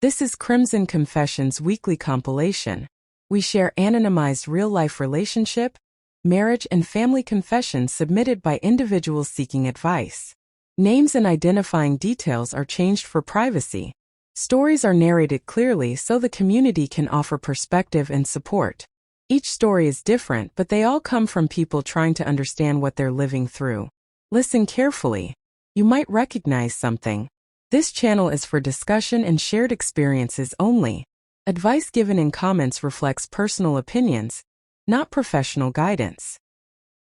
This is Crimson Confessions weekly compilation. We share anonymized real-life relationship, marriage and family confessions submitted by individuals seeking advice. Names and identifying details are changed for privacy. Stories are narrated clearly so the community can offer perspective and support. Each story is different, but they all come from people trying to understand what they're living through. Listen carefully. You might recognize something. This channel is for discussion and shared experiences only. Advice given in comments reflects personal opinions, not professional guidance.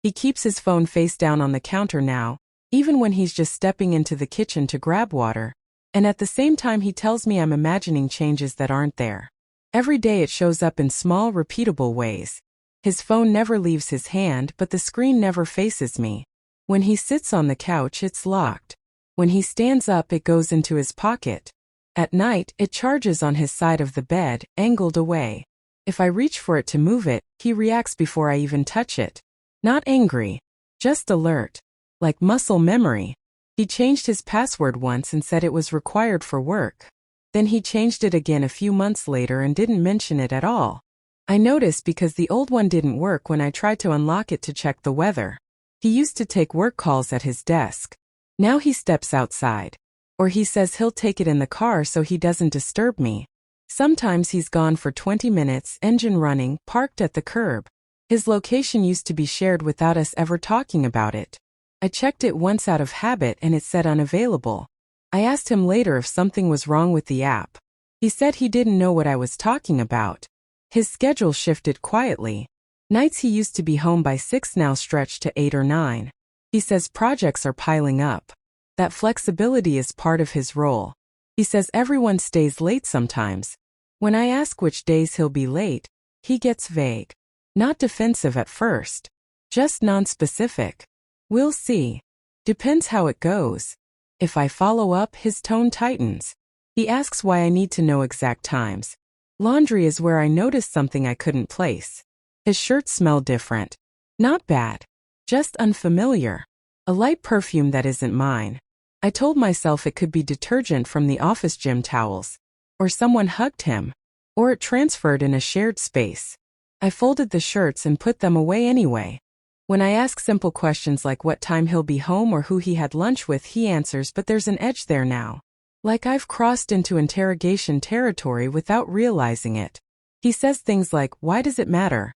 He keeps his phone face down on the counter now, even when he's just stepping into the kitchen to grab water. And at the same time he tells me I'm imagining changes that aren't there. Every day it shows up in small, repeatable ways. His phone never leaves his hand, but the screen never faces me. When he sits on the couch, it's locked. When he stands up, it goes into his pocket. At night, it charges on his side of the bed, angled away. If I reach for it to move it, he reacts before I even touch it. Not angry, just alert. Like muscle memory. He changed his password once and said it was required for work. Then he changed it again a few months later and didn't mention it at all. I noticed because the old one didn't work when I tried to unlock it to check the weather. He used to take work calls at his desk. Now he steps outside. Or he says he'll take it in the car so he doesn't disturb me. Sometimes he's gone for 20 minutes, engine running, parked at the curb. His location used to be shared without us ever talking about it. I checked it once out of habit and it said unavailable. I asked him later if something was wrong with the app. He said he didn't know what I was talking about. His schedule shifted quietly. Nights he used to be home by 6 now stretched to 8 or 9. He says projects are piling up. That flexibility is part of his role. He says everyone stays late sometimes. When I ask which days he'll be late, he gets vague. Not defensive at first. Just non-specific. We'll see. Depends how it goes. If I follow up, his tone tightens. He asks why I need to know exact times. Laundry is where I noticed something I couldn't place. His shirts smell different. Not bad. Just unfamiliar. A light perfume that isn't mine. I told myself it could be detergent from the office gym towels. Or someone hugged him. Or it transferred in a shared space. I folded the shirts and put them away anyway. When I ask simple questions like what time he'll be home or who he had lunch with, he answers, but there's an edge there now. Like I've crossed into interrogation territory without realizing it. He says things like, "Why does it matter?"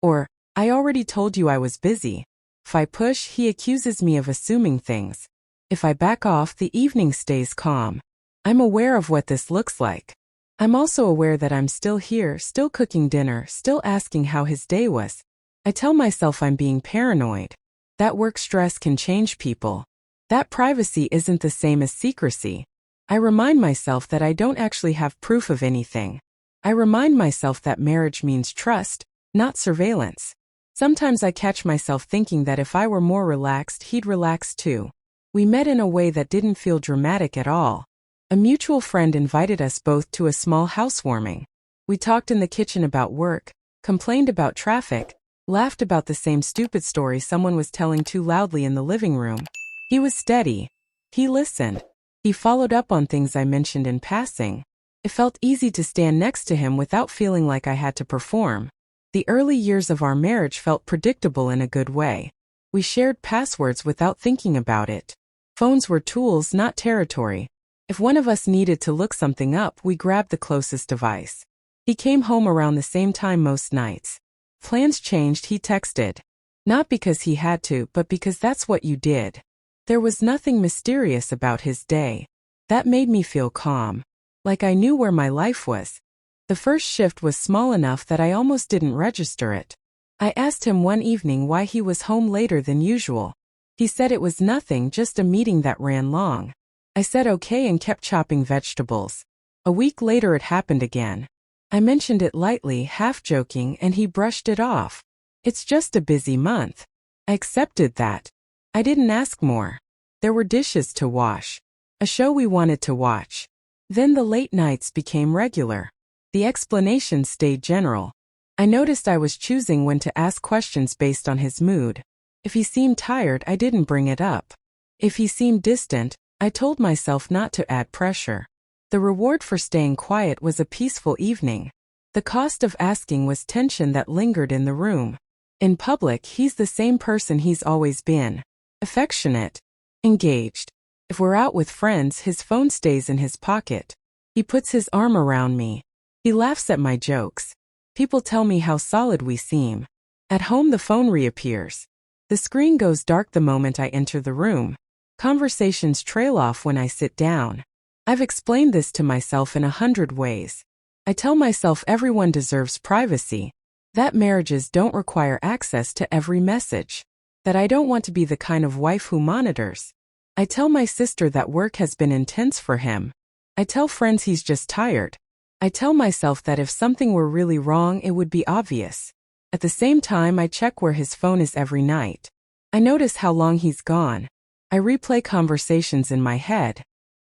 Or, "I already told you I was busy." If I push, he accuses me of assuming things. If I back off, the evening stays calm. I'm aware of what this looks like. I'm also aware that I'm still here, still cooking dinner, still asking how his day was. I tell myself I'm being paranoid. That work stress can change people. That privacy isn't the same as secrecy. I remind myself that I don't actually have proof of anything. I remind myself that marriage means trust, not surveillance. Sometimes I catch myself thinking that if I were more relaxed, he'd relax too. We met in a way that didn't feel dramatic at all. A mutual friend invited us both to a small housewarming. We talked in the kitchen about work, complained about traffic, laughed about the same stupid story someone was telling too loudly in the living room. He was steady. He listened. He followed up on things I mentioned in passing. It felt easy to stand next to him without feeling like I had to perform. The early years of our marriage felt predictable in a good way. We shared passwords without thinking about it. Phones were tools, not territory. If one of us needed to look something up, we grabbed the closest device. He came home around the same time most nights. Plans changed, he texted. Not because he had to, but because that's what you did. There was nothing mysterious about his day. That made me feel calm. Like I knew where my life was. The first shift was small enough that I almost didn't register it. I asked him one evening why he was home later than usual. He said it was nothing, just a meeting that ran long. I said okay and kept chopping vegetables. A week later it happened again. I mentioned it lightly, half joking, and he brushed it off. It's just a busy month. I accepted that. I didn't ask more. There were dishes to wash. A show we wanted to watch. Then the late nights became regular. The explanations stayed general. I noticed I was choosing when to ask questions based on his mood. If he seemed tired, I didn't bring it up. If he seemed distant, I told myself not to add pressure. The reward for staying quiet was a peaceful evening. The cost of asking was tension that lingered in the room. In public, he's the same person he's always been. Affectionate. Engaged. If we're out with friends, his phone stays in his pocket. He puts his arm around me. He laughs at my jokes. People tell me how solid we seem. At home, the phone reappears. The screen goes dark the moment I enter the room. Conversations trail off when I sit down. I've explained this to myself in 100 ways. I tell myself everyone deserves privacy, that marriages don't require access to every message, that I don't want to be the kind of wife who monitors. I tell my sister that work has been intense for him. I tell friends he's just tired. I tell myself that if something were really wrong, it would be obvious. At the same time, I check where his phone is every night. I notice how long he's gone. I replay conversations in my head.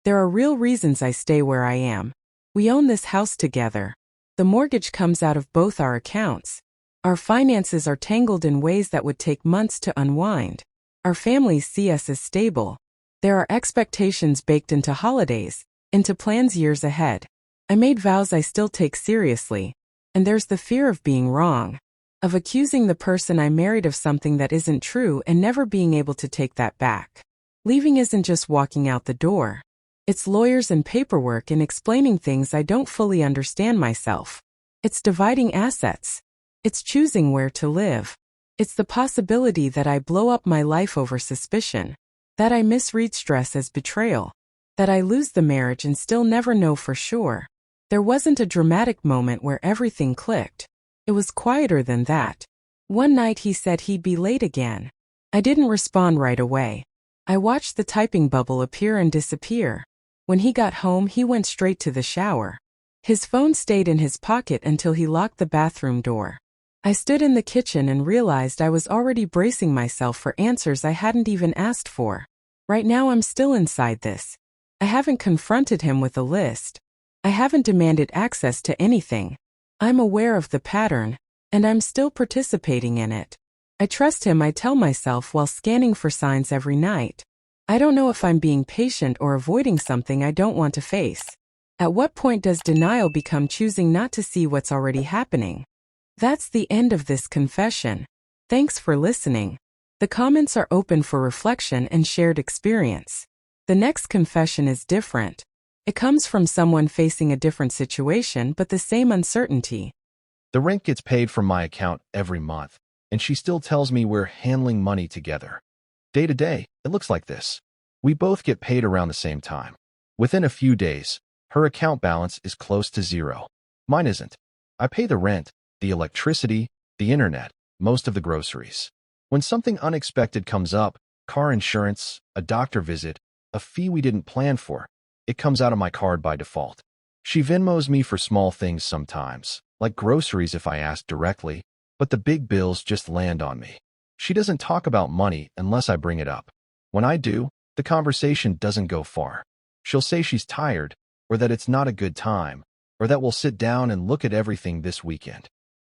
There are real reasons I stay where I am. We own this house together. The mortgage comes out of both our accounts. Our finances are tangled in ways that would take months to unwind. Our families see us as stable. There are expectations baked into holidays, into plans years ahead. I made vows I still take seriously. And there's the fear of being wrong, of accusing the person I married of something that isn't true and never being able to take that back. Leaving isn't just walking out the door. It's lawyers and paperwork and explaining things I don't fully understand myself. It's dividing assets. It's choosing where to live. It's the possibility that I blow up my life over suspicion, that I misread stress as betrayal, that I lose the marriage and still never know for sure. There wasn't a dramatic moment where everything clicked. It was quieter than that. One night he said he'd be late again. I didn't respond right away. I watched the typing bubble appear and disappear. When he got home, he went straight to the shower. His phone stayed in his pocket until he locked the bathroom door. I stood in the kitchen and realized I was already bracing myself for answers I hadn't even asked for. Right now I'm still inside this. I haven't confronted him with a list. I haven't demanded access to anything. I'm aware of the pattern, and I'm still participating in it. I trust him, I tell myself while scanning for signs every night. I don't know if I'm being patient or avoiding something I don't want to face. At what point does denial become choosing not to see what's already happening? That's the end of this confession. Thanks for listening. The comments are open for reflection and shared experience. The next confession is different. It comes from someone facing a different situation but the same uncertainty. The rent gets paid from my account every month, and she still tells me we're handling money together. Day to day, it looks like this. We both get paid around the same time. Within a few days, her account balance is close to zero. Mine isn't. I pay the rent, the electricity, the internet, most of the groceries. When something unexpected comes up, car insurance, a doctor visit, a fee we didn't plan for, it comes out of my card by default. She Venmos me for small things sometimes, like groceries if I ask directly, but the big bills just land on me. She doesn't talk about money unless I bring it up. When I do, the conversation doesn't go far. She'll say she's tired, or that it's not a good time, or that we'll sit down and look at everything this weekend.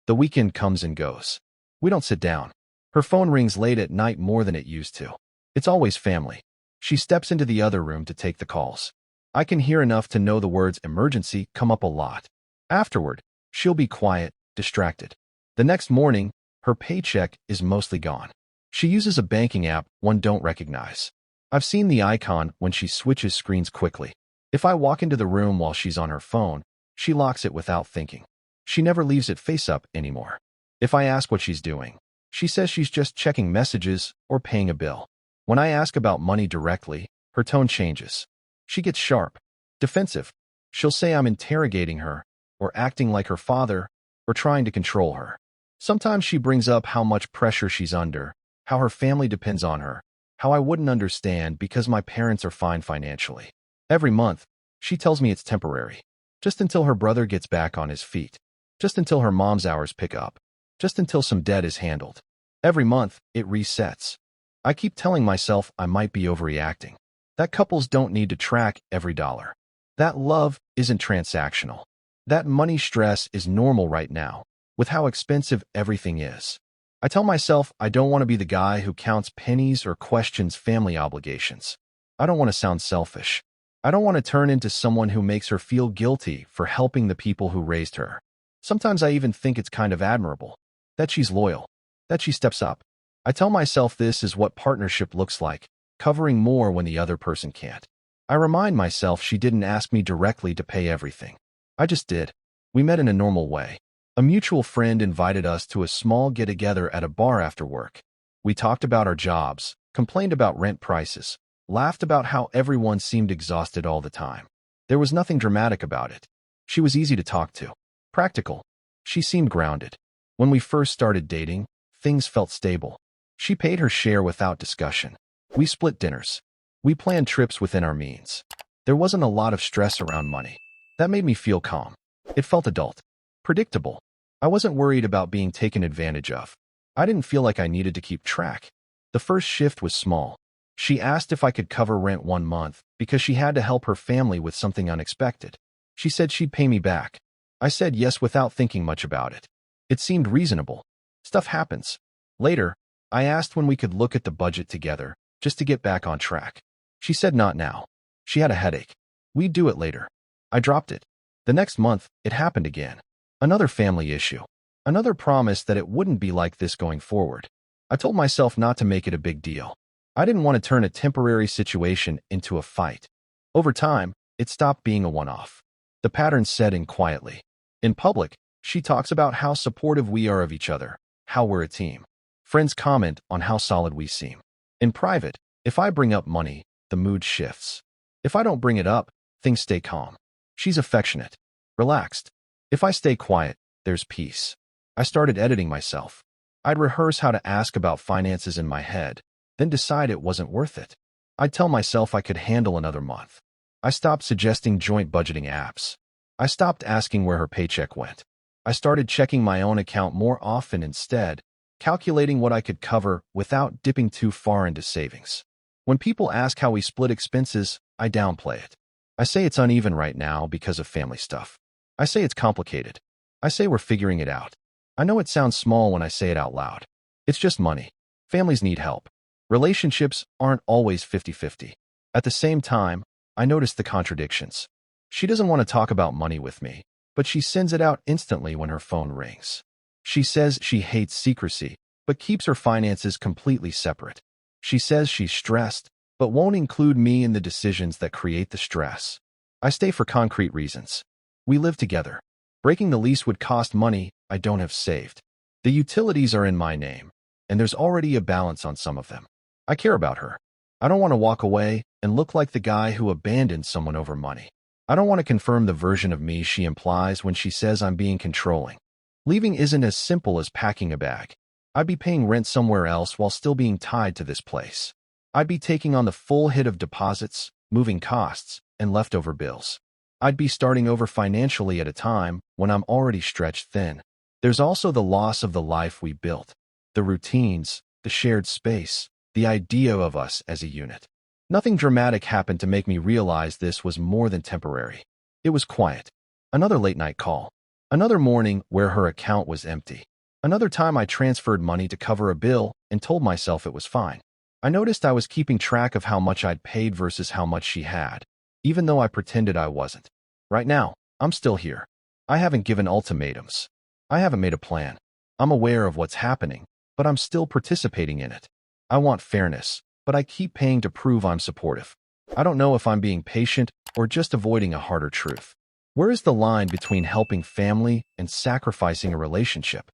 The weekend comes and goes. We don't sit down. Her phone rings late at night more than it used to. It's always family. She steps into the other room to take the calls. I can hear enough to know the words emergency come up a lot. Afterward, she'll be quiet, distracted. The next morning, her paycheck is mostly gone. She uses a banking app one don't recognize. I've seen the icon when she switches screens quickly. If I walk into the room while she's on her phone, she locks it without thinking. She never leaves it face up anymore. If I ask what she's doing, she says she's just checking messages or paying a bill. When I ask about money directly, her tone changes. She gets sharp, defensive. She'll say I'm interrogating her, or acting like her father, or trying to control her. Sometimes she brings up how much pressure she's under, how her family depends on her, how I wouldn't understand because my parents are fine financially. Every month, she tells me it's temporary, just until her brother gets back on his feet, just until her mom's hours pick up, just until some debt is handled. Every month, it resets. I keep telling myself I might be overreacting, that couples don't need to track every dollar, that love isn't transactional, that money stress is normal right now, with how expensive everything is. I tell myself I don't want to be the guy who counts pennies or questions family obligations. I don't want to sound selfish. I don't want to turn into someone who makes her feel guilty for helping the people who raised her. Sometimes I even think it's kind of admirable that she's loyal, that she steps up. I tell myself this is what partnership looks like, covering more when the other person can't. I remind myself she didn't ask me directly to pay everything. I just did. We met in a normal way. A mutual friend invited us to a small get-together at a bar after work. We talked about our jobs, complained about rent prices, laughed about how everyone seemed exhausted all the time. There was nothing dramatic about it. She was easy to talk to. Practical. She seemed grounded. When we first started dating, things felt stable. She paid her share without discussion. We split dinners. We planned trips within our means. There wasn't a lot of stress around money. That made me feel calm. It felt adult. Predictable. I wasn't worried about being taken advantage of. I didn't feel like I needed to keep track. The first shift was small. She asked if I could cover rent 1 month because she had to help her family with something unexpected. She said she'd pay me back. I said yes without thinking much about it. It seemed reasonable. Stuff happens. Later, I asked when we could look at the budget together, just to get back on track. She said not now. She had a headache. We'd do it later. I dropped it. The next month, it happened again. Another family issue. Another promise that it wouldn't be like this going forward. I told myself not to make it a big deal. I didn't want to turn a temporary situation into a fight. Over time, it stopped being a one-off. The pattern set in quietly. In public, she talks about how supportive we are of each other, how we're a team. Friends comment on how solid we seem. In private, if I bring up money, the mood shifts. If I don't bring it up, things stay calm. She's affectionate, relaxed. If I stay quiet, there's peace. I started editing myself. I'd rehearse how to ask about finances in my head, then decide it wasn't worth it. I'd tell myself I could handle another month. I stopped suggesting joint budgeting apps. I stopped asking where her paycheck went. I started checking my own account more often instead, calculating what I could cover without dipping too far into savings. When people ask how we split expenses, I downplay it. I say it's uneven right now because of family stuff. I say it's complicated. I say we're figuring it out. I know it sounds small when I say it out loud. It's just money. Families need help. Relationships aren't always 50-50. At the same time, I notice the contradictions. She doesn't want to talk about money with me, but she sends it out instantly when her phone rings. She says she hates secrecy, but keeps her finances completely separate. She says she's stressed, but won't include me in the decisions that create the stress. I stay for concrete reasons. We live together. Breaking the lease would cost money I don't have saved. The utilities are in my name, and there's already a balance on some of them. I care about her. I don't want to walk away and look like the guy who abandoned someone over money. I don't want to confirm the version of me she implies when she says I'm being controlling. Leaving isn't as simple as packing a bag. I'd be paying rent somewhere else while still being tied to this place. I'd be taking on the full hit of deposits, moving costs, and leftover bills. I'd be starting over financially at a time when I'm already stretched thin. There's also the loss of the life we built, the routines, the shared space, the idea of us as a unit. Nothing dramatic happened to make me realize this was more than temporary. It was quiet. Another late-night call. Another morning where her account was empty. Another time I transferred money to cover a bill and told myself it was fine. I noticed I was keeping track of how much I'd paid versus how much she had, even though I pretended I wasn't. Right now, I'm still here. I haven't given ultimatums. I haven't made a plan. I'm aware of what's happening, but I'm still participating in it. I want fairness, but I keep paying to prove I'm supportive. I don't know if I'm being patient or just avoiding a harder truth. Where is the line between helping family and sacrificing a relationship?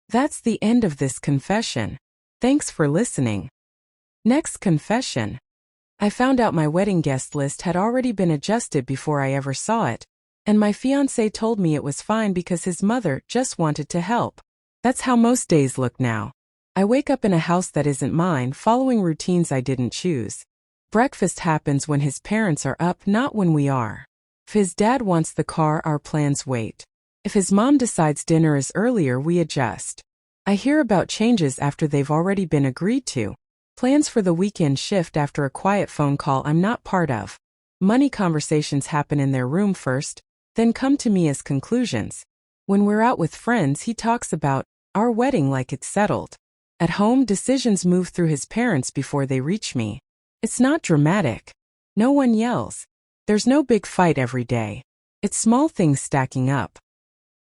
That's the end of this confession. Thanks for listening. Next confession. I found out my wedding guest list had already been adjusted before I ever saw it, and my fiancé told me it was fine because his mother just wanted to help. That's how most days look now. I wake up in a house that isn't mine, following routines I didn't choose. Breakfast happens when his parents are up, not when we are. If his dad wants the car, our plans wait. If his mom decides dinner is earlier, we adjust. I hear about changes after they've already been agreed to. Plans for the weekend shift after a quiet phone call I'm not part of. Money conversations happen in their room first, then come to me as conclusions. When we're out with friends, he talks about our wedding like it's settled. At home, decisions move through his parents before they reach me. It's not dramatic. No one yells. There's no big fight every day. It's small things stacking up.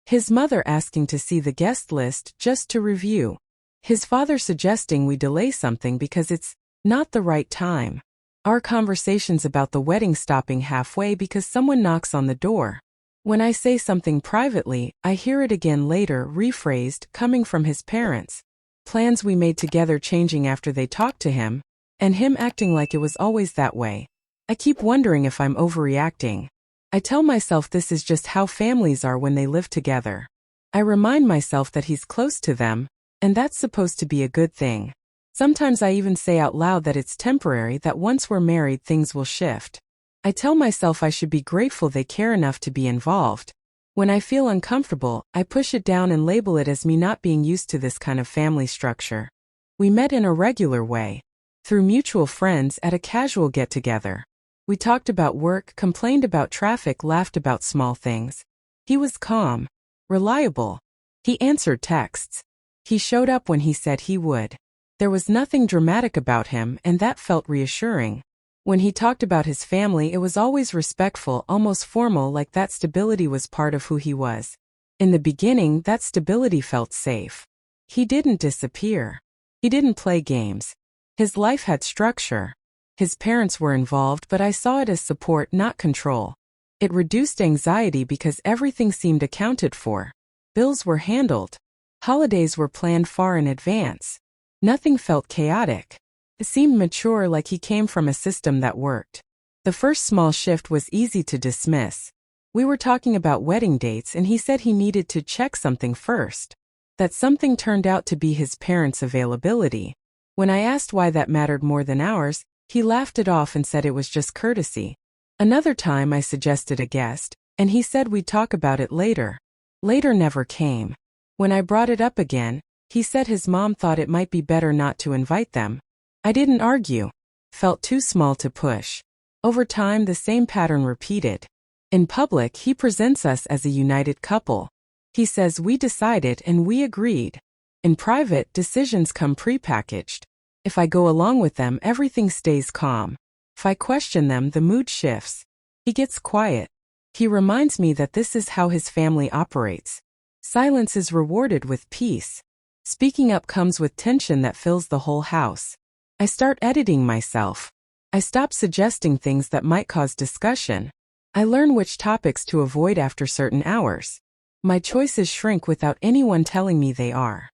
His mother asking to see the guest list just to review. His father suggesting we delay something because it's not the right time. Our conversations about the wedding stopping halfway because someone knocks on the door. When I say something privately, I hear it again later, rephrased, coming from his parents. Plans we made together changing after they talked to him, and him acting like it was always that way. I keep wondering if I'm overreacting. I tell myself this is just how families are when they live together. I remind myself that he's close to them, and that's supposed to be a good thing. Sometimes I even say out loud that it's temporary, that once we're married things will shift. I tell myself I should be grateful they care enough to be involved. When I feel uncomfortable, I push it down and label it as me not being used to this kind of family structure. We met in a regular way. Through mutual friends at a casual get-together. We talked about work, complained about traffic, laughed about small things. He was calm, reliable. He answered texts. He showed up when he said he would. There was nothing dramatic about him, and that felt reassuring. When he talked about his family, it was always respectful, almost formal, like that stability was part of who he was. In the beginning, that stability felt safe. He didn't disappear. He didn't play games. His life had structure. His parents were involved, but I saw it as support, not control. It reduced anxiety because everything seemed accounted for. Bills were handled. Holidays were planned far in advance. Nothing felt chaotic. It seemed mature, like he came from a system that worked. The first small shift was easy to dismiss. We were talking about wedding dates and he said he needed to check something first. That something turned out to be his parents' availability. When I asked why that mattered more than ours, he laughed it off and said it was just courtesy. Another time I suggested a guest, and he said we'd talk about it later. Later never came. When I brought it up again, he said his mom thought it might be better not to invite them. I didn't argue. Felt too small to push. Over time, the same pattern repeated. In public, he presents us as a united couple. He says we decided and we agreed. In private, decisions come prepackaged. If I go along with them, everything stays calm. If I question them, the mood shifts. He gets quiet. He reminds me that this is how his family operates. Silence is rewarded with peace. Speaking up comes with tension that fills the whole house. I start editing myself. I stop suggesting things that might cause discussion. I learn which topics to avoid after certain hours. My choices shrink without anyone telling me they are.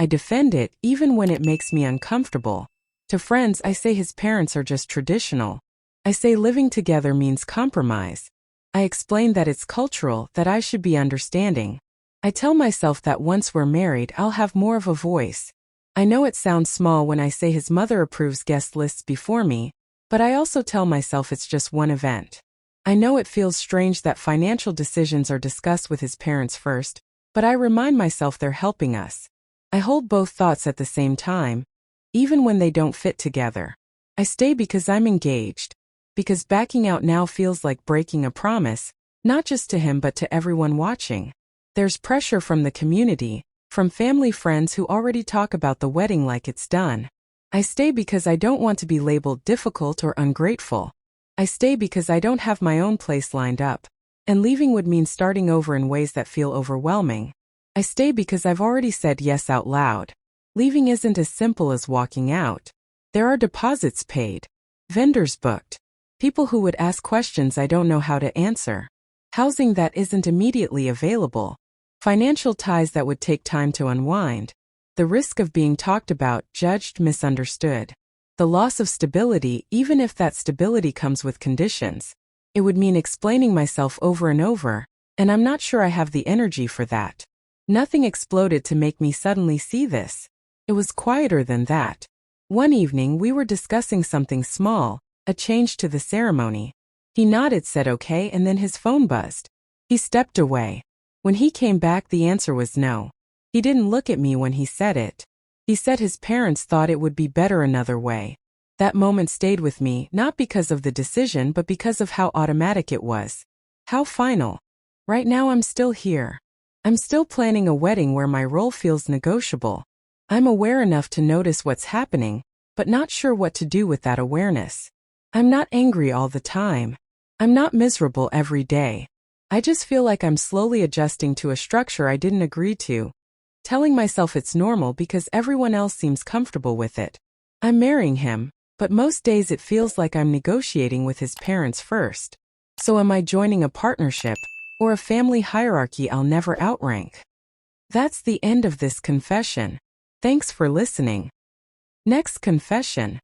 I defend it even when it makes me uncomfortable. To friends, I say his parents are just traditional. I say living together means compromise. I explain that it's cultural, that I should be understanding. I tell myself that once we're married, I'll have more of a voice. I know it sounds small when I say his mother approves guest lists before me, but I also tell myself it's just one event. I know it feels strange that financial decisions are discussed with his parents first, but I remind myself they're helping us. I hold both thoughts at the same time, even when they don't fit together. I stay because I'm engaged, because backing out now feels like breaking a promise, not just to him but to everyone watching. There's pressure from the community, from family friends who already talk about the wedding like it's done. I stay because I don't want to be labeled difficult or ungrateful. I stay because I don't have my own place lined up, and leaving would mean starting over in ways that feel overwhelming. I stay because I've already said yes out loud. Leaving isn't as simple as walking out. There are deposits paid, vendors booked, people who would ask questions I don't know how to answer, housing that isn't immediately available, financial ties that would take time to unwind, the risk of being talked about, judged, misunderstood, the loss of stability, even if that stability comes with conditions. It would mean explaining myself over and over, and I'm not sure I have the energy for that. Nothing exploded to make me suddenly see this. It was quieter than that. One evening we were discussing something small, a change to the ceremony. He nodded, said okay, and then his phone buzzed. He stepped away. When he came back, the answer was no. He didn't look at me when he said it. He said his parents thought it would be better another way. That moment stayed with me, not because of the decision but because of how automatic it was. How final. Right now I'm still here. I'm still planning a wedding where my role feels negotiable. I'm aware enough to notice what's happening, but not sure what to do with that awareness. I'm not angry all the time. I'm not miserable every day. I just feel like I'm slowly adjusting to a structure I didn't agree to, telling myself it's normal because everyone else seems comfortable with it. I'm marrying him, but most days it feels like I'm negotiating with his parents first. So am I joining a partnership or a family hierarchy I'll never outrank? That's the end of this confession. Thanks for listening. Next confession.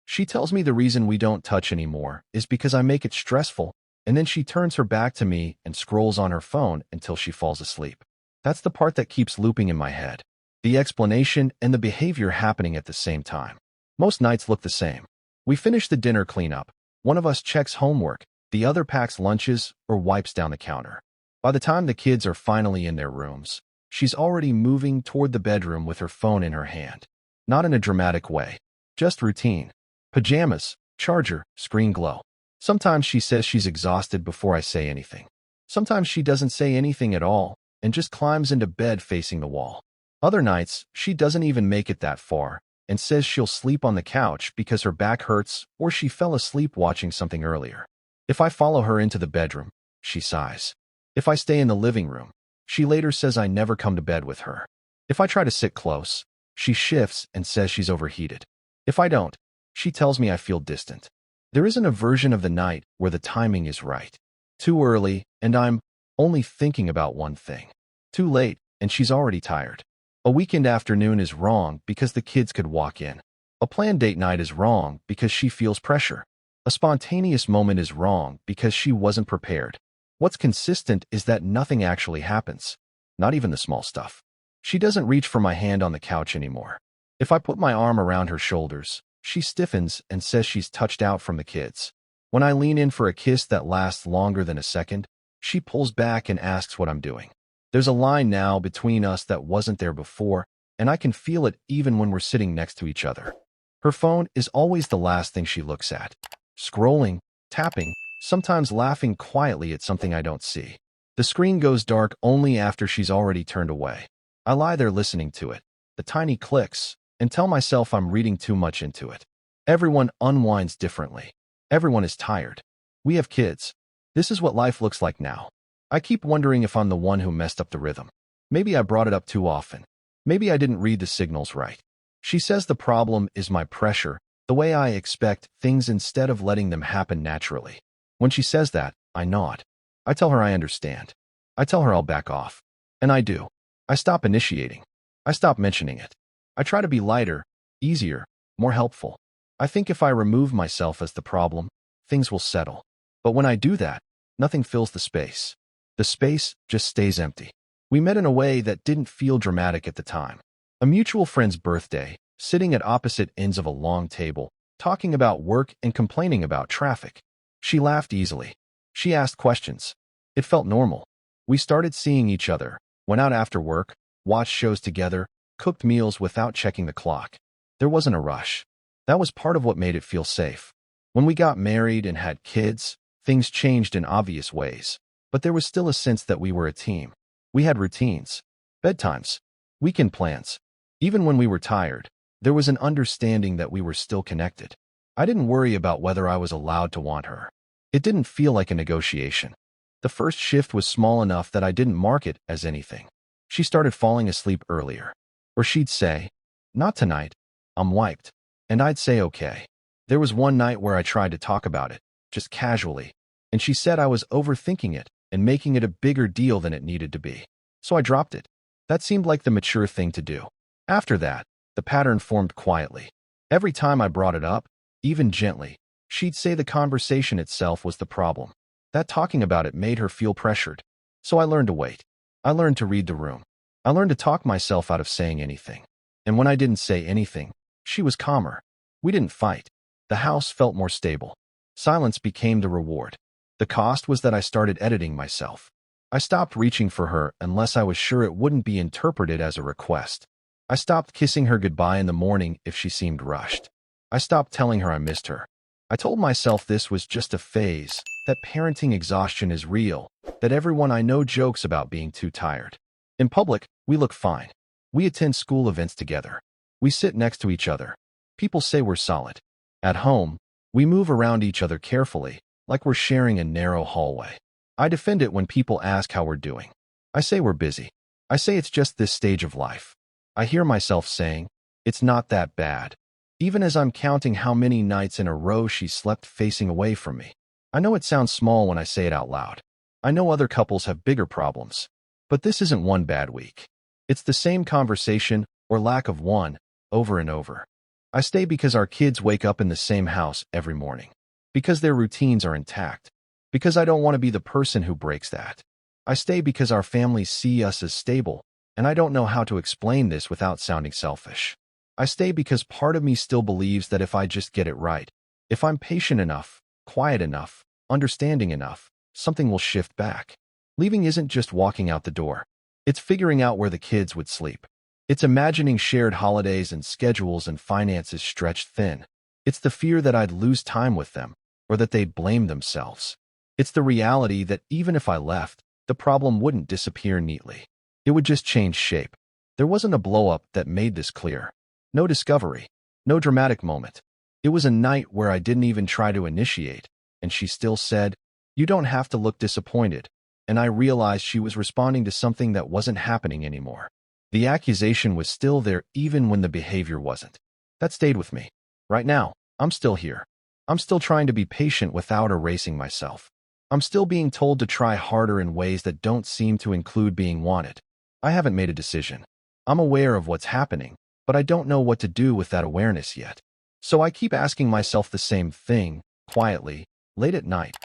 She tells me the reason we don't touch anymore is because I make it stressful, and then she turns her back to me and scrolls on her phone until she falls asleep. That's the part that keeps looping in my head. The explanation and the behavior happening at the same time. Most nights look the same. We finish the dinner cleanup. One of us checks homework, the other packs lunches or wipes down the counter. By the time the kids are finally in their rooms, she's already moving toward the bedroom with her phone in her hand. Not in a dramatic way, just routine. Pajamas, charger, screen glow. Sometimes she says she's exhausted before I say anything. Sometimes she doesn't say anything at all and just climbs into bed facing the wall. Other nights, she doesn't even make it that far and says she'll sleep on the couch because her back hurts or she fell asleep watching something earlier. If I follow her into the bedroom, she sighs. If I stay in the living room, she later says I never come to bed with her. If I try to sit close, she shifts and says she's overheated. If I don't, she tells me I feel distant. There isn't a version of the night where the timing is right. Too early, and I'm only thinking about one thing. Too late, and she's already tired. A weekend afternoon is wrong because the kids could walk in. A planned date night is wrong because she feels pressure. A spontaneous moment is wrong because she wasn't prepared. What's consistent is that nothing actually happens. Not even the small stuff. She doesn't reach for my hand on the couch anymore. If I put my arm around her shoulders, she stiffens and says she's touched out from the kids. When I lean in for a kiss that lasts longer than a second, she pulls back and asks what I'm doing. There's a line now between us that wasn't there before, and I can feel it even when we're sitting next to each other. Her phone is always the last thing she looks at. Scrolling, tapping, sometimes laughing quietly at something I don't see. The screen goes dark only after she's already turned away. I lie there listening to it, the tiny clicks, and tell myself I'm reading too much into it. Everyone unwinds differently. Everyone is tired. We have kids. This is what life looks like now. I keep wondering if I'm the one who messed up the rhythm. Maybe I brought it up too often. Maybe I didn't read the signals right. She says the problem is my pressure, the way I expect things instead of letting them happen naturally. When she says that, I nod. I tell her I understand. I tell her I'll back off. And I do. I stop initiating. I stop mentioning it. I try to be lighter, easier, more helpful. I think if I remove myself as the problem, things will settle. But when I do that, nothing fills the space. The space just stays empty. We met in a way that didn't feel dramatic at the time. A mutual friend's birthday, sitting at opposite ends of a long table, talking about work and complaining about traffic. She laughed easily. She asked questions. It felt normal. We started seeing each other, went out after work, watched shows together, cooked meals without checking the clock. There wasn't a rush. That was part of what made it feel safe. When we got married and had kids, things changed in obvious ways. But there was still a sense that we were a team. We had routines, bedtimes, weekend plans. Even when we were tired, there was an understanding that we were still connected. I didn't worry about whether I was allowed to want her. It didn't feel like a negotiation. The first shift was small enough that I didn't mark it as anything. She started falling asleep earlier. Or she'd say, "Not tonight. I'm wiped." And I'd say, "Okay." There was one night where I tried to talk about it, just casually, and she said I was overthinking it and making it a bigger deal than it needed to be. So I dropped it. That seemed like the mature thing to do. After that, the pattern formed quietly. Every time I brought it up, even gently, she'd say the conversation itself was the problem. That talking about it made her feel pressured. So I learned to wait. I learned to read the room. I learned to talk myself out of saying anything. And when I didn't say anything, she was calmer. We didn't fight. The house felt more stable. Silence became the reward. The cost was that I started editing myself. I stopped reaching for her unless I was sure it wouldn't be interpreted as a request. I stopped kissing her goodbye in the morning if she seemed rushed. I stopped telling her I missed her. I told myself this was just a phase, that parenting exhaustion is real, that everyone I know jokes about being too tired. In public, we look fine. We attend school events together. We sit next to each other. People say we're solid. At home, we move around each other carefully, like we're sharing a narrow hallway. I defend it when people ask how we're doing. I say we're busy. I say it's just this stage of life. I hear myself saying, it's not that bad. Even as I'm counting how many nights in a row she slept facing away from me. I know it sounds small when I say it out loud. I know other couples have bigger problems. But this isn't one bad week. It's the same conversation, or lack of one, over and over. I stay because our kids wake up in the same house every morning. Because their routines are intact. Because I don't want to be the person who breaks that. I stay because our families see us as stable, and I don't know how to explain this without sounding selfish. I stay because part of me still believes that if I just get it right, if I'm patient enough, quiet enough, understanding enough, something will shift back. Leaving isn't just walking out the door. It's figuring out where the kids would sleep. It's imagining shared holidays and schedules and finances stretched thin. It's the fear that I'd lose time with them, or that they'd blame themselves. It's the reality that even if I left, the problem wouldn't disappear neatly. It would just change shape. There wasn't a blow-up that made this clear. No discovery. No dramatic moment. It was a night where I didn't even try to initiate, and she still said, "You don't have to look disappointed." And I realized she was responding to something that wasn't happening anymore. The accusation was still there even when the behavior wasn't. That stayed with me. Right now, I'm still here. I'm still trying to be patient without erasing myself. I'm still being told to try harder in ways that don't seem to include being wanted. I haven't made a decision. I'm aware of what's happening, but I don't know what to do with that awareness yet. So I keep asking myself the same thing, quietly, late at night.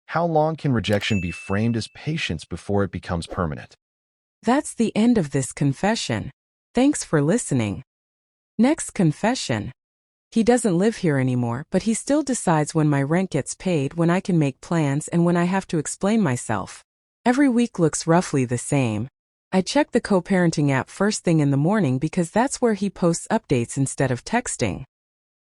How long can rejection be framed as patience before it becomes permanent? That's the end of this confession. Thanks for listening. Next confession. He doesn't live here anymore, but he still decides when my rent gets paid, when I can make plans, and when I have to explain myself. Every week looks roughly the same. I check the co-parenting app first thing in the morning because that's where he posts updates instead of texting.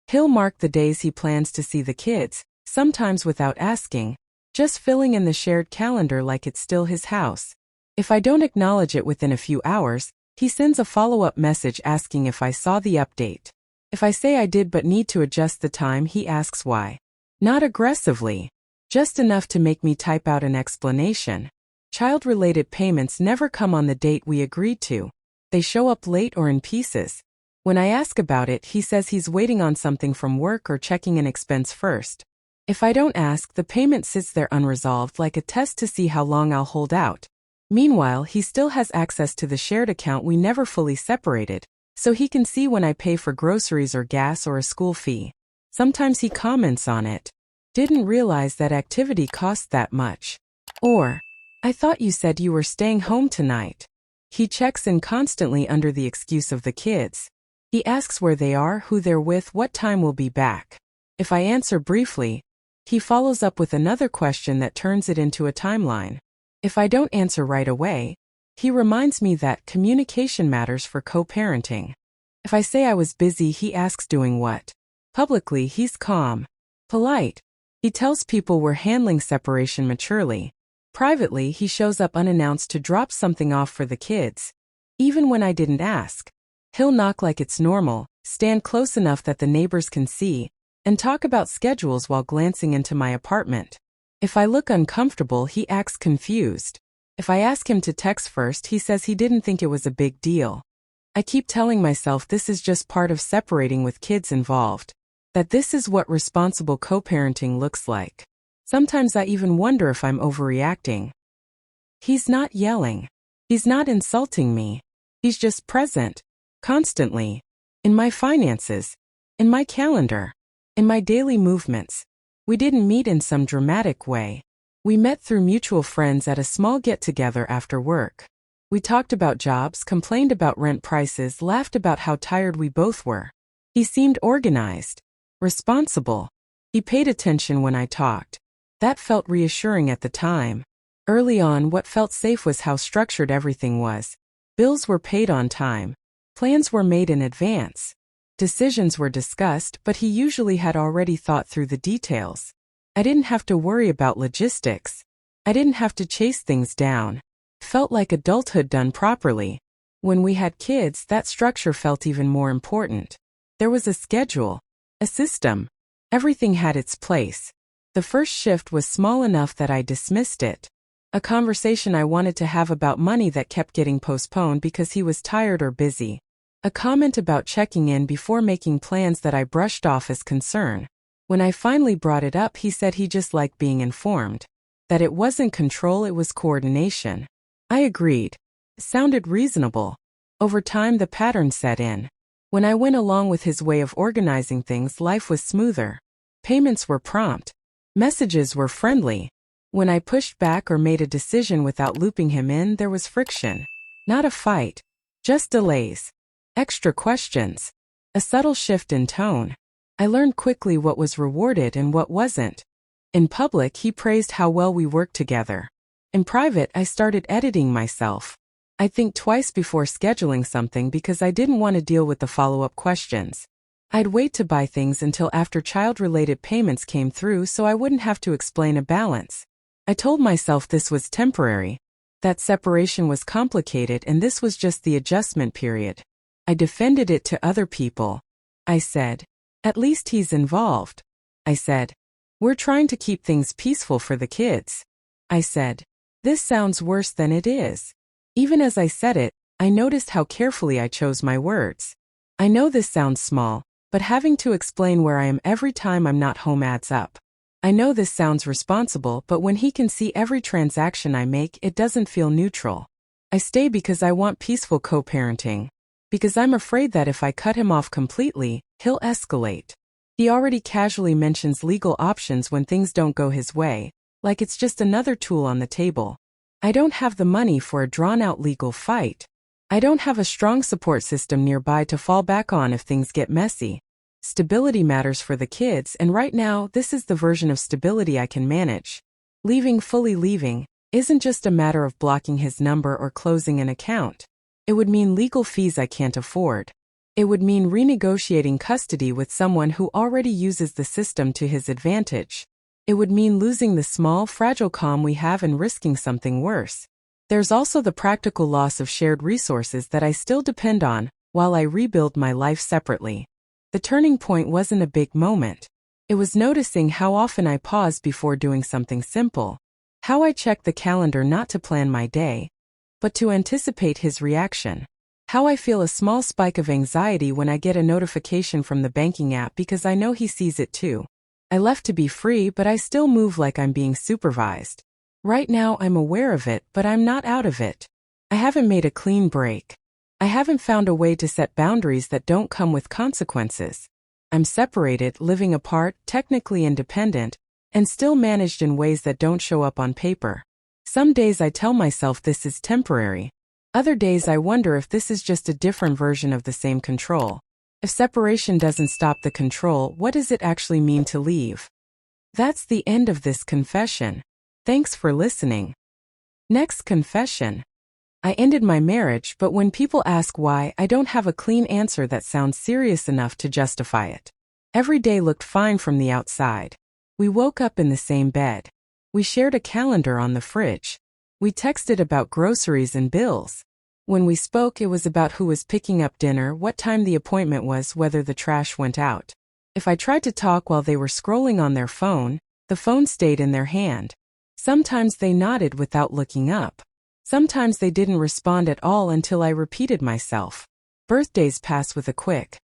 He'll mark the days he plans to see the kids, sometimes without asking, just filling in the shared calendar like it's still his house. If I don't acknowledge it within a few hours, he sends a follow-up message asking if I saw the update. If I say I did but need to adjust the time, he asks why. Not aggressively, just enough to make me type out an explanation. Child-related payments never come on the date we agreed to. They show up late or in pieces. When I ask about it, he says he's waiting on something from work or checking an expense first. If I don't ask, the payment sits there unresolved like a test to see how long I'll hold out. Meanwhile, he still has access to the shared account we never fully separated, so he can see when I pay for groceries or gas or a school fee. Sometimes he comments on it. Didn't realize that activity cost that much. Or, I thought you said you were staying home tonight. He checks in constantly under the excuse of the kids. He asks where they are, who they're with, what time we'll be back. If I answer briefly, he follows up with another question that turns it into a timeline. If I don't answer right away, he reminds me that communication matters for co-parenting. If I say I was busy, he asks doing what. Publicly, he's calm, polite. He tells people we're handling separation maturely. Privately, he shows up unannounced to drop something off for the kids. Even when I didn't ask. He'll knock like it's normal, stand close enough that the neighbors can see, and talk about schedules while glancing into my apartment. If I look uncomfortable, he acts confused. If I ask him to text first, he says he didn't think it was a big deal. I keep telling myself this is just part of separating with kids involved. That this is what responsible co-parenting looks like. Sometimes I even wonder if I'm overreacting. He's not yelling. He's not insulting me. He's just present. Constantly. In my finances. In my calendar. In my daily movements. We didn't meet in some dramatic way. We met through mutual friends at a small get-together after work. We talked about jobs, complained about rent prices, laughed about how tired we both were. He seemed organized. Responsible. He paid attention when I talked. That felt reassuring at the time. Early on, what felt safe was how structured everything was. Bills were paid on time. Plans were made in advance. Decisions were discussed, but he usually had already thought through the details. I didn't have to worry about logistics. I didn't have to chase things down. Felt like adulthood done properly. When we had kids, that structure felt even more important. There was a schedule. A system. Everything had its place. The first shift was small enough that I dismissed it. A conversation I wanted to have about money that kept getting postponed because he was tired or busy. A comment about checking in before making plans that I brushed off as concern. When I finally brought it up, he said he just liked being informed. That it wasn't control, it was coordination. I agreed. It sounded reasonable. Over time, the pattern set in. When I went along with his way of organizing things, life was smoother. Payments were prompt. Messages were friendly. When I pushed back or made a decision without looping him in, there was friction. Not a fight. Just delays. Extra questions. A subtle shift in tone. I learned quickly what was rewarded and what wasn't. In public, he praised how well we worked together. In private, I started editing myself. I'd think twice before scheduling something because I didn't want to deal with the follow-up questions. I'd wait to buy things until after child-related payments came through so I wouldn't have to explain a balance. I told myself this was temporary, that separation was complicated and this was just the adjustment period. I defended it to other people. I said, at least he's involved. I said, we're trying to keep things peaceful for the kids. I said, this sounds worse than it is. Even as I said it, I noticed how carefully I chose my words. I know this sounds small, but having to explain where I am every time I'm not home adds up. I know this sounds responsible, but when he can see every transaction I make, it doesn't feel neutral. I stay because I want peaceful co-parenting. Because I'm afraid that if I cut him off completely, he'll escalate. He already casually mentions legal options when things don't go his way, like it's just another tool on the table. I don't have the money for a drawn-out legal fight. I don't have a strong support system nearby to fall back on if things get messy. Stability matters for the kids, and right now, this is the version of stability I can manage. Fully leaving, isn't just a matter of blocking his number or closing an account. It would mean legal fees I can't afford. It would mean renegotiating custody with someone who already uses the system to his advantage. It would mean losing the small, fragile calm we have and risking something worse. There's also the practical loss of shared resources that I still depend on while I rebuild my life separately. The turning point wasn't a big moment. It was noticing how often I paused before doing something simple. How I checked the calendar not to plan my day, but to anticipate his reaction. How I feel a small spike of anxiety when I get a notification from the banking app because I know he sees it too. I left to be free, but I still move like I'm being supervised. Right now I'm aware of it, but I'm not out of it. I haven't made a clean break. I haven't found a way to set boundaries that don't come with consequences. I'm separated, living apart, technically independent, and still managed in ways that don't show up on paper. Some days I tell myself this is temporary. Other days I wonder if this is just a different version of the same control. If separation doesn't stop the control, what does it actually mean to leave? That's the end of this confession. Thanks for listening. Next confession. I ended my marriage, but when people ask why, I don't have a clean answer that sounds serious enough to justify it. Every day looked fine from the outside. We woke up in the same bed. We shared a calendar on the fridge. We texted about groceries and bills. When we spoke, it was about who was picking up dinner, what time the appointment was, whether the trash went out. If I tried to talk while they were scrolling on their phone, the phone stayed in their hand. Sometimes they nodded without looking up. Sometimes they didn't respond at all until I repeated myself. Birthdays pass with a quick,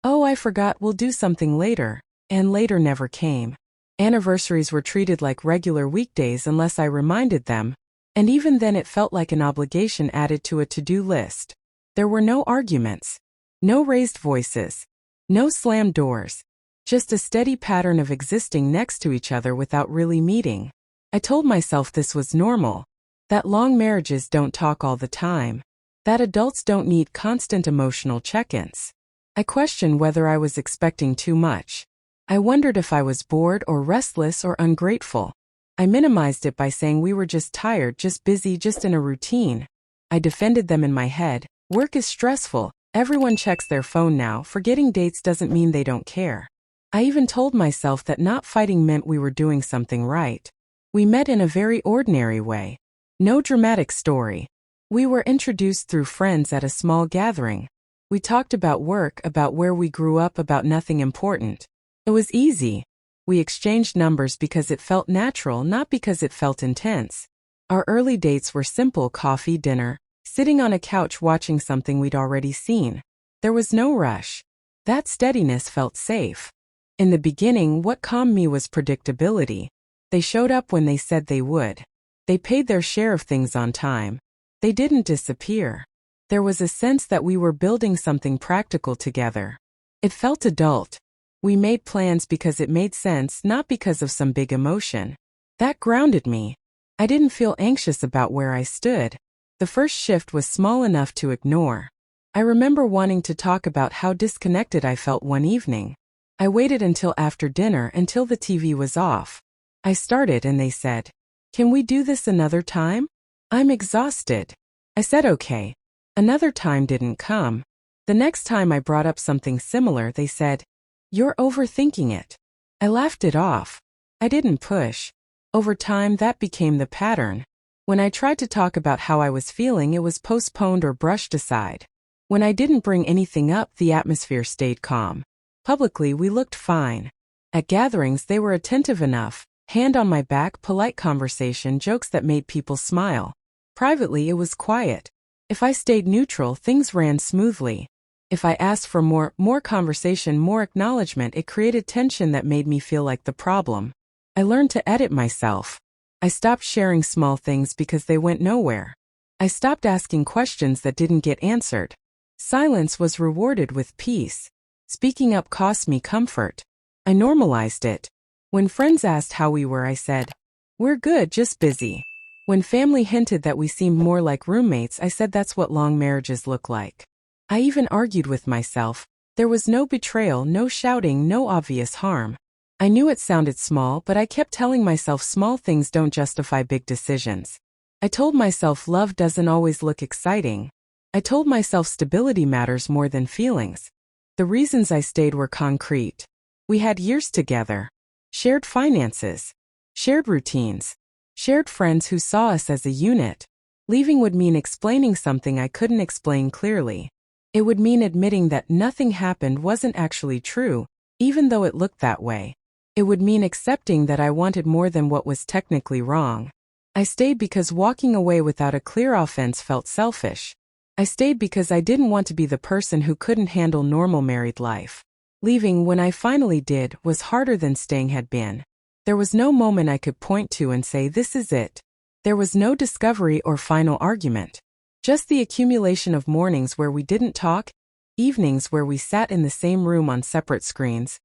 "Oh, I forgot, we'll do something later," and later never came. Anniversaries were treated like regular weekdays unless I reminded them, and even then it felt like an obligation added to a to-do list. There were no arguments, no raised voices, no slammed doors, just a steady pattern of existing next to each other without really meeting. I told myself this was normal, that long marriages don't talk all the time, that adults don't need constant emotional check-ins. I questioned whether I was expecting too much. I wondered if I was bored or restless or ungrateful. I minimized it by saying we were just tired, just busy, just in a routine. I defended them in my head. Work is stressful. Everyone checks their phone now. Forgetting dates doesn't mean they don't care. I even told myself that not fighting meant we were doing something right. We met in a very ordinary way. No dramatic story. We were introduced through friends at a small gathering. We talked about work, about where we grew up, about nothing important. It was easy. We exchanged numbers because it felt natural, not because it felt intense. Our early dates were simple: coffee, dinner, sitting on a couch watching something we'd already seen. There was no rush. That steadiness felt safe. In the beginning, what calmed me was predictability. They showed up when they said they would. They paid their share of things on time. They didn't disappear. There was a sense that we were building something practical together. It felt adult. We made plans because it made sense, not because of some big emotion. That grounded me. I didn't feel anxious about where I stood. The first shift was small enough to ignore. I remember wanting to talk about how disconnected I felt one evening. I waited until after dinner, until the TV was off. I started and they said, "Can we do this another time?" "I'm exhausted." I said okay. Another time didn't come. The next time I brought up something similar, they said, "You're overthinking it." I laughed it off. I didn't push. Over time, that became the pattern. When I tried to talk about how I was feeling, it was postponed or brushed aside. When I didn't bring anything up, the atmosphere stayed calm. Publicly, we looked fine. At gatherings, they were attentive enough. Hand on my back, polite conversation, jokes that made people smile. Privately, it was quiet. If I stayed neutral, things ran smoothly. If I asked for more conversation, more acknowledgement, it created tension that made me feel like the problem. I learned to edit myself. I stopped sharing small things because they went nowhere. I stopped asking questions that didn't get answered. Silence was rewarded with peace. Speaking up cost me comfort. I normalized it. When friends asked how we were, I said, "We're good, just busy." When family hinted that we seemed more like roommates, I said that's what long marriages look like. I even argued with myself. There was no betrayal, no shouting, no obvious harm. I knew it sounded small, but I kept telling myself small things don't justify big decisions. I told myself love doesn't always look exciting. I told myself stability matters more than feelings. The reasons I stayed were concrete. We had years together. Shared finances. Shared routines. Shared friends who saw us as a unit. Leaving would mean explaining something I couldn't explain clearly. It would mean admitting that nothing happened wasn't actually true, even though it looked that way. It would mean accepting that I wanted more than what was technically wrong. I stayed because walking away without a clear offense felt selfish. I stayed because I didn't want to be the person who couldn't handle normal married life. Leaving, when I finally did, was harder than staying had been. There was no moment I could point to and say, "This is it." There was no discovery or final argument. Just the accumulation of mornings where we didn't talk, evenings where we sat in the same room on separate screens,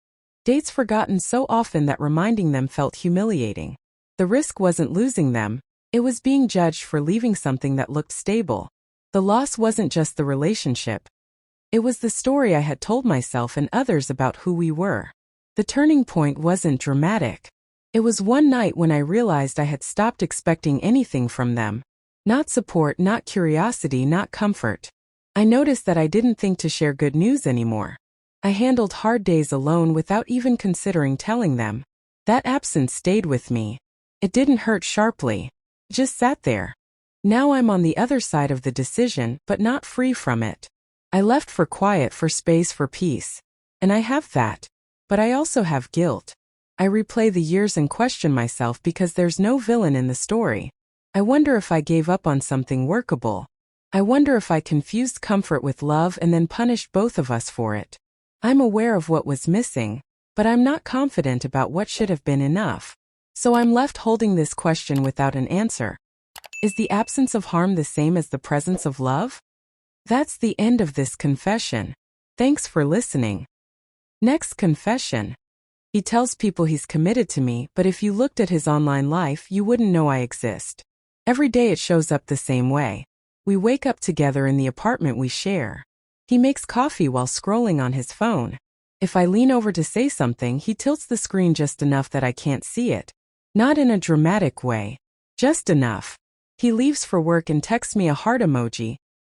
dates forgotten so often that reminding them felt humiliating. The risk wasn't losing them, it was being judged for leaving something that looked stable. The loss wasn't just the relationship. It was the story I had told myself and others about who we were. The turning point wasn't dramatic. It was one night when I realized I had stopped expecting anything from them. Not support, not curiosity, not comfort. I noticed that I didn't think to share good news anymore. I handled hard days alone without even considering telling them. That absence stayed with me. It didn't hurt sharply. It just sat there. Now I'm on the other side of the decision, but not free from it. I left for quiet, for space, for peace. And I have that. But I also have guilt. I replay the years and question myself because there's no villain in the story. I wonder if I gave up on something workable. I wonder if I confused comfort with love and then punished both of us for it. I'm aware of what was missing, but I'm not confident about what should have been enough. So I'm left holding this question without an answer. Is the absence of harm the same as the presence of love? That's the end of this confession. Thanks for listening. Next confession. He tells people he's committed to me, but if you looked at his online life, you wouldn't know I exist. Every day it shows up the same way. We wake up together in the apartment we share. He makes coffee while scrolling on his phone. If I lean over to say something, he tilts the screen just enough that I can't see it. Not in a dramatic way. Just enough. He leaves for work and texts me a heart emoji,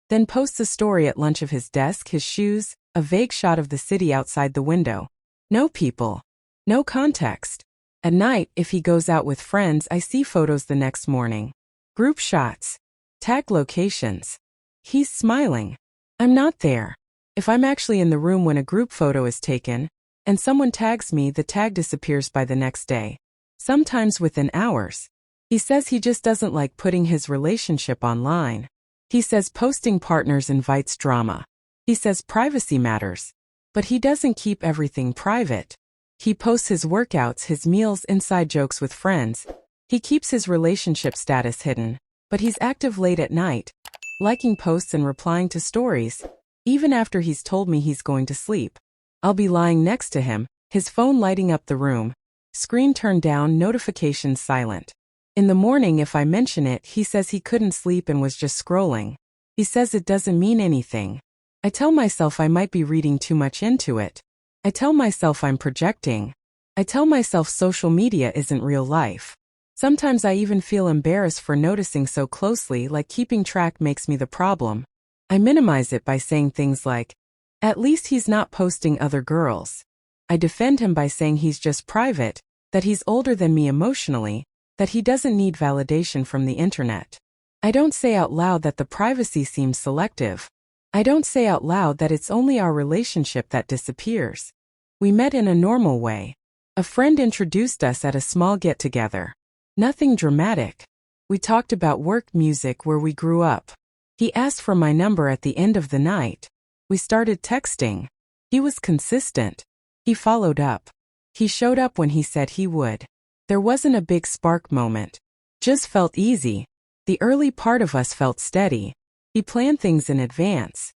then posts a story at lunch of his desk, his shoes, a vague shot of the city outside the window. No people. No context. At night, if he goes out with friends, I see photos the next morning. Group shots. Tagged locations. He's smiling. I'm not there. If I'm actually in the room when a group photo is taken, and someone tags me, the tag disappears by the next day. Sometimes within hours. He says he just doesn't like putting his relationship online. He says posting partners invites drama. He says privacy matters. But he doesn't keep everything private. He posts his workouts, his meals, inside jokes with friends. He keeps his relationship status hidden. But he's active late at night, liking posts and replying to stories, even after he's told me he's going to sleep. I'll be lying next to him, his phone lighting up the room, screen turned down, notifications silent. In the morning, if I mention it, he says he couldn't sleep and was just scrolling. He says it doesn't mean anything. I tell myself I might be reading too much into it. I tell myself I'm projecting. I tell myself social media isn't real life. Sometimes I even feel embarrassed for noticing so closely, like keeping track makes me the problem. I minimize it by saying things like, at least he's not posting other girls. I defend him by saying he's just private, that he's older than me emotionally, that he doesn't need validation from the internet. I don't say out loud that the privacy seems selective. I don't say out loud that it's only our relationship that disappears. We met in a normal way. A friend introduced us at a small get-together. Nothing dramatic. We talked about work, music, where we grew up. He asked for my number at the end of the night. We started texting. He was consistent. He followed up. He showed up when he said he would. There wasn't a big spark moment. Just felt easy. The early part of us felt steady. He planned things in advance.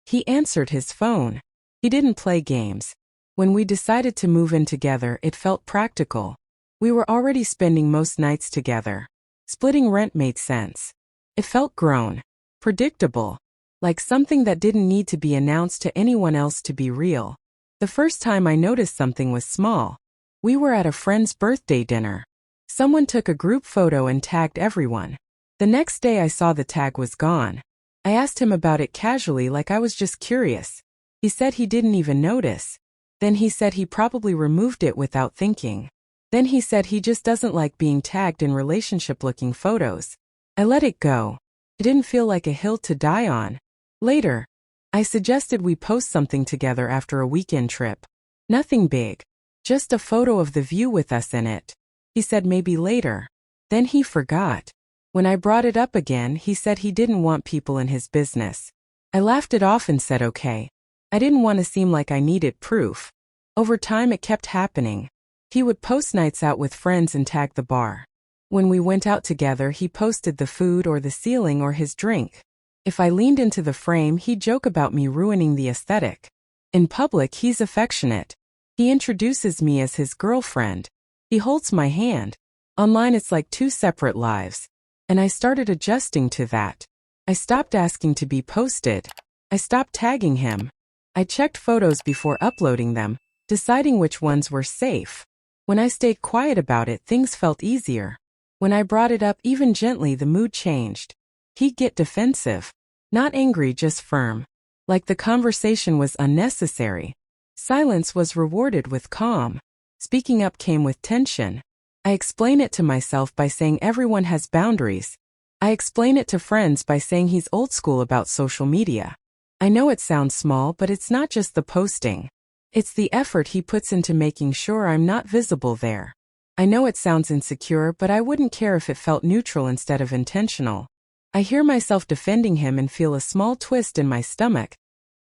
He answered his phone. He didn't play games. When we decided to move in together, it felt practical. We were already spending most nights together. Splitting rent made sense. It felt grown, predictable, like something that didn't need to be announced to anyone else to be real. The first time I noticed something was small. We were at a friend's birthday dinner. Someone took a group photo and tagged everyone. The next day I saw the tag was gone. I asked him about it casually, like I was just curious. He said he didn't even notice. Then he said he probably removed it without thinking. Then he said he just doesn't like being tagged in relationship-looking photos. I let it go. It didn't feel like a hill to die on. Later, I suggested we post something together after a weekend trip. Nothing big. Just a photo of the view with us in it. He said maybe later. Then he forgot. When I brought it up again, he said he didn't want people in his business. I laughed it off and said okay. I didn't want to seem like I needed proof. Over time it kept happening. He would post nights out with friends and tag the bar. When we went out together, he posted the food or the ceiling or his drink. If I leaned into the frame, he'd joke about me ruining the aesthetic. In public, he's affectionate. He introduces me as his girlfriend. He holds my hand. Online, it's like two separate lives. And I started adjusting to that. I stopped asking to be posted. I stopped tagging him. I checked photos before uploading them, deciding which ones were safe. When I stayed quiet about it, things felt easier. When I brought it up even gently, the mood changed. He'd get defensive. Not angry, just firm. Like the conversation was unnecessary. Silence was rewarded with calm. Speaking up came with tension. I explain it to myself by saying everyone has boundaries. I explain it to friends by saying he's old school about social media. I know it sounds small, but it's not just the posting. It's the effort he puts into making sure I'm not visible there. I know it sounds insecure, but I wouldn't care if it felt neutral instead of intentional. I hear myself defending him and feel a small twist in my stomach,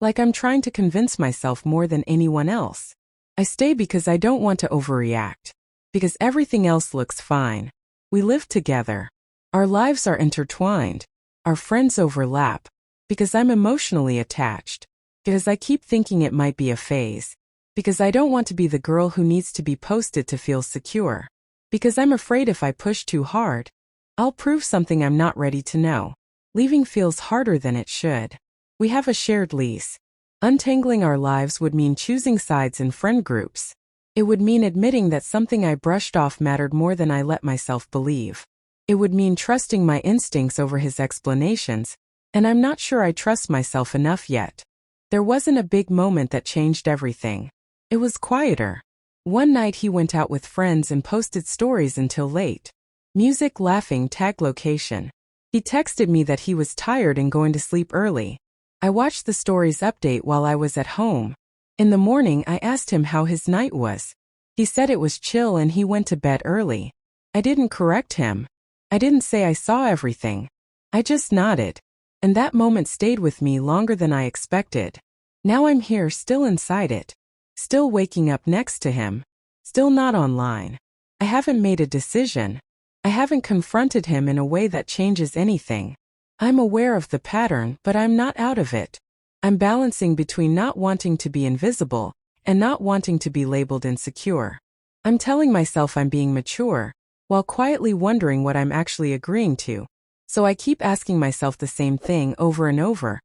like I'm trying to convince myself more than anyone else. I stay because I don't want to overreact. Because everything else looks fine. We live together. Our lives are intertwined. Our friends overlap. Because I'm emotionally attached. Because I keep thinking it might be a phase. Because I don't want to be the girl who needs to be posted to feel secure. Because I'm afraid if I push too hard, I'll prove something I'm not ready to know. Leaving feels harder than it should. We have a shared lease. Untangling our lives would mean choosing sides in friend groups. It would mean admitting that something I brushed off mattered more than I let myself believe. It would mean trusting my instincts over his explanations, and I'm not sure I trust myself enough yet. There wasn't a big moment that changed everything. It was quieter. One night he went out with friends and posted stories until late. Music, laughing, tag location. He texted me that he was tired and going to sleep early. I watched the stories update while I was at home. In the morning, I asked him how his night was. He said it was chill and he went to bed early. I didn't correct him. I didn't say I saw everything. I just nodded. And that moment stayed with me longer than I expected. Now I'm here, still inside it. Still waking up next to him. Still not online. I haven't made a decision. I haven't confronted him in a way that changes anything. I'm aware of the pattern, but I'm not out of it. I'm balancing between not wanting to be invisible and not wanting to be labeled insecure. I'm telling myself I'm being mature, while quietly wondering what I'm actually agreeing to. So I keep asking myself the same thing over and over.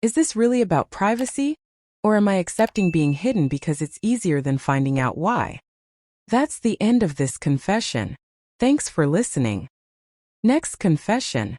Is this really about privacy? Or am I accepting being hidden because it's easier than finding out why? That's the end of this confession. Thanks for listening. Next confession.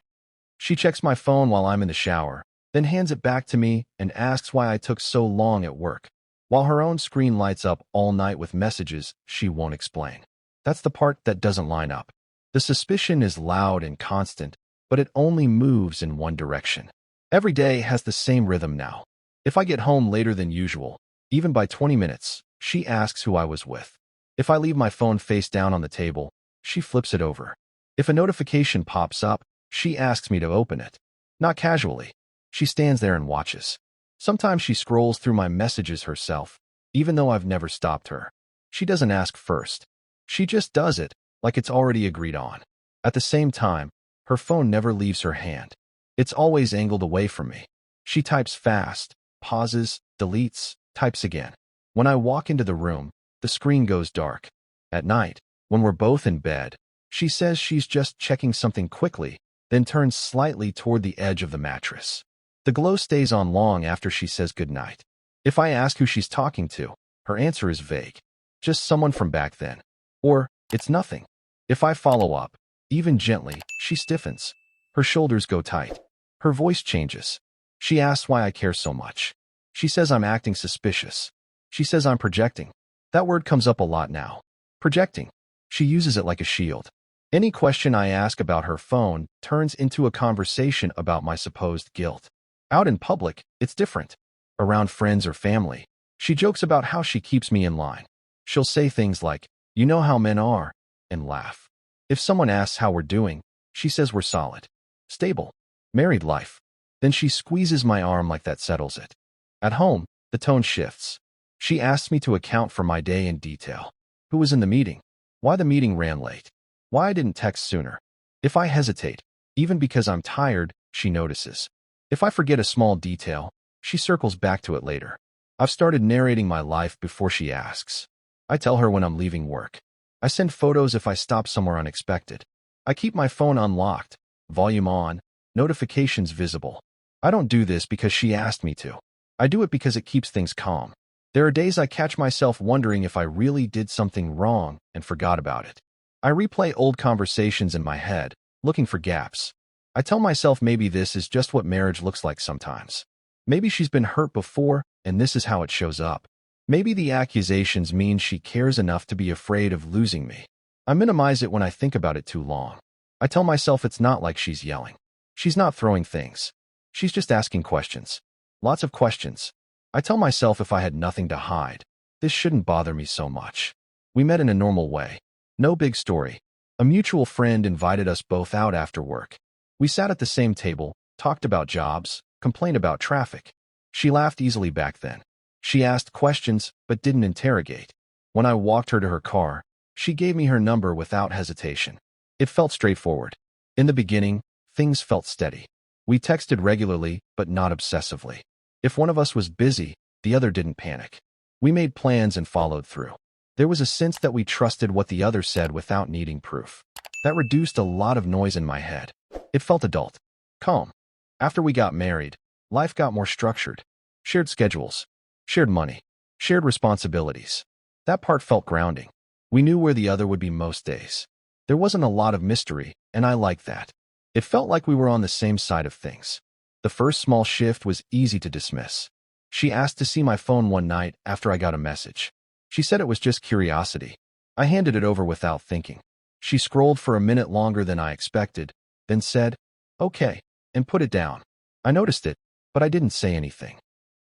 She checks my phone while I'm in the shower, then hands it back to me and asks why I took so long at work, while her own screen lights up all night with messages she won't explain. That's the part that doesn't line up. The suspicion is loud and constant, but it only moves in one direction. Every day has the same rhythm now. If I get home later than usual, even by 20 minutes, she asks who I was with. If I leave my phone face down on the table, she flips it over. If a notification pops up, she asks me to open it. Not casually. She stands there and watches. Sometimes she scrolls through my messages herself, even though I've never stopped her. She doesn't ask first. She just does it, like it's already agreed on. At the same time, her phone never leaves her hand. It's always angled away from me. She types fast, pauses, deletes, types again. When I walk into the room, the screen goes dark. At night, when we're both in bed, she says she's just checking something quickly, then turns slightly toward the edge of the mattress. The glow stays on long after she says goodnight. If I ask who she's talking to, her answer is vague. Just someone from back then. Or, it's nothing. If I follow up, even gently, she stiffens. Her shoulders go tight. Her voice changes. She asks why I care so much. She says I'm acting suspicious. She says I'm projecting. That word comes up a lot now. Projecting. She uses it like a shield. Any question I ask about her phone turns into a conversation about my supposed guilt. Out in public, it's different. Around friends or family, she jokes about how she keeps me in line. She'll say things like, "You know how men are," and laugh. If someone asks how we're doing, she says we're solid. Stable. Married life. Then she squeezes my arm like that settles it. At home, the tone shifts. She asks me to account for my day in detail. Who was in the meeting? Why the meeting ran late? Why I didn't text sooner? If I hesitate, even because I'm tired, she notices. If I forget a small detail, she circles back to it later. I've started narrating my life before she asks. I tell her when I'm leaving work. I send photos if I stop somewhere unexpected. I keep my phone unlocked, volume on, notifications visible. I don't do this because she asked me to. I do it because it keeps things calm. There are days I catch myself wondering if I really did something wrong and forgot about it. I replay old conversations in my head, looking for gaps. I tell myself maybe this is just what marriage looks like sometimes. Maybe she's been hurt before, and this is how it shows up. Maybe the accusations mean she cares enough to be afraid of losing me. I minimize it when I think about it too long. I tell myself it's not like she's yelling. She's not throwing things. She's just asking questions. Lots of questions. I tell myself if I had nothing to hide, this shouldn't bother me so much. We met in a normal way. No big story. A mutual friend invited us both out after work. We sat at the same table, talked about jobs, complained about traffic. She laughed easily back then. She asked questions, but didn't interrogate. When I walked her to her car, she gave me her number without hesitation. It felt straightforward. In the beginning, things felt steady. We texted regularly, but not obsessively. If one of us was busy, the other didn't panic. We made plans and followed through. There was a sense that we trusted what the other said without needing proof. That reduced a lot of noise in my head. It felt adult. Calm. After we got married, life got more structured. Shared schedules. Shared money. Shared responsibilities. That part felt grounding. We knew where the other would be most days. There wasn't a lot of mystery, and I liked that. It felt like we were on the same side of things. The first small shift was easy to dismiss. She asked to see my phone one night after I got a message. She said it was just curiosity. I handed it over without thinking. She scrolled for a minute longer than I expected, then said, "Okay," and put it down. I noticed it, but I didn't say anything.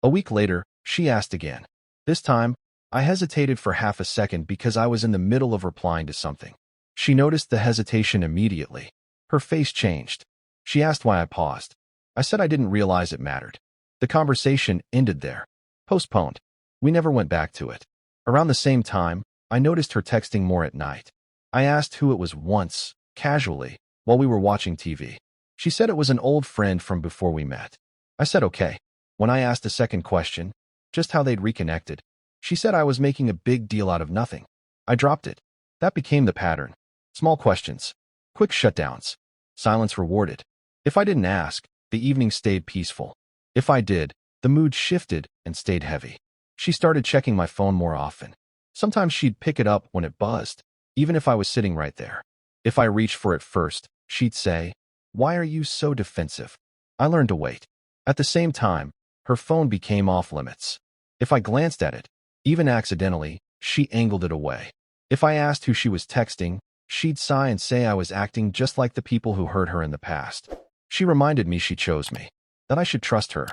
A week later, she asked again. This time, I hesitated for half a second because I was in the middle of replying to something. She noticed the hesitation immediately. Her face changed. She asked why I paused. I said I didn't realize it mattered. The conversation ended there. Postponed. We never went back to it. Around the same time, I noticed her texting more at night. I asked who it was once, casually, while we were watching TV. She said it was an old friend from before we met. I said okay. When I asked a second question, just how they'd reconnected, she said I was making a big deal out of nothing. I dropped it. That became the pattern. Small questions. Quick shutdowns. Silence rewarded. If I didn't ask, the evening stayed peaceful. If I did, the mood shifted and stayed heavy. She started checking my phone more often. Sometimes she'd pick it up when it buzzed, even if I was sitting right there. If I reached for it first, she'd say, "Why are you so defensive?" I learned to wait. At the same time, her phone became off limits. If I glanced at it, even accidentally, she angled it away. If I asked who she was texting, she'd sigh and say I was acting just like the people who hurt her in the past. She reminded me she chose me, that I should trust her.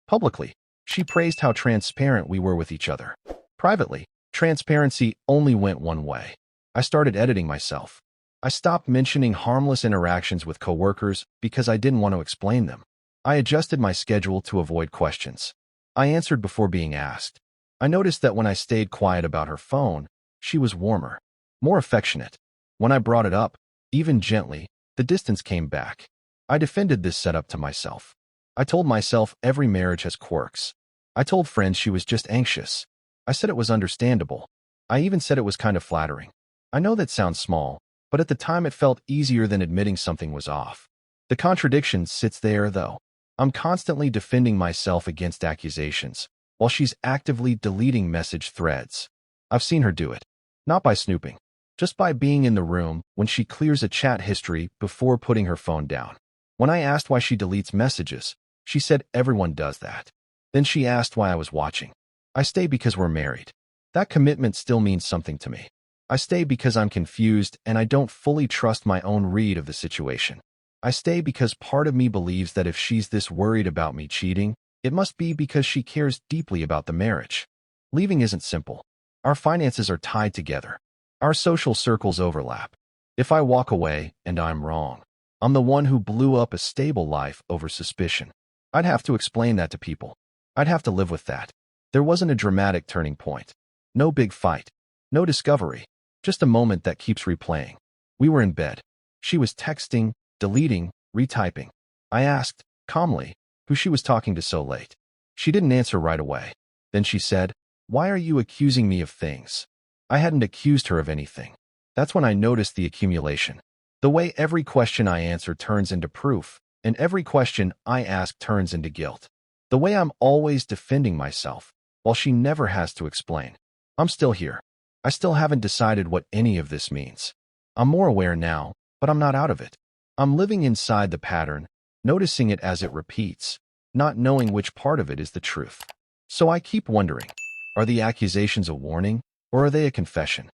Publicly, she praised how transparent we were with each other. Privately, transparency only went one way. I started editing myself. I stopped mentioning harmless interactions with coworkers because I didn't want to explain them. I adjusted my schedule to avoid questions. I answered before being asked. I noticed that when I stayed quiet about her phone, she was warmer, more affectionate. When I brought it up, even gently, the distance came back. I defended this setup to myself. I told myself every marriage has quirks. I told friends she was just anxious. I said it was understandable. I even said it was kind of flattering. I know that sounds small, but at the time it felt easier than admitting something was off. The contradiction sits there, though. I'm constantly defending myself against accusations, while she's actively deleting message threads. I've seen her do it. Not by snooping, just by being in the room when she clears a chat history before putting her phone down. When I asked why she deletes messages, she said everyone does that. Then she asked why I was watching. I stay because we're married. That commitment still means something to me. I stay because I'm confused and I don't fully trust my own read of the situation. I stay because part of me believes that if she's this worried about me cheating, it must be because she cares deeply about the marriage. Leaving isn't simple. Our finances are tied together. Our social circles overlap. If I walk away and I'm wrong, I'm the one who blew up a stable life over suspicion. I'd have to explain that to people. I'd have to live with that. There wasn't a dramatic turning point. No big fight. No discovery. Just a moment that keeps replaying. We were in bed. She was texting, deleting, retyping. I asked, calmly, who she was talking to so late. She didn't answer right away. Then she said, "Why are you accusing me of things?" I hadn't accused her of anything. That's when I noticed the accumulation. The way every question I answer turns into proof, and every question I ask turns into guilt. The way I'm always defending myself, while she never has to explain. I'm still here. I still haven't decided what any of this means. I'm more aware now, but I'm not out of it. I'm living inside the pattern, noticing it as it repeats, not knowing which part of it is the truth. So I keep wondering, are the accusations a warning, or are they a confession?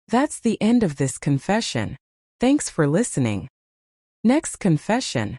That's the end of this confession. Thanks for listening. Next confession.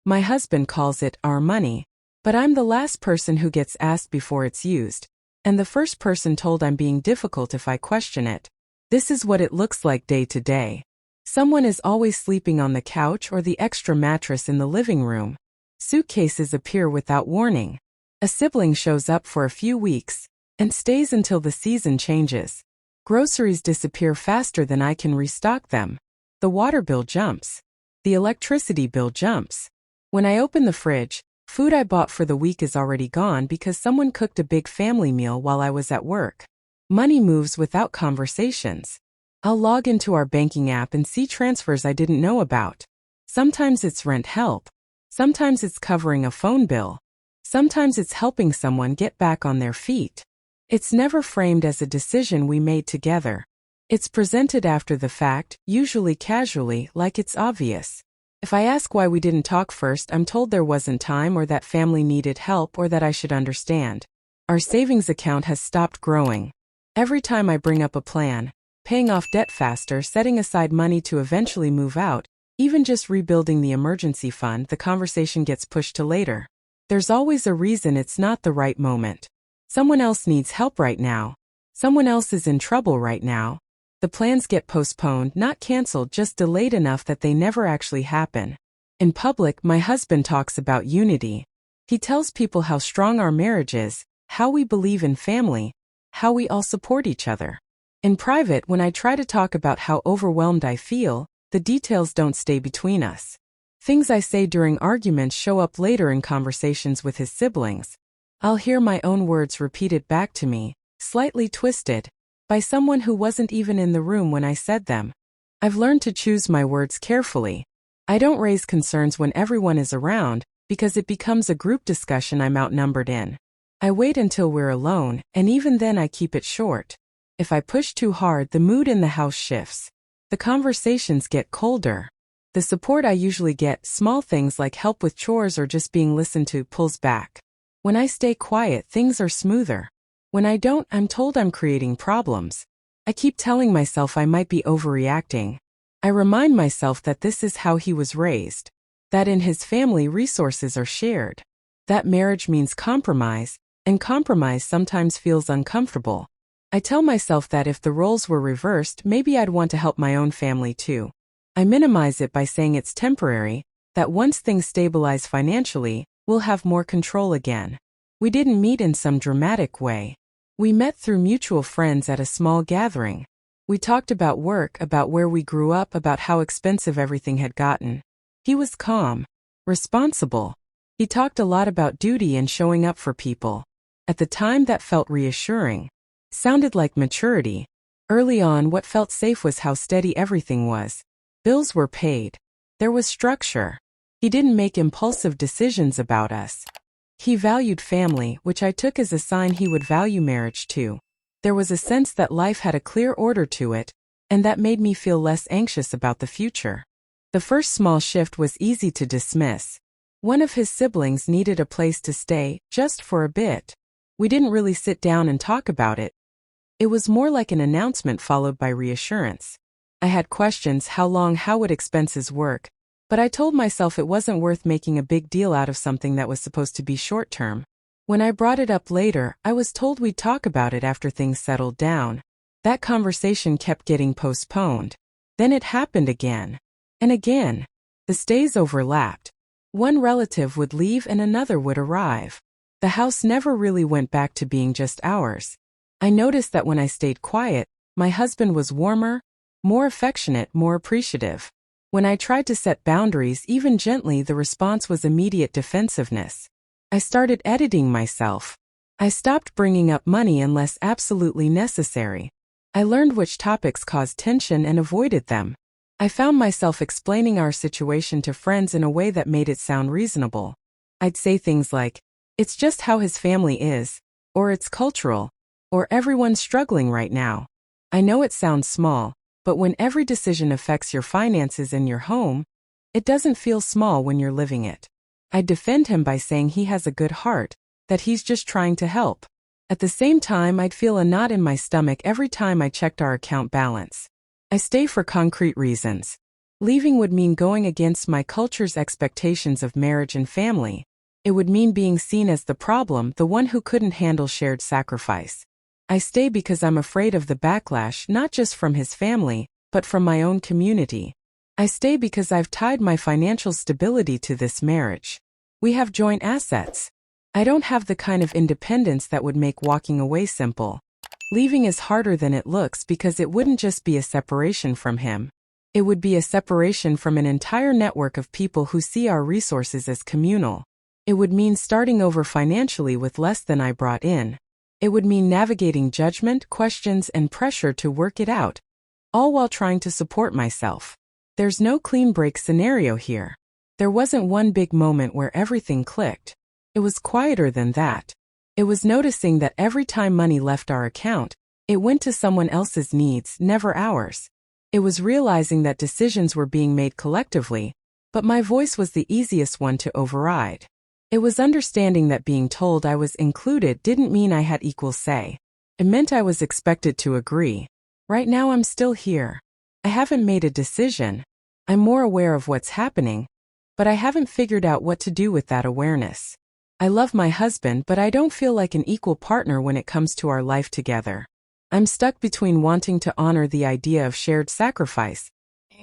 My husband calls it our money, but I'm the last person who gets asked before it's used, and the first person told I'm being difficult if I question it. This is what it looks like day to day. Someone is always sleeping on the couch or the extra mattress in the living room. Suitcases appear without warning. A sibling shows up for a few weeks and stays until the season changes. Groceries disappear faster than I can restock them. The water bill jumps. The electricity bill jumps. When I open the fridge, food I bought for the week is already gone because someone cooked a big family meal while I was at work. Money moves without conversations. I'll log into our banking app and see transfers I didn't know about. Sometimes it's rent help. Sometimes it's covering a phone bill. Sometimes it's helping someone get back on their feet. It's never framed as a decision we made together. It's presented after the fact, usually casually, like it's obvious. If I ask why we didn't talk first, I'm told there wasn't time or that family needed help or that I should understand. Our savings account has stopped growing. Every time I bring up a plan, paying off debt faster, setting aside money to eventually move out, even just rebuilding the emergency fund, the conversation gets pushed to later. There's always a reason it's not the right moment. Someone else needs help right now. Someone else is in trouble right now. The plans get postponed, not canceled, just delayed enough that they never actually happen. In public, my husband talks about unity. He tells people how strong our marriage is, how we believe in family, how we all support each other. In private, when I try to talk about how overwhelmed I feel, the details don't stay between us. Things I say during arguments show up later in conversations with his siblings. I'll hear my own words repeated back to me, slightly twisted, by someone who wasn't even in the room when I said them. I've learned to choose my words carefully. I don't raise concerns when everyone is around, because it becomes a group discussion I'm outnumbered in. I wait until we're alone, and even then I keep it short. If I push too hard, the mood in the house shifts. The conversations get colder. The support I usually get, small things like help with chores or just being listened to, pulls back. When I stay quiet, things are smoother. When I don't, I'm told I'm creating problems. I keep telling myself I might be overreacting. I remind myself that this is how he was raised. That in his family resources are shared. That marriage means compromise, and compromise sometimes feels uncomfortable. I tell myself that if the roles were reversed, maybe I'd want to help my own family too. I minimize it by saying it's temporary, that once things stabilize financially, we'll have more control again. We didn't meet in some dramatic way. We met through mutual friends at a small gathering. We talked about work, about where we grew up, about how expensive everything had gotten. He was calm, responsible. He talked a lot about duty and showing up for people. At the time, that felt reassuring. Sounded like maturity. Early on, what felt safe was how steady everything was. Bills were paid. There was structure. He didn't make impulsive decisions about us. He valued family, which I took as a sign he would value marriage too. There was a sense that life had a clear order to it, and that made me feel less anxious about the future. The first small shift was easy to dismiss. One of his siblings needed a place to stay, just for a bit. We didn't really sit down and talk about it. It was more like an announcement followed by reassurance. I had questions: how long, how would expenses work? But I told myself it wasn't worth making a big deal out of something that was supposed to be short-term. When I brought it up later, I was told we'd talk about it after things settled down. That conversation kept getting postponed. Then it happened again. And again. The stays overlapped. One relative would leave and another would arrive. The house never really went back to being just ours. I noticed that when I stayed quiet, my husband was warmer, more affectionate, more appreciative. When I tried to set boundaries, even gently, the response was immediate defensiveness. I started editing myself. I stopped bringing up money unless absolutely necessary. I learned which topics caused tension and avoided them. I found myself explaining our situation to friends in a way that made it sound reasonable. I'd say things like, "It's just how his family is," or "It's cultural," or "Everyone's struggling right now." I know it sounds small, but when every decision affects your finances and your home, it doesn't feel small when you're living it. I'd defend him by saying he has a good heart, that he's just trying to help. At the same time, I'd feel a knot in my stomach every time I checked our account balance. I stay for concrete reasons. Leaving would mean going against my culture's expectations of marriage and family. It would mean being seen as the problem, the one who couldn't handle shared sacrifice. I stay because I'm afraid of the backlash, not just from his family, but from my own community. I stay because I've tied my financial stability to this marriage. We have joint assets. I don't have the kind of independence that would make walking away simple. Leaving is harder than it looks because it wouldn't just be a separation from him. It would be a separation from an entire network of people who see our resources as communal. It would mean starting over financially with less than I brought in. It would mean navigating judgment, questions, and pressure to work it out, all while trying to support myself. There's no clean break scenario here. There wasn't one big moment where everything clicked. It was quieter than that. It was noticing that every time money left our account, it went to someone else's needs, never ours. It was realizing that decisions were being made collectively, but my voice was the easiest one to override. It was understanding that being told I was included didn't mean I had equal say. It meant I was expected to agree. Right now I'm still here. I haven't made a decision. I'm more aware of what's happening, but I haven't figured out what to do with that awareness. I love my husband, but I don't feel like an equal partner when it comes to our life together. I'm stuck between wanting to honor the idea of shared sacrifice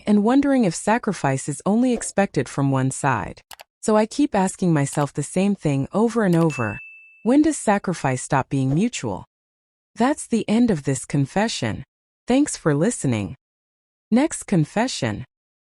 and wondering if sacrifice is only expected from one side. So I keep asking myself the same thing over and over. When does sacrifice stop being mutual? That's the end of this confession. Thanks for listening. Next confession.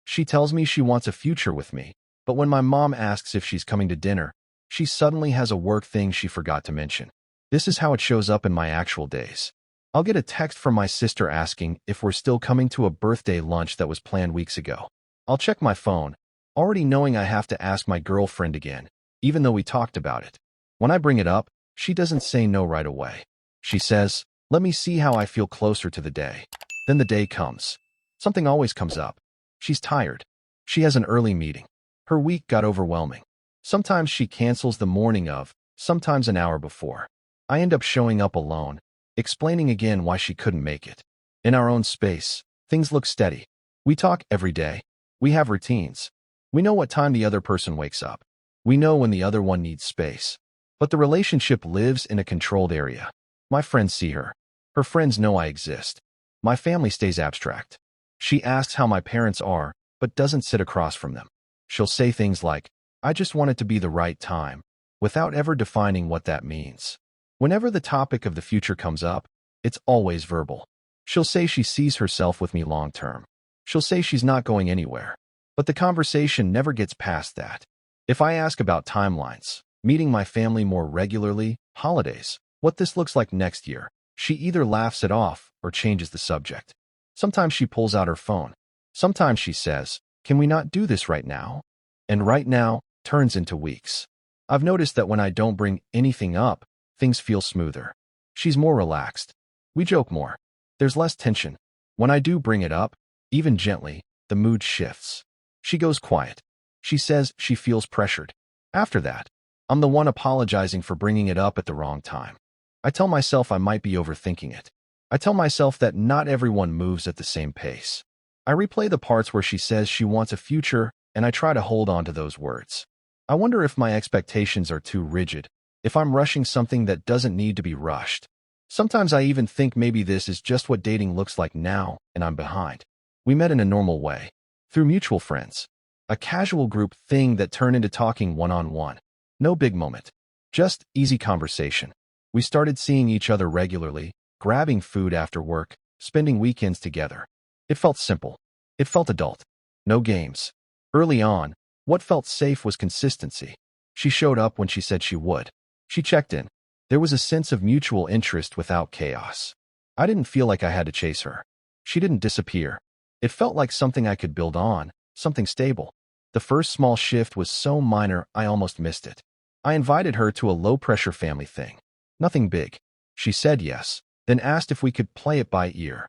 She tells me she wants a future with me, but when my mom asks if she's coming to dinner, she suddenly has a work thing she forgot to mention. This is how it shows up in my actual days. I'll get a text from my sister asking if we're still coming to a birthday lunch that was planned weeks ago. I'll check my phone, already knowing I have to ask my girlfriend again, even though we talked about it. When I bring it up, she doesn't say no right away. She says, "Let me see how I feel closer to the day." Then the day comes. Something always comes up. She's tired. She has an early meeting. Her week got overwhelming. Sometimes she cancels the morning of, sometimes an hour before. I end up showing up alone, explaining again why she couldn't make it. In our own space, things look steady. We talk every day. We have routines. We know what time the other person wakes up. We know when the other one needs space. But the relationship lives in a controlled area. My friends see her. Her friends know I exist. My family stays abstract. She asks how my parents are, but doesn't sit across from them. She'll say things like, "I just want it to be the right time," without ever defining what that means. Whenever the topic of the future comes up, it's always verbal. She'll say she sees herself with me long term. She'll say she's not going anywhere. But the conversation never gets past that. If I ask about timelines, meeting my family more regularly, holidays, what this looks like next year, she either laughs it off or changes the subject. Sometimes she pulls out her phone. Sometimes she says, "Can we not do this right now?" And right now turns into weeks. I've noticed that when I don't bring anything up, things feel smoother. She's more relaxed. We joke more. There's less tension. When I do bring it up, even gently, the mood shifts. She goes quiet. She says she feels pressured. After that, I'm the one apologizing for bringing it up at the wrong time. I tell myself I might be overthinking it. I tell myself that not everyone moves at the same pace. I replay the parts where she says she wants a future, and I try to hold on to those words. I wonder if my expectations are too rigid, if I'm rushing something that doesn't need to be rushed. Sometimes I even think maybe this is just what dating looks like now, and I'm behind. We met in a normal way, through mutual friends. A casual group thing that turned into talking one-on-one. No big moment. Just easy conversation. We started seeing each other regularly, grabbing food after work, spending weekends together. It felt simple. It felt adult. No games. Early on, what felt safe was consistency. She showed up when she said she would. She checked in. There was a sense of mutual interest without chaos. I didn't feel like I had to chase her. She didn't disappear. It felt like something I could build on, something stable. The first small shift was so minor I almost missed it. I invited her to a low-pressure family thing. Nothing big. She said yes, then asked if we could play it by ear.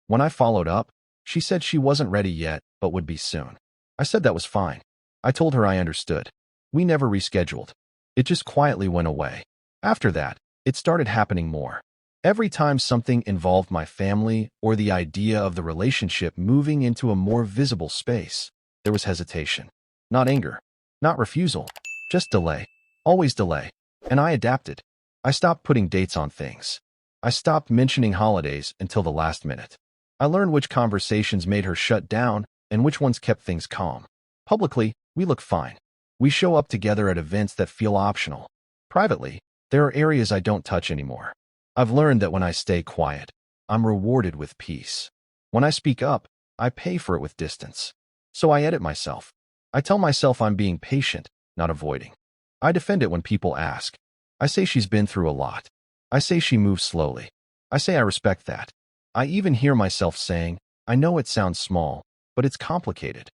When I followed up, she said she wasn't ready yet, but would be soon. I said that was fine. I told her I understood. We never rescheduled. It just quietly went away. After that, it started happening more. Every time something involved my family or the idea of the relationship moving into a more visible space, there was hesitation. Not anger, not refusal, just delay. Always delay. And I adapted. I stopped putting dates on things. I stopped mentioning holidays until the last minute. I learned which conversations made her shut down and which ones kept things calm. Publicly, we look fine. We show up together at events that feel optional. Privately, there are areas I don't touch anymore. I've learned that when I stay quiet, I'm rewarded with peace. When I speak up, I pay for it with distance. So I edit myself. I tell myself I'm being patient, not avoiding. I defend it when people ask. I say she's been through a lot. I say she moves slowly. I say I respect that. I even hear myself saying, I know it sounds small, but it's complicated.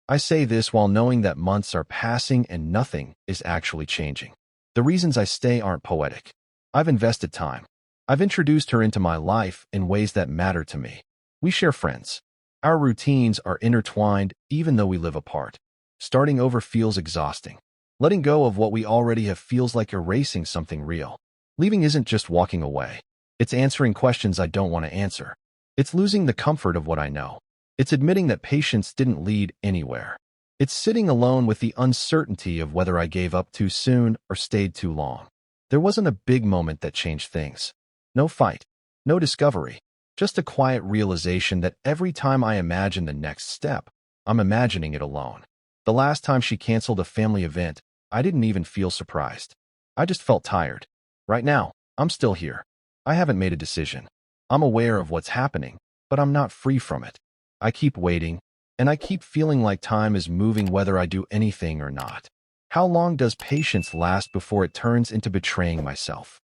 I say this while knowing that months are passing and nothing is actually changing. The reasons I stay aren't poetic. I've invested time. I've introduced her into my life in ways that matter to me. We share friends. Our routines are intertwined even though we live apart. Starting over feels exhausting. Letting go of what we already have feels like erasing something real. Leaving isn't just walking away. It's answering questions I don't want to answer. It's losing the comfort of what I know. It's admitting that patience didn't lead anywhere. It's sitting alone with the uncertainty of whether I gave up too soon or stayed too long. There wasn't a big moment that changed things. No fight, no discovery, just a quiet realization that every time I imagine the next step, I'm imagining it alone. The last time she canceled a family event, I didn't even feel surprised. I just felt tired. Right now, I'm still here. I haven't made a decision. I'm aware of what's happening, but I'm not free from it. I keep waiting, and I keep feeling like time is moving whether I do anything or not. How long does patience last before it turns into betraying myself?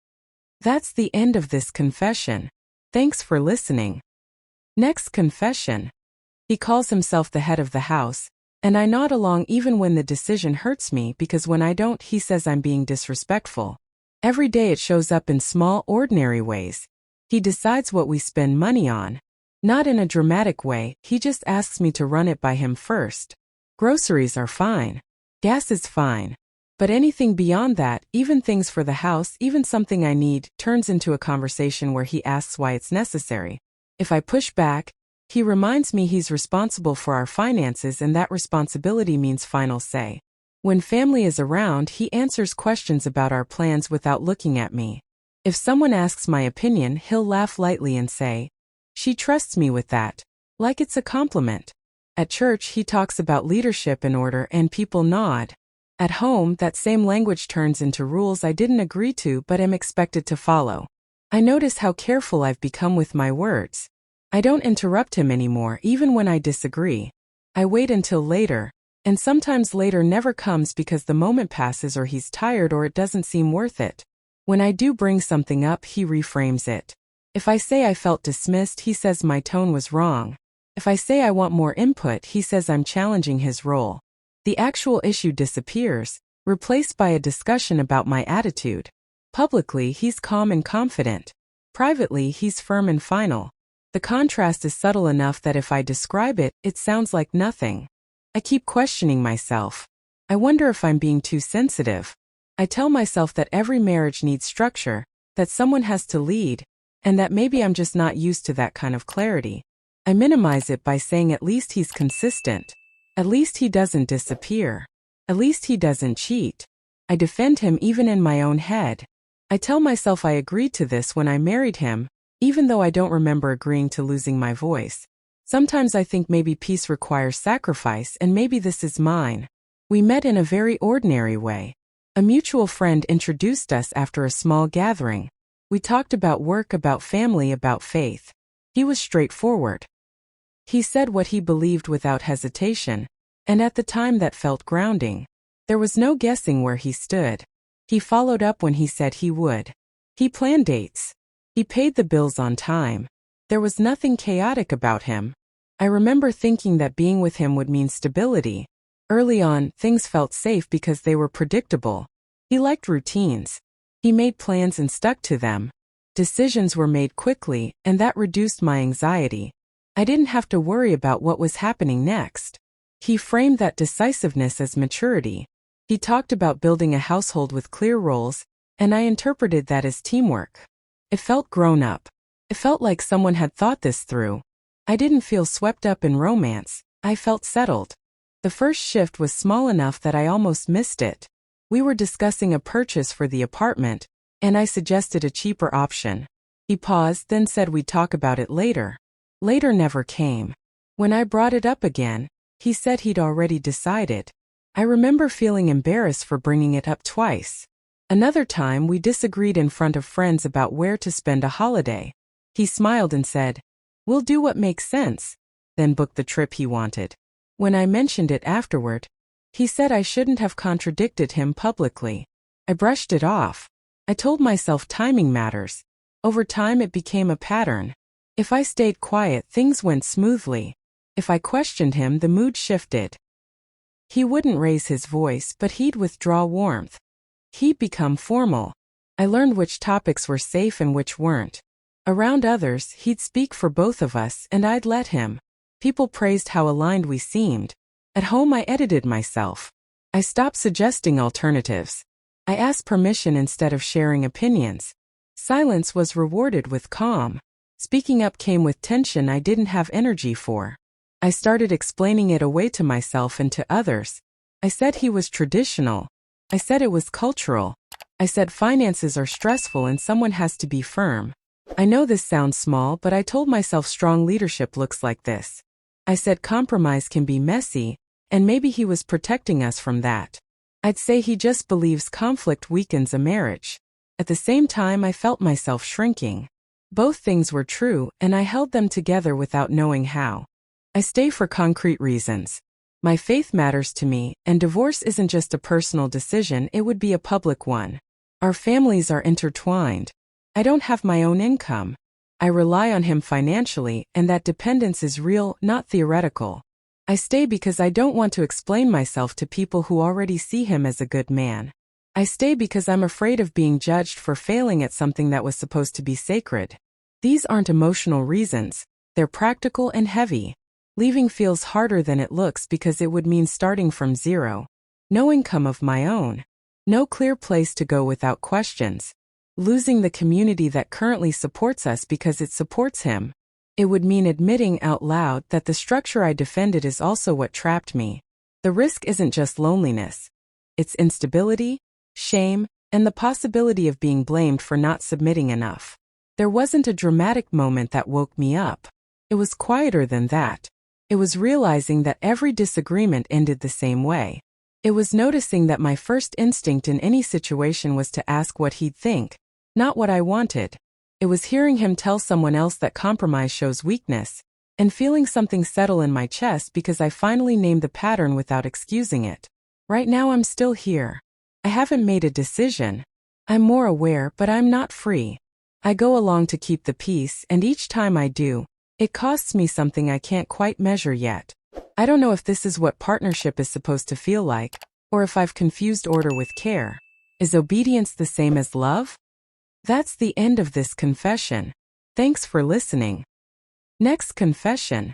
That's the end of this confession. Thanks for listening. Next confession. He calls himself the head of the house, and I nod along even when the decision hurts me because when I don't, he says I'm being disrespectful. Every day it shows up in small, ordinary ways. He decides what we spend money on. Not in a dramatic way, he just asks me to run it by him first. Groceries are fine. Gas is fine. But anything beyond that, even things for the house, even something I need, turns into a conversation where he asks why it's necessary. If I push back, he reminds me he's responsible for our finances and that responsibility means final say. When family is around, he answers questions about our plans without looking at me. If someone asks my opinion, he'll laugh lightly and say, "She trusts me with that," like it's a compliment. At church, he talks about leadership and order and people nod. At home, that same language turns into rules I didn't agree to but am expected to follow. I notice how careful I've become with my words. I don't interrupt him anymore, even when I disagree. I wait until later, and sometimes later never comes because the moment passes or he's tired or it doesn't seem worth it. When I do bring something up, he reframes it. If I say I felt dismissed, he says my tone was wrong. If I say I want more input, he says I'm challenging his role. The actual issue disappears, replaced by a discussion about my attitude. Publicly, he's calm and confident. Privately, he's firm and final. The contrast is subtle enough that if I describe it, it sounds like nothing. I keep questioning myself. I wonder if I'm being too sensitive. I tell myself that every marriage needs structure, that someone has to lead, and that maybe I'm just not used to that kind of clarity. I minimize it by saying at least he's consistent. At least he doesn't disappear. At least he doesn't cheat. I defend him even in my own head. I tell myself I agreed to this when I married him, even though I don't remember agreeing to losing my voice. Sometimes I think maybe peace requires sacrifice and maybe this is mine. We met in a very ordinary way. A mutual friend introduced us after a small gathering. We talked about work, about family, about faith. He was straightforward. He said what he believed without hesitation, and at the time that felt grounding. There was no guessing where he stood. He followed up when he said he would. He planned dates. He paid the bills on time. There was nothing chaotic about him. I remember thinking that being with him would mean stability. Early on, things felt safe because they were predictable. He liked routines. He made plans and stuck to them. Decisions were made quickly, and that reduced my anxiety. I didn't have to worry about what was happening next. He framed that decisiveness as maturity. He talked about building a household with clear roles, and I interpreted that as teamwork. It felt grown up. It felt like someone had thought this through. I didn't feel swept up in romance. I felt settled. The first shift was small enough that I almost missed it. We were discussing a purchase for the apartment, and I suggested a cheaper option. He paused, then said we'd talk about it later. Later never came. When I brought it up again, he said he'd already decided. I remember feeling embarrassed for bringing it up twice. Another time we disagreed in front of friends about where to spend a holiday. He smiled and said, "We'll do what makes sense," then booked the trip he wanted. When I mentioned it afterward, he said I shouldn't have contradicted him publicly. I brushed it off. I told myself timing matters. Over time it became a pattern. If I stayed quiet, things went smoothly. If I questioned him, the mood shifted. He wouldn't raise his voice, but he'd withdraw warmth. He'd become formal. I learned which topics were safe and which weren't. Around others, he'd speak for both of us, and I'd let him. People praised how aligned we seemed. At home, I edited myself. I stopped suggesting alternatives. I asked permission instead of sharing opinions. Silence was rewarded with calm. Speaking up came with tension I didn't have energy for. I started explaining it away to myself and to others. I said he was traditional. I said it was cultural. I said finances are stressful and someone has to be firm. I know this sounds small, but I told myself strong leadership looks like this. I said compromise can be messy, and maybe he was protecting us from that. I'd say he just believes conflict weakens a marriage. At the same time, I felt myself shrinking. Both things were true, and I held them together without knowing how. I stay for concrete reasons. My faith matters to me, and divorce isn't just a personal decision, it would be a public one. Our families are intertwined. I don't have my own income. I rely on him financially, and that dependence is real, not theoretical. I stay because I don't want to explain myself to people who already see him as a good man. I stay because I'm afraid of being judged for failing at something that was supposed to be sacred. These aren't emotional reasons, they're practical and heavy. Leaving feels harder than it looks because it would mean starting from zero. No income of my own. No clear place to go without questions. Losing the community that currently supports us because it supports him. It would mean admitting out loud that the structure I defended is also what trapped me. The risk isn't just loneliness. It's instability, shame, and the possibility of being blamed for not submitting enough. There wasn't a dramatic moment that woke me up. It was quieter than that. It was realizing that every disagreement ended the same way. It was noticing that my first instinct in any situation was to ask what he'd think, not what I wanted. It was hearing him tell someone else that compromise shows weakness, and feeling something settle in my chest because I finally named the pattern without excusing it. Right now I'm still here. I haven't made a decision. I'm more aware, but I'm not free. I go along to keep the peace, and each time I do, it costs me something I can't quite measure yet. I don't know if this is what partnership is supposed to feel like, or if I've confused order with care. Is obedience the same as love? That's the end of this confession. Thanks for listening. Next confession.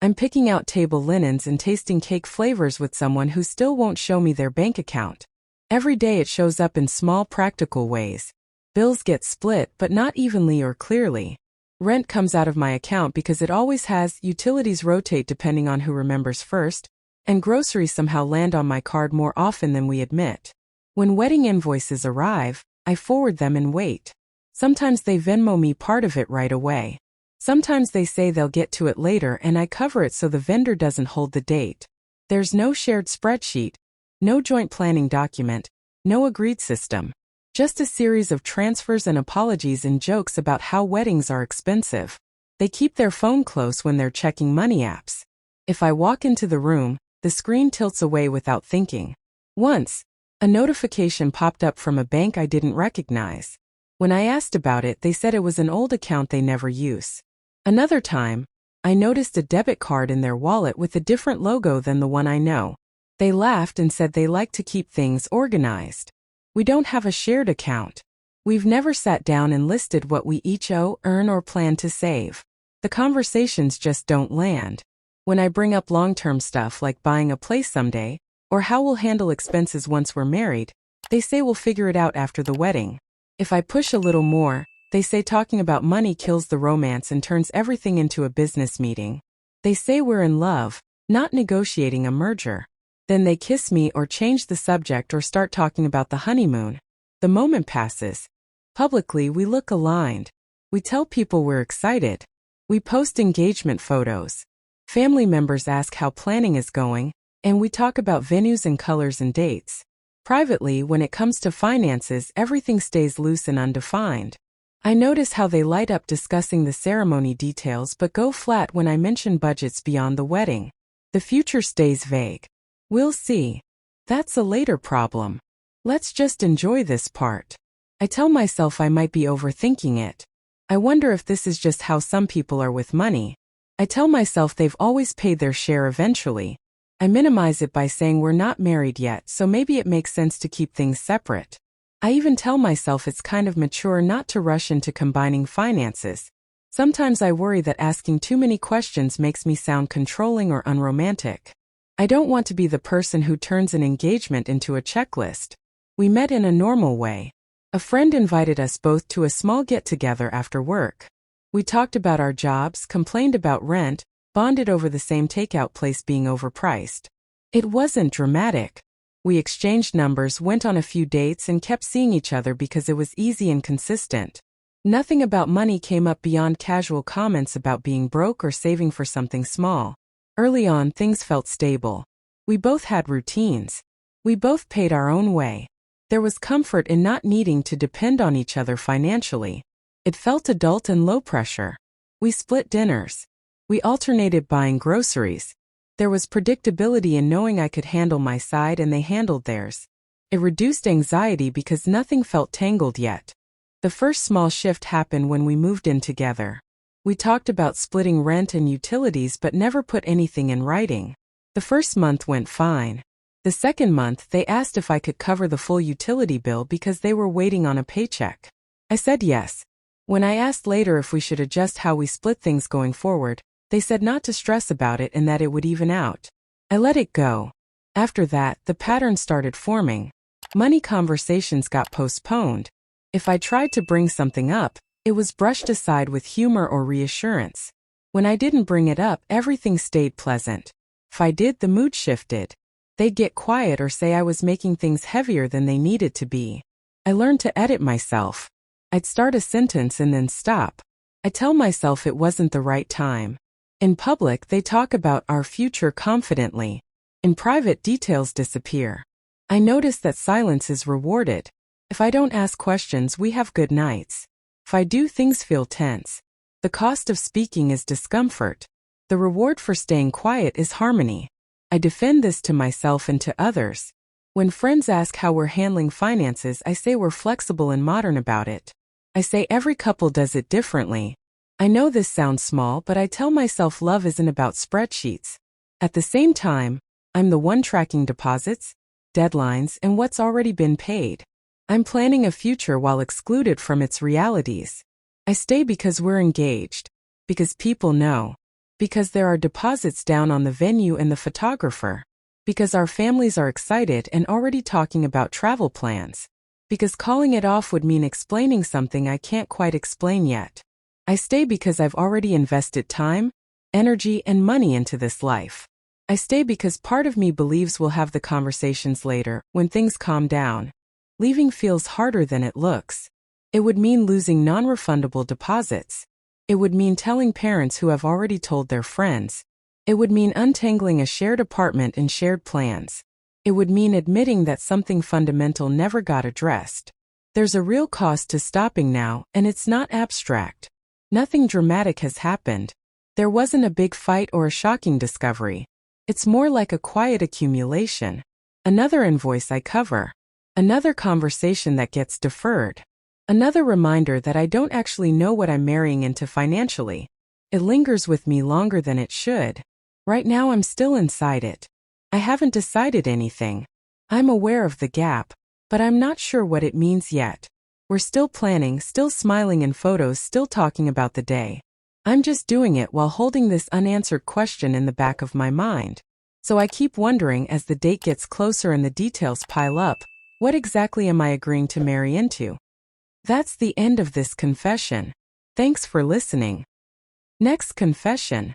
I'm picking out table linens and tasting cake flavors with someone who still won't show me their bank account. Every day it shows up in small practical ways. Bills get split, but not evenly or clearly. Rent comes out of my account because it always has, utilities rotate depending on who remembers first, and groceries somehow land on my card more often than we admit. When wedding invoices arrive, I forward them and wait. Sometimes they Venmo me part of it right away. Sometimes they say they'll get to it later and I cover it so the vendor doesn't hold the date. There's no shared spreadsheet, no joint planning document, no agreed system. Just a series of transfers and apologies and jokes about how weddings are expensive. They keep their phone close when they're checking money apps. If I walk into the room, the screen tilts away without thinking. Once, a notification popped up from a bank I didn't recognize. When I asked about it, they said it was an old account they never use. Another time, I noticed a debit card in their wallet with a different logo than the one I know. They laughed and said they like to keep things organized. We don't have a shared account. We've never sat down and listed what we each owe, earn, or plan to save. The conversations just don't land. When I bring up long-term stuff like buying a place someday, or how we'll handle expenses once we're married, they say we'll figure it out after the wedding. If I push a little more, they say talking about money kills the romance and turns everything into a business meeting. They say we're in love, not negotiating a merger. Then they kiss me or change the subject or start talking about the honeymoon. The moment passes. Publicly, we look aligned. We tell people we're excited. We post engagement photos. Family members ask how planning is going, and we talk about venues and colors and dates. Privately, when it comes to finances, everything stays loose and undefined. I notice how they light up discussing the ceremony details but go flat when I mention budgets beyond the wedding. The future stays vague. We'll see. That's a later problem. Let's just enjoy this part. I tell myself I might be overthinking it. I wonder if this is just how some people are with money. I tell myself they've always paid their share eventually. I minimize it by saying we're not married yet, so maybe it makes sense to keep things separate. I even tell myself it's kind of mature not to rush into combining finances. Sometimes I worry that asking too many questions makes me sound controlling or unromantic. I don't want to be the person who turns an engagement into a checklist. We met in a normal way. A friend invited us both to a small get-together after work. We talked about our jobs, complained about rent, bonded over the same takeout place being overpriced. It wasn't dramatic. We exchanged numbers, went on a few dates, and kept seeing each other because it was easy and consistent. Nothing about money came up beyond casual comments about being broke or saving for something small. Early on, things felt stable. We both had routines. We both paid our own way. There was comfort in not needing to depend on each other financially. It felt adult and low pressure. We split dinners. We alternated buying groceries. There was predictability in knowing I could handle my side and they handled theirs. It reduced anxiety because nothing felt tangled yet. The first small shift happened when we moved in together. We talked about splitting rent and utilities but never put anything in writing. The first month went fine. The second month, they asked if I could cover the full utility bill because they were waiting on a paycheck. I said yes. When I asked later if we should adjust how we split things going forward, they said not to stress about it and that it would even out. I let it go. After that, the pattern started forming. Money conversations got postponed. If I tried to bring something up, it was brushed aside with humor or reassurance. When I didn't bring it up, everything stayed pleasant. If I did, the mood shifted. They'd get quiet or say I was making things heavier than they needed to be. I learned to edit myself. I'd start a sentence and then stop. I tell myself it wasn't the right time. In public, they talk about our future confidently. In private, details disappear. I notice that silence is rewarded. If I don't ask questions, we have good nights. If I do, things feel tense. The cost of speaking is discomfort. The reward for staying quiet is harmony. I defend this to myself and to others. When friends ask how we're handling finances, I say we're flexible and modern about it. I say every couple does it differently. I know this sounds small, but I tell myself love isn't about spreadsheets. At the same time, I'm the one tracking deposits, deadlines, and what's already been paid. I'm planning a future while excluded from its realities. I stay because we're engaged, because people know, because there are deposits down on the venue and the photographer, because our families are excited and already talking about travel plans, because calling it off would mean explaining something I can't quite explain yet. I stay because I've already invested time, energy, and money into this life. I stay because part of me believes we'll have the conversations later, when things calm down. Leaving feels harder than it looks. It would mean losing non-refundable deposits. It would mean telling parents who have already told their friends. It would mean untangling a shared apartment and shared plans. It would mean admitting that something fundamental never got addressed. There's a real cost to stopping now, and it's not abstract. Nothing dramatic has happened. There wasn't a big fight or a shocking discovery. It's more like a quiet accumulation. Another invoice I cover. Another conversation that gets deferred. Another reminder that I don't actually know what I'm marrying into financially. It lingers with me longer than it should. Right now I'm still inside it. I haven't decided anything. I'm aware of the gap, but I'm not sure what it means yet. We're still planning, still smiling in photos, still talking about the day. I'm just doing it while holding this unanswered question in the back of my mind. So I keep wondering as the date gets closer and the details pile up, what exactly am I agreeing to marry into? That's the end of this confession. Thanks for listening. Next confession.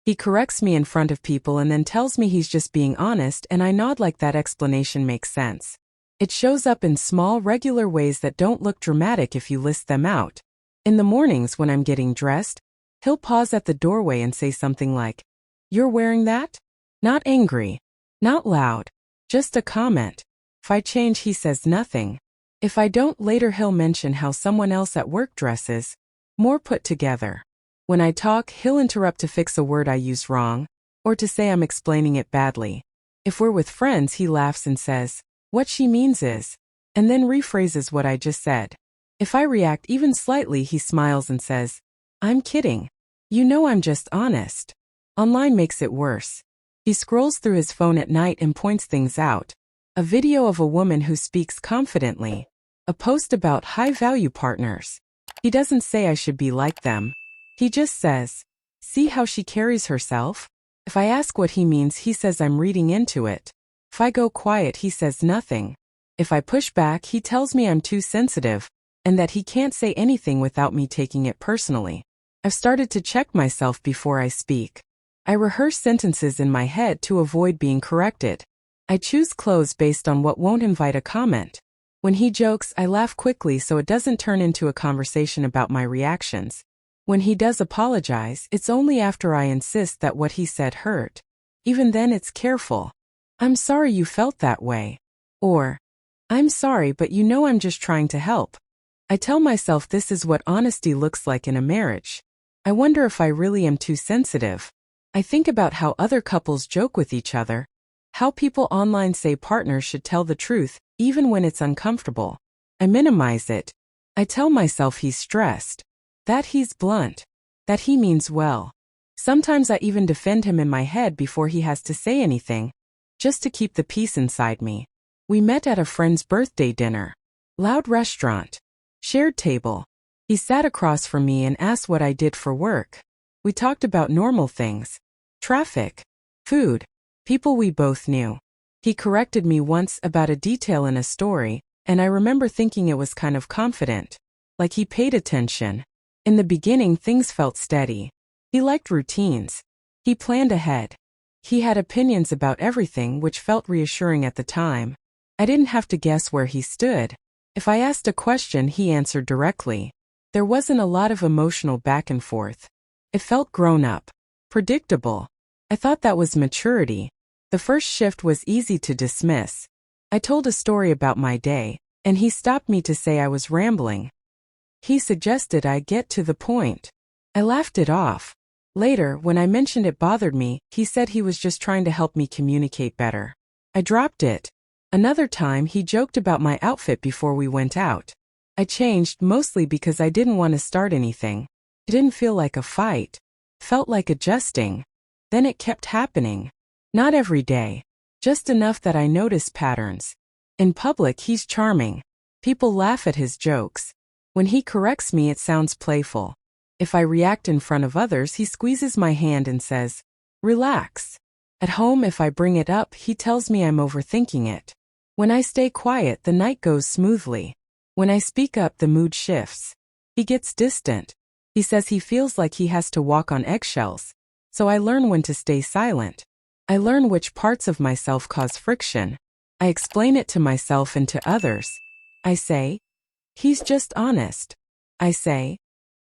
He corrects me in front of people and then tells me he's just being honest, and I nod like that explanation makes sense. It shows up in small, regular ways that don't look dramatic if you list them out. In the mornings when I'm getting dressed, he'll pause at the doorway and say something like, "You're wearing that?" Not angry. Not loud. Just a comment. If I change, he says nothing. If I don't, later he'll mention how someone else at work dresses. More put together. When I talk, he'll interrupt to fix a word I used wrong, or to say I'm explaining it badly. If we're with friends, he laughs and says, "What she means is," and then rephrases what I just said. If I react even slightly, he smiles and says, "I'm kidding. You know I'm just honest." Online makes it worse. He scrolls through his phone at night and points things out. A video of a woman who speaks confidently. A post about high-value partners. He doesn't say I should be like them. He just says, "See how she carries herself?" If I ask what he means, he says I'm reading into it. If I go quiet, he says nothing. If I push back, he tells me I'm too sensitive, and that he can't say anything without me taking it personally. I've started to check myself before I speak. I rehearse sentences in my head to avoid being corrected. I choose clothes based on what won't invite a comment. When he jokes, I laugh quickly so it doesn't turn into a conversation about my reactions. When he does apologize, it's only after I insist that what he said hurt. Even then it's careful. I'm sorry you felt that way. Or, I'm sorry but you know I'm just trying to help. I tell myself this is what honesty looks like in a marriage. I wonder if I really am too sensitive. I think about how other couples joke with each other. How people online say partners should tell the truth, even when it's uncomfortable. I minimize it. I tell myself he's stressed. That he's blunt. That he means well. Sometimes I even defend him in my head before he has to say anything, just to keep the peace inside me. We met at a friend's birthday dinner. Loud restaurant. Shared table. He sat across from me and asked what I did for work. We talked about normal things. Traffic. Food. People we both knew. He corrected me once about a detail in a story, and I remember thinking it was kind of confident. Like he paid attention. In the beginning things felt steady. He liked routines. He planned ahead. He had opinions about everything which felt reassuring at the time. I didn't have to guess where he stood. If I asked a question he answered directly. There wasn't a lot of emotional back and forth. It felt grown up. Predictable. I thought that was maturity. The first shift was easy to dismiss. I told a story about my day, and he stopped me to say I was rambling. He suggested I get to the point. I laughed it off. Later, when I mentioned it bothered me, he said he was just trying to help me communicate better. I dropped it. Another time he joked about my outfit before we went out. I changed mostly because I didn't want to start anything. It didn't feel like a fight. Felt like adjusting. Then it kept happening. Not every day. Just enough that I noticed patterns. In public he's charming. People laugh at his jokes. When he corrects me it sounds playful. If I react in front of others he squeezes my hand and says, "Relax." At home if I bring it up he tells me I'm overthinking it. When I stay quiet the night goes smoothly. When I speak up the mood shifts. He gets distant. He says he feels like he has to walk on eggshells. So I learn when to stay silent. I learn which parts of myself cause friction. I explain it to myself and to others. I say, he's just honest. I say,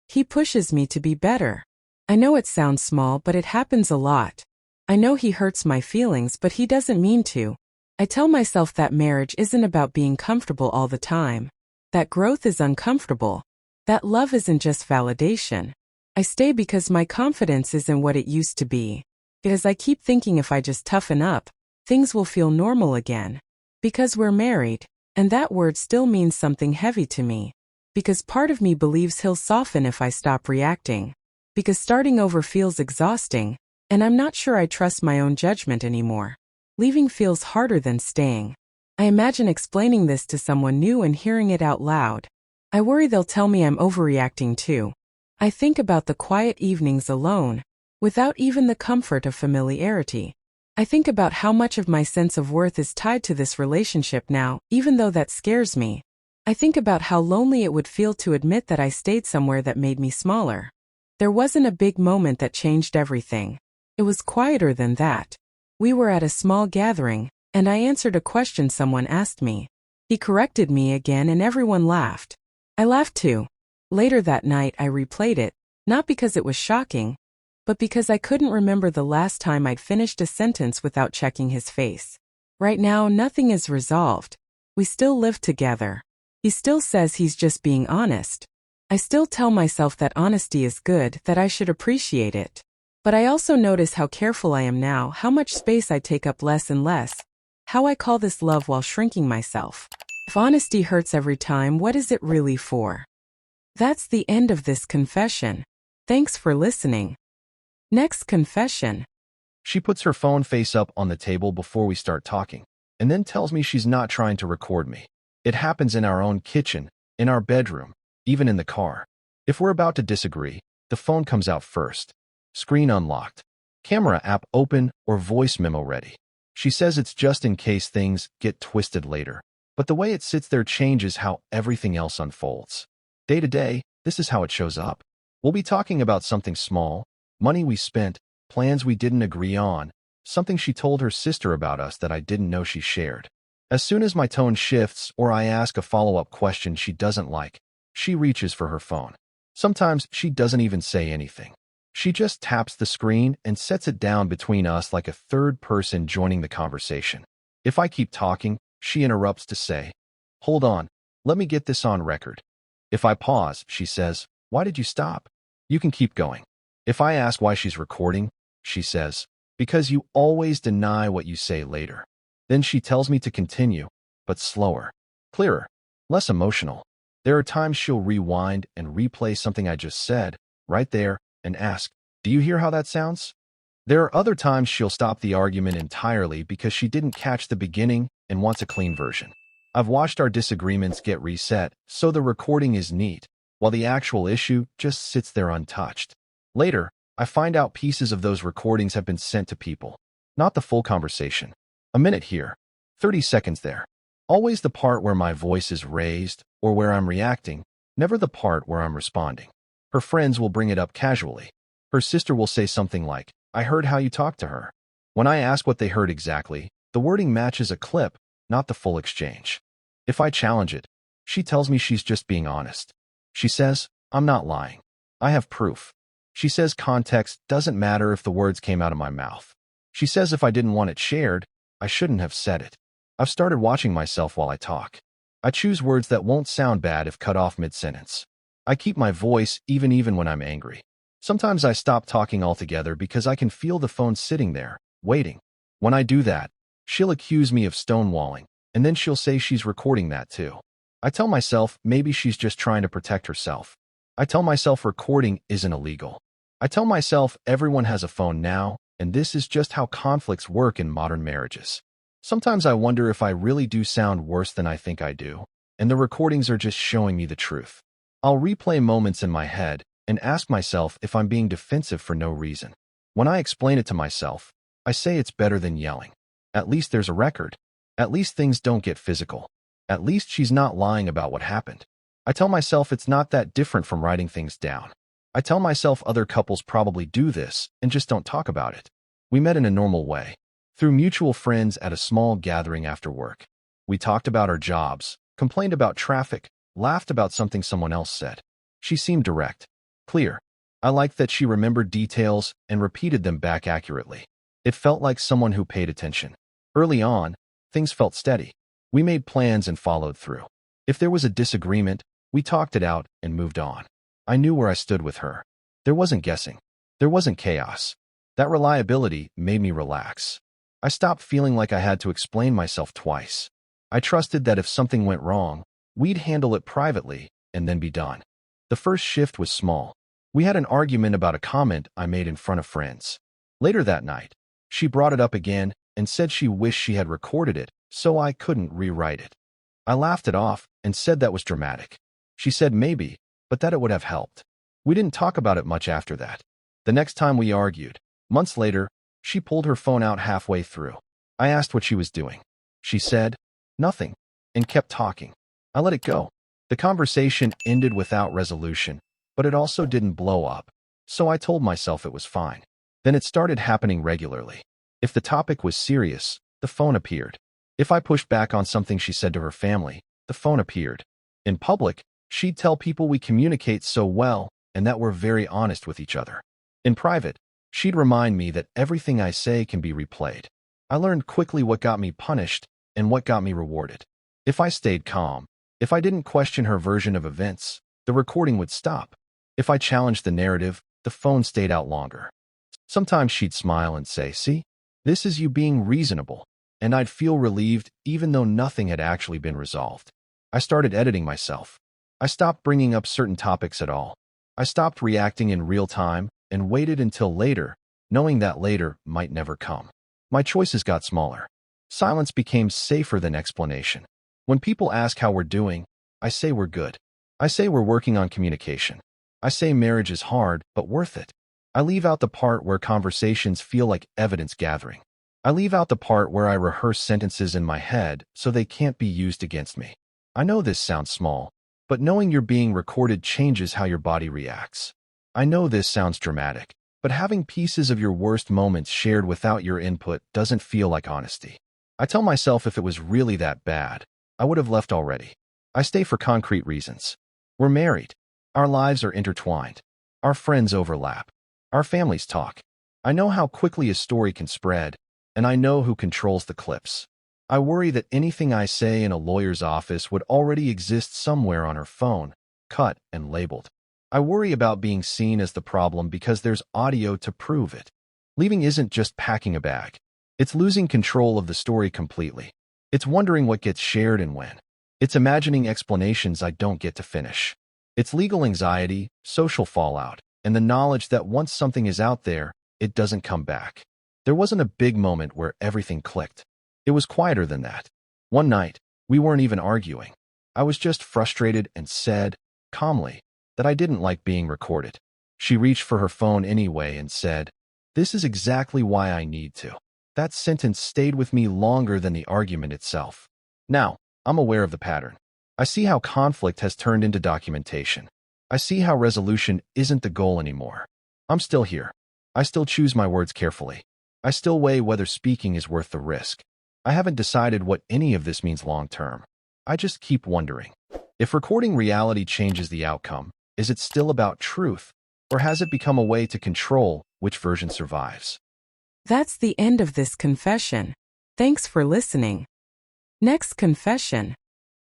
he pushes me to be better. I know it sounds small but it happens a lot. I know he hurts my feelings but he doesn't mean to. I tell myself that marriage isn't about being comfortable all the time. That growth is uncomfortable. That love isn't just validation. I stay because my confidence isn't what it used to be. Because I keep thinking if I just toughen up, things will feel normal again. Because we're married, and that word still means something heavy to me. Because part of me believes he'll soften if I stop reacting. Because starting over feels exhausting, and I'm not sure I trust my own judgment anymore. Leaving feels harder than staying. I imagine explaining this to someone new and hearing it out loud. I worry they'll tell me I'm overreacting too. I think about the quiet evenings alone, without even the comfort of familiarity. I think about how much of my sense of worth is tied to this relationship now, even though that scares me. I think about how lonely it would feel to admit that I stayed somewhere that made me smaller. There wasn't a big moment that changed everything. It was quieter than that. We were at a small gathering, and I answered a question someone asked me. He corrected me again and everyone laughed. I laughed too. Later that night I replayed it, not because it was shocking, but because I couldn't remember the last time I'd finished a sentence without checking his face. Right now nothing is resolved. We still live together. He still says he's just being honest. I still tell myself that honesty is good, that I should appreciate it. But I also notice how careful I am now, how much space I take up less and less, how I call this love while shrinking myself. If honesty hurts every time, what is it really for? That's the end of this confession. Thanks for listening. Next confession. She puts her phone face up on the table before we start talking, and then tells me she's not trying to record me. It happens in our own kitchen, in our bedroom, even in the car. If we're about to disagree, the phone comes out first. Screen unlocked. Camera app open or voice memo ready. She says it's just in case things get twisted later. But the way it sits there changes how everything else unfolds. Day to day, this is how it shows up. We'll be talking about something small, money we spent, plans we didn't agree on, something she told her sister about us that I didn't know she shared. As soon as my tone shifts or I ask a follow-up question she doesn't like, she reaches for her phone. Sometimes she doesn't even say anything. She just taps the screen and sets it down between us like a third person joining the conversation. If I keep talking, she interrupts to say, "Hold on, let me get this on record." If I pause, she says, "Why did you stop? You can keep going." If I ask why she's recording, she says, "Because you always deny what you say later." Then she tells me to continue, but slower, clearer, less emotional. There are times she'll rewind and replay something I just said, right there, and ask, "Do you hear how that sounds?" There are other times she'll stop the argument entirely because she didn't catch the beginning and wants a clean version. I've watched our disagreements get reset, so the recording is neat, while the actual issue just sits there untouched. Later, I find out pieces of those recordings have been sent to people, not the full conversation. A minute here, 30 seconds there. Always the part where my voice is raised or where I'm reacting, never the part where I'm responding. Her friends will bring it up casually. Her sister will say something like, "I heard how you talked to her." When I ask what they heard exactly, the wording matches a clip, not the full exchange. If I challenge it, she tells me she's just being honest. She says, "I'm not lying. I have proof." She says context doesn't matter if the words came out of my mouth. She says if I didn't want it shared, I shouldn't have said it. I've started watching myself while I talk. I choose words that won't sound bad if cut off mid-sentence. I keep my voice even when I'm angry. Sometimes I stop talking altogether because I can feel the phone sitting there, waiting. When I do that, she'll accuse me of stonewalling, and then she'll say she's recording that too. I tell myself maybe she's just trying to protect herself. I tell myself recording isn't illegal. I tell myself everyone has a phone now, and this is just how conflicts work in modern marriages. Sometimes I wonder if I really do sound worse than I think I do, and the recordings are just showing me the truth. I'll replay moments in my head and ask myself if I'm being defensive for no reason. When I explain it to myself, I say it's better than yelling. At least there's a record. At least things don't get physical. At least she's not lying about what happened. I tell myself it's not that different from writing things down. I tell myself other couples probably do this and just don't talk about it. We met in a normal way, through mutual friends at a small gathering after work. We talked about our jobs, complained about traffic, laughed about something someone else said. She seemed direct, clear. I liked that she remembered details and repeated them back accurately. It felt like someone who paid attention. Early on, things felt steady. We made plans and followed through. If there was a disagreement, we talked it out and moved on. I knew where I stood with her. There wasn't guessing. There wasn't chaos. That reliability made me relax. I stopped feeling like I had to explain myself twice. I trusted that if something went wrong, we'd handle it privately and then be done. The first shift was small. We had an argument about a comment I made in front of friends. Later that night, she brought it up again and said she wished she had recorded it so I couldn't rewrite it. I laughed it off and said that was dramatic. She said maybe, but that it would have helped. We didn't talk about it much after that. The next time we argued, months later, she pulled her phone out halfway through. I asked what she was doing. She said, "Nothing," and kept talking. I let it go. The conversation ended without resolution, but it also didn't blow up, so I told myself it was fine. Then it started happening regularly. If the topic was serious, the phone appeared. If I pushed back on something she said to her family, the phone appeared. In public, she'd tell people we communicate so well and that we're very honest with each other. In private, she'd remind me that everything I say can be replayed. I learned quickly what got me punished and what got me rewarded. If I stayed calm, if I didn't question her version of events, the recording would stop. If I challenged the narrative, the phone stayed out longer. Sometimes she'd smile and say, "See, this is you being reasonable," and I'd feel relieved even though nothing had actually been resolved. I started editing myself. I stopped bringing up certain topics at all. I stopped reacting in real time and waited until later, knowing that later might never come. My choices got smaller. Silence became safer than explanation. When people ask how we're doing, I say we're good. I say we're working on communication. I say marriage is hard, but worth it. I leave out the part where conversations feel like evidence gathering. I leave out the part where I rehearse sentences in my head so they can't be used against me. I know this sounds small, but knowing you're being recorded changes how your body reacts. I know this sounds dramatic, But having pieces of your worst moments shared without your input doesn't feel like honesty. I tell myself if it was really that bad, I would have left already. I stay for concrete reasons. We're married. Our lives are intertwined. Our friends overlap. Our families talk. I know how quickly a story can spread, and I know who controls the clips. I worry that anything I say in a lawyer's office would already exist somewhere on her phone, cut and labeled. I worry about being seen as the problem because there's audio to prove it. Leaving isn't just packing a bag. It's losing control of the story completely. It's wondering what gets shared and when. It's imagining explanations I don't get to finish. It's legal anxiety, social fallout, and the knowledge that once something is out there, it doesn't come back. There wasn't a big moment where everything clicked. It was quieter than that. One night, we weren't even arguing. I was just frustrated and said, calmly, that I didn't like being recorded. She reached for her phone anyway and said, "This is exactly why I need to." That sentence stayed with me longer than the argument itself. Now, I'm aware of the pattern. I see how conflict has turned into documentation. I see how resolution isn't the goal anymore. I'm still here. I still choose my words carefully. I still weigh whether speaking is worth the risk. I haven't decided what any of this means long term. I just keep wondering. If recording reality changes the outcome, is it still about truth, or has it become a way to control which version survives? That's the end of this confession. Thanks for listening. Next confession.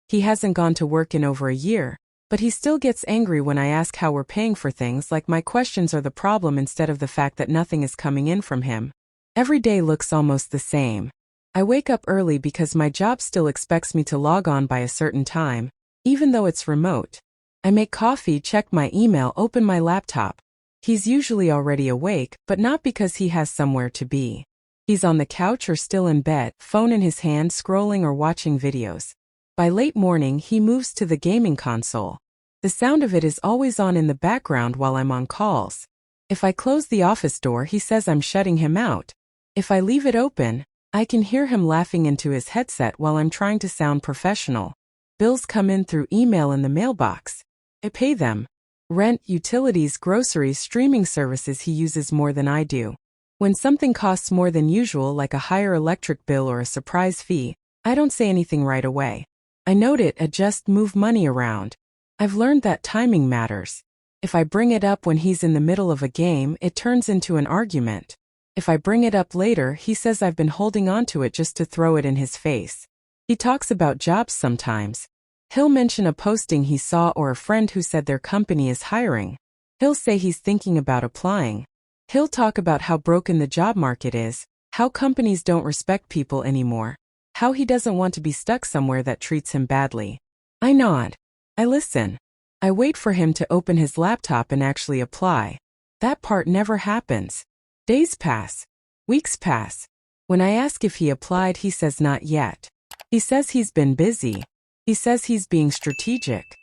He hasn't gone to work in over a year, but he still gets angry when I ask how we're paying for things, like my questions are the problem instead of the fact that nothing is coming in from him. Every day looks almost the same. I wake up early because my job still expects me to log on by a certain time, even though it's remote. I make coffee, check my email, open my laptop. He's usually already awake, but not because he has somewhere to be. He's on the couch or still in bed, phone in his hand, scrolling or watching videos. By late morning, he moves to the gaming console. The sound of it is always on in the background while I'm on calls. If I close the office door, he says I'm shutting him out. If I leave it open, I can hear him laughing into his headset while I'm trying to sound professional. Bills come in through email in the mailbox. I pay them. Rent, utilities, groceries, streaming services he uses more than I do. When something costs more than usual, like a higher electric bill or a surprise fee, I don't say anything right away. I note it, adjust, move money around. I've learned that timing matters. If I bring it up when he's in the middle of a game, it turns into an argument. If I bring it up later, he says I've been holding on to it just to throw it in his face. He talks about jobs sometimes. He'll mention a posting he saw or a friend who said their company is hiring. He'll say he's thinking about applying. He'll talk about how broken the job market is, how companies don't respect people anymore, how he doesn't want to be stuck somewhere that treats him badly. I nod. I listen. I wait for him to open his laptop and actually apply. That part never happens. Days pass. Weeks pass. When I ask if he applied, he says not yet. He says he's been busy. He says he's being strategic.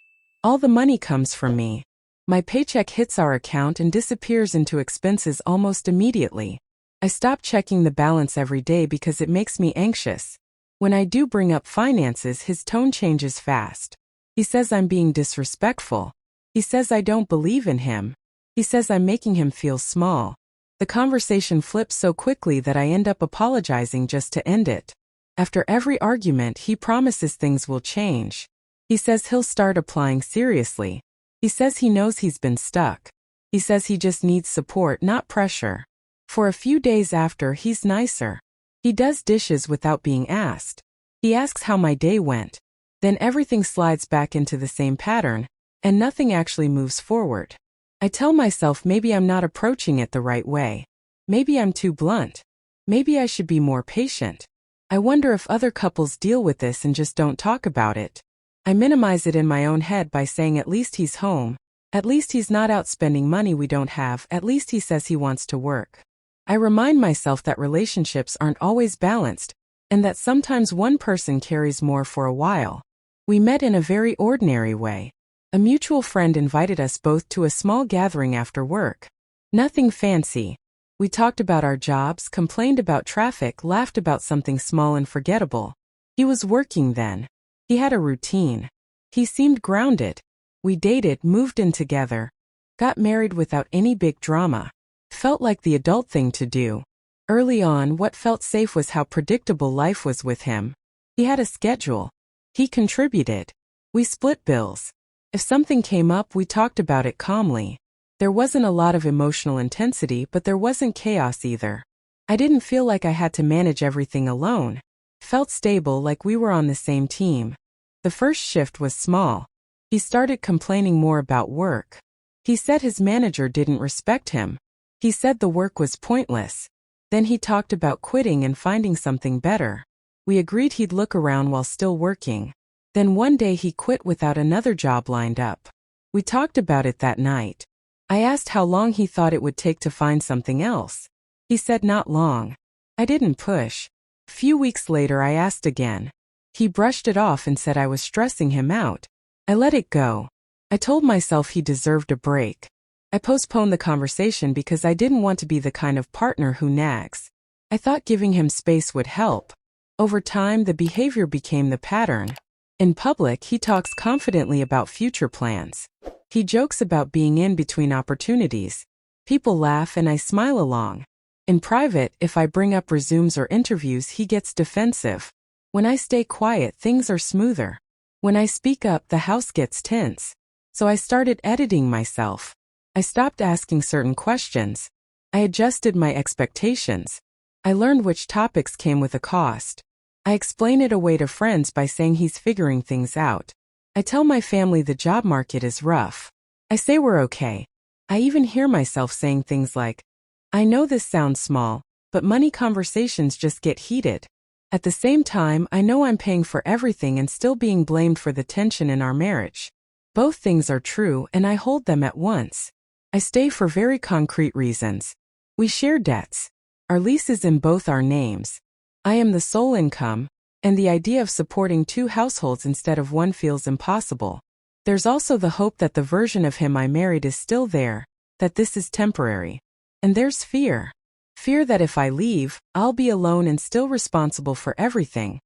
All the money comes from me. My paycheck hits our account and disappears into expenses almost immediately. I stop checking the balance every day because it makes me anxious. When I do bring up finances, his tone changes fast. He says I'm being disrespectful. He says I don't believe in him. He says I'm making him feel small. The conversation flips so quickly that I end up apologizing just to end it. After every argument, he promises things will change. He says he'll start applying seriously. He says he knows he's been stuck. He says he just needs support, not pressure. For a few days after, he's nicer. He does dishes without being asked. He asks how my day went. Then everything slides back into the same pattern, and nothing actually moves forward. I tell myself maybe I'm not approaching it the right way. Maybe I'm too blunt. Maybe I should be more patient. I wonder if other couples deal with this and just don't talk about it. I minimize it in my own head by saying at least he's home. At least he's not out spending money we don't have. At least he says he wants to work. I remind myself that relationships aren't always balanced, and that sometimes one person carries more for a while. We met in a very ordinary way. A mutual friend invited us both to a small gathering after work. Nothing fancy. We talked about our jobs, complained about traffic, laughed about something small and forgettable. He was working then. He had a routine. He seemed grounded. We dated, moved in together, got married without any big drama. Felt like the adult thing to do. Early on, what felt safe was how predictable life was with him. He had a schedule. He contributed. We split bills. If something came up, we talked about it calmly. There wasn't a lot of emotional intensity, but there wasn't chaos either. I didn't feel like I had to manage everything alone. Felt stable, like we were on the same team. The first shift was small. He started complaining more about work. He said his manager didn't respect him. He said the work was pointless. Then he talked about quitting and finding something better. We agreed he'd look around while still working. Then one day he quit without another job lined up. We talked about it that night. I asked how long he thought it would take to find something else. He said not long. I didn't push. A few weeks later I asked again. He brushed it off and said I was stressing him out. I let it go. I told myself he deserved a break. I postponed the conversation because I didn't want to be the kind of partner who nags. I thought giving him space would help. Over time, the behavior became the pattern. In public, he talks confidently about future plans. He jokes about being in between opportunities. People laugh and I smile along. In private, if I bring up resumes or interviews, he gets defensive. When I stay quiet, things are smoother. When I speak up, the house gets tense. So I started editing myself. I stopped asking certain questions. I adjusted my expectations. I learned which topics came with a cost. I explain it away to friends by saying he's figuring things out. I tell my family the job market is rough. I say we're okay. I even hear myself saying things like, I know this sounds small, but money conversations just get heated. At the same time, I know I'm paying for everything and still being blamed for the tension in our marriage. Both things are true and I hold them at once. I stay for very concrete reasons. We share debts. Our lease is in both our names. I am the sole income, and the idea of supporting two households instead of one feels impossible. There's also the hope that the version of him I married is still there, that this is temporary. And there's fear. Fear that if I leave, I'll be alone and still responsible for everything,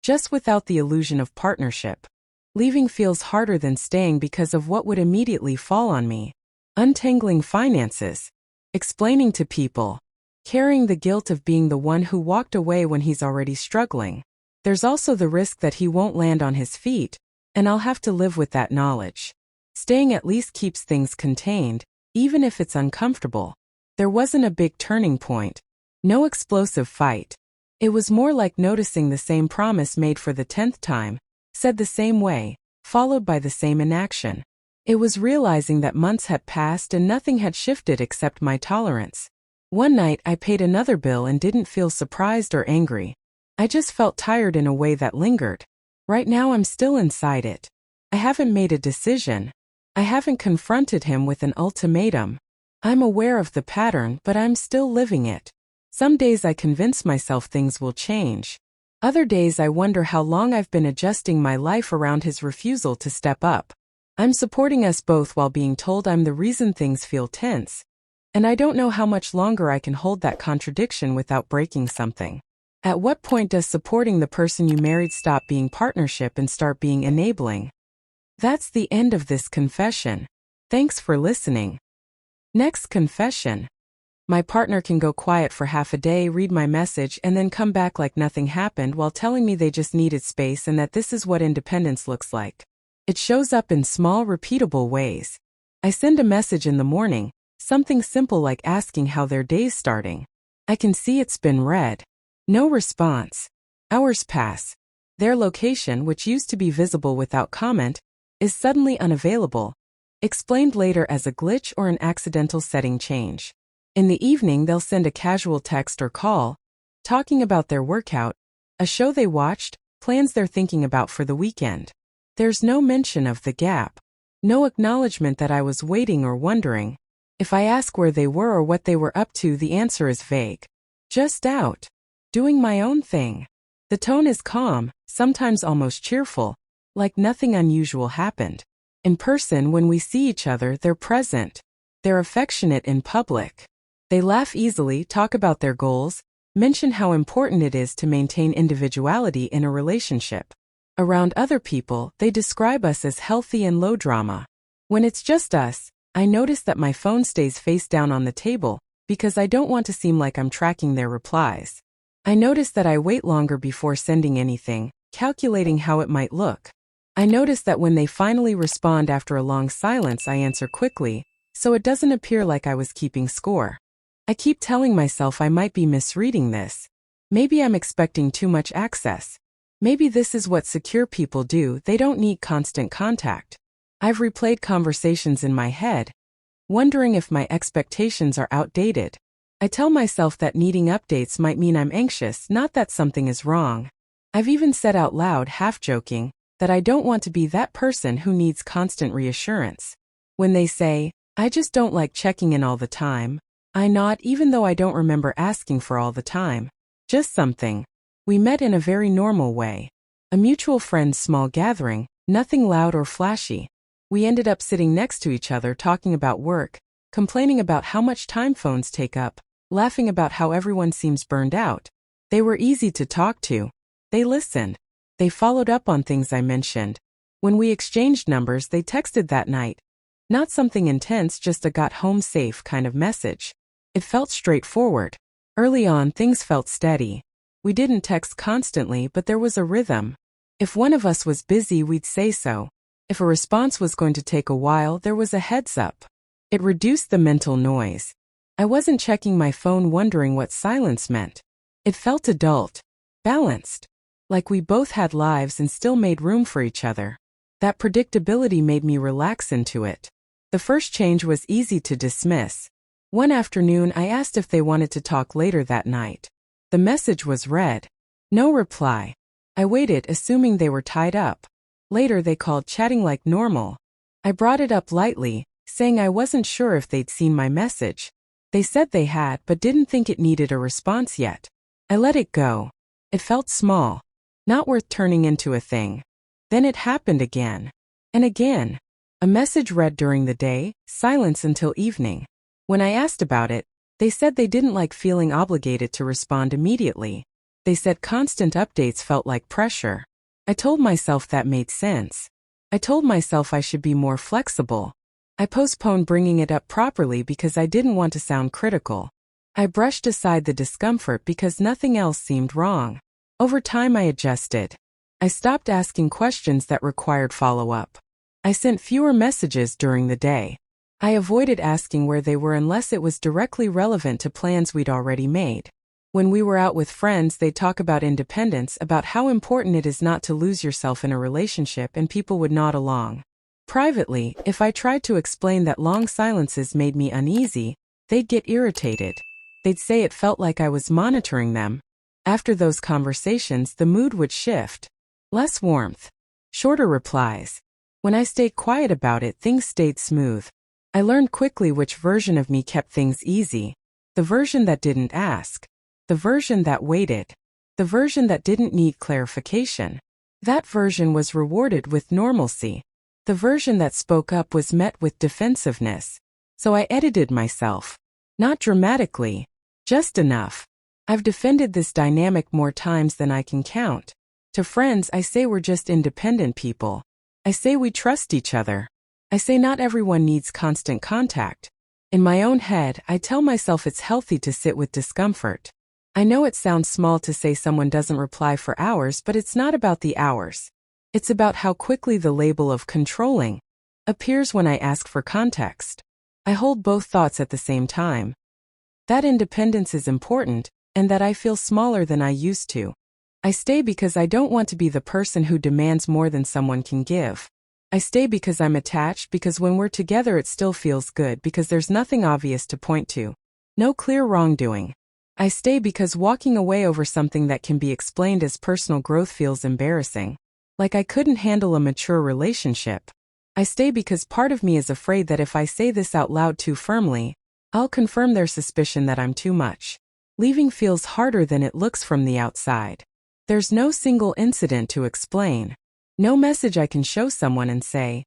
just without the illusion of partnership. Leaving feels harder than staying because of what would immediately fall on me. Untangling finances. Explaining to people. Carrying the guilt of being the one who walked away when he's already struggling. There's also the risk that he won't land on his feet, and I'll have to live with that knowledge. Staying at least keeps things contained, even if it's uncomfortable. There wasn't a big turning point. No explosive fight. It was more like noticing the same promise made for the 10th time, said the same way, followed by the same inaction. It was realizing that months had passed and nothing had shifted except my tolerance. One night I paid another bill and didn't feel surprised or angry. I just felt tired in a way that lingered. Right now I'm still inside it. I haven't made a decision. I haven't confronted him with an ultimatum. I'm aware of the pattern, but I'm still living it. Some days I convince myself things will change. Other days I wonder how long I've been adjusting my life around his refusal to step up. I'm supporting us both while being told I'm the reason things feel tense. And I don't know how much longer I can hold that contradiction without breaking something. At what point does supporting the person you married stop being partnership and start being enabling? That's the end of this confession. Thanks for listening. Next confession. My partner can go quiet for half a day, read my message, and then come back like nothing happened while telling me they just needed space and that this is what independence looks like. It shows up in small, repeatable ways. I send a message in the morning, something simple like asking how their day's starting. I can see it's been read. No response. Hours pass. Their location, which used to be visible without comment, is suddenly unavailable. Explained later as a glitch or an accidental setting change. In the evening, they'll send a casual text or call, talking about their workout, a show they watched, plans they're thinking about for the weekend. There's no mention of the gap. No acknowledgement that I was waiting or wondering. If I ask where they were or what they were up to, the answer is vague. Just out. Doing my own thing. The tone is calm, sometimes almost cheerful, like nothing unusual happened. In person, when we see each other, they're present. They're affectionate in public. They laugh easily, talk about their goals, mention how important it is to maintain individuality in a relationship. Around other people, they describe us as healthy and low drama. When it's just us, I notice that my phone stays face down on the table, because I don't want to seem like I'm tracking their replies. I notice that I wait longer before sending anything, calculating how it might look. I notice that when they finally respond after a long silence, I answer quickly, so it doesn't appear like I was keeping score. I keep telling myself I might be misreading this. Maybe I'm expecting too much access. Maybe this is what secure people do, they don't need constant contact. I've replayed conversations in my head, wondering if my expectations are outdated. I tell myself that needing updates might mean I'm anxious, not that something is wrong. I've even said out loud, half joking, that I don't want to be that person who needs constant reassurance. When they say, "I just don't like checking in all the time," I nod even though I don't remember asking for all the time. Just something. We met in a very normal way. A mutual friend's small gathering, nothing loud or flashy. We ended up sitting next to each other talking about work, complaining about how much time phones take up, laughing about how everyone seems burned out. They were easy to talk to. They listened. They followed up on things I mentioned. When we exchanged numbers, they texted that night. Not something intense, just a got home safe kind of message. It felt straightforward. Early on, things felt steady. We didn't text constantly, but there was a rhythm. If one of us was busy, we'd say so. If a response was going to take a while, there was a heads up. It reduced the mental noise. I wasn't checking my phone wondering what silence meant. It felt adult, balanced, like we both had lives and still made room for each other. That predictability made me relax into it. The first change was easy to dismiss. One afternoon, I asked if they wanted to talk later that night. The message was read. No reply. I waited, assuming they were tied up. Later, they called, chatting like normal. I brought it up lightly, saying I wasn't sure if they'd seen my message. They said they had, but didn't think it needed a response yet. I let it go. It felt small. Not worth turning into a thing. Then it happened again. And again. A message read during the day, silence until evening. When I asked about it, they said they didn't like feeling obligated to respond immediately. They said constant updates felt like pressure. I told myself that made sense. I told myself I should be more flexible. I postponed bringing it up properly because I didn't want to sound critical. I brushed aside the discomfort because nothing else seemed wrong. Over time, I adjusted. I stopped asking questions that required follow-up. I sent fewer messages during the day. I avoided asking where they were unless it was directly relevant to plans we'd already made. When we were out with friends, they'd talk about independence, about how important it is not to lose yourself in a relationship, and people would nod along. Privately, if I tried to explain that long silences made me uneasy, they'd get irritated. They'd say it felt like I was monitoring them. After those conversations, the mood would shift. Less warmth. Shorter replies. When I stayed quiet about it, things stayed smooth. I learned quickly which version of me kept things easy. The version that didn't ask. The version that waited. The version that didn't need clarification. That version was rewarded with normalcy. The version that spoke up was met with defensiveness. So I edited myself. Not dramatically. Just enough. I've defended this dynamic more times than I can count. To friends, I say we're just independent people. I say we trust each other. I say not everyone needs constant contact. In my own head, I tell myself it's healthy to sit with discomfort. I know it sounds small to say someone doesn't reply for hours, but it's not about the hours. It's about how quickly the label of controlling appears when I ask for context. I hold both thoughts at the same time. That independence is important, and that I feel smaller than I used to. I stay because I don't want to be the person who demands more than someone can give. I stay because I'm attached, because when we're together it still feels good, because there's nothing obvious to point to. No clear wrongdoing. I stay because walking away over something that can be explained as personal growth feels embarrassing. Like I couldn't handle a mature relationship. I stay because part of me is afraid that if I say this out loud too firmly, I'll confirm their suspicion that I'm too much. Leaving feels harder than it looks from the outside. There's no single incident to explain. No message I can show someone and say,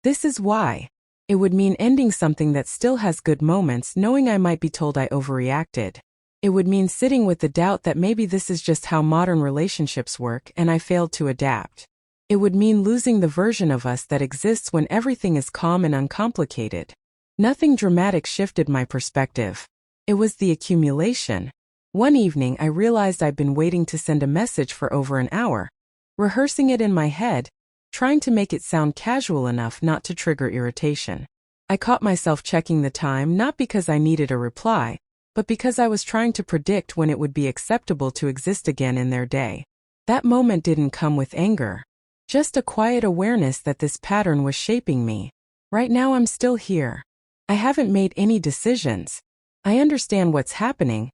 this is why. It would mean ending something that still has good moments, knowing I might be told I overreacted. It would mean sitting with the doubt that maybe this is just how modern relationships work and I failed to adapt. It would mean losing the version of us that exists when everything is calm and uncomplicated. Nothing dramatic shifted my perspective. It was the accumulation. One evening I realized I'd been waiting to send a message for over an hour, rehearsing it in my head, trying to make it sound casual enough not to trigger irritation. I caught myself checking the time not because I needed a reply, but because I was trying to predict when it would be acceptable to exist again in their day. That moment didn't come with anger, just a quiet awareness that this pattern was shaping me. Right now I'm still here. I haven't made any decisions. I understand what's happening,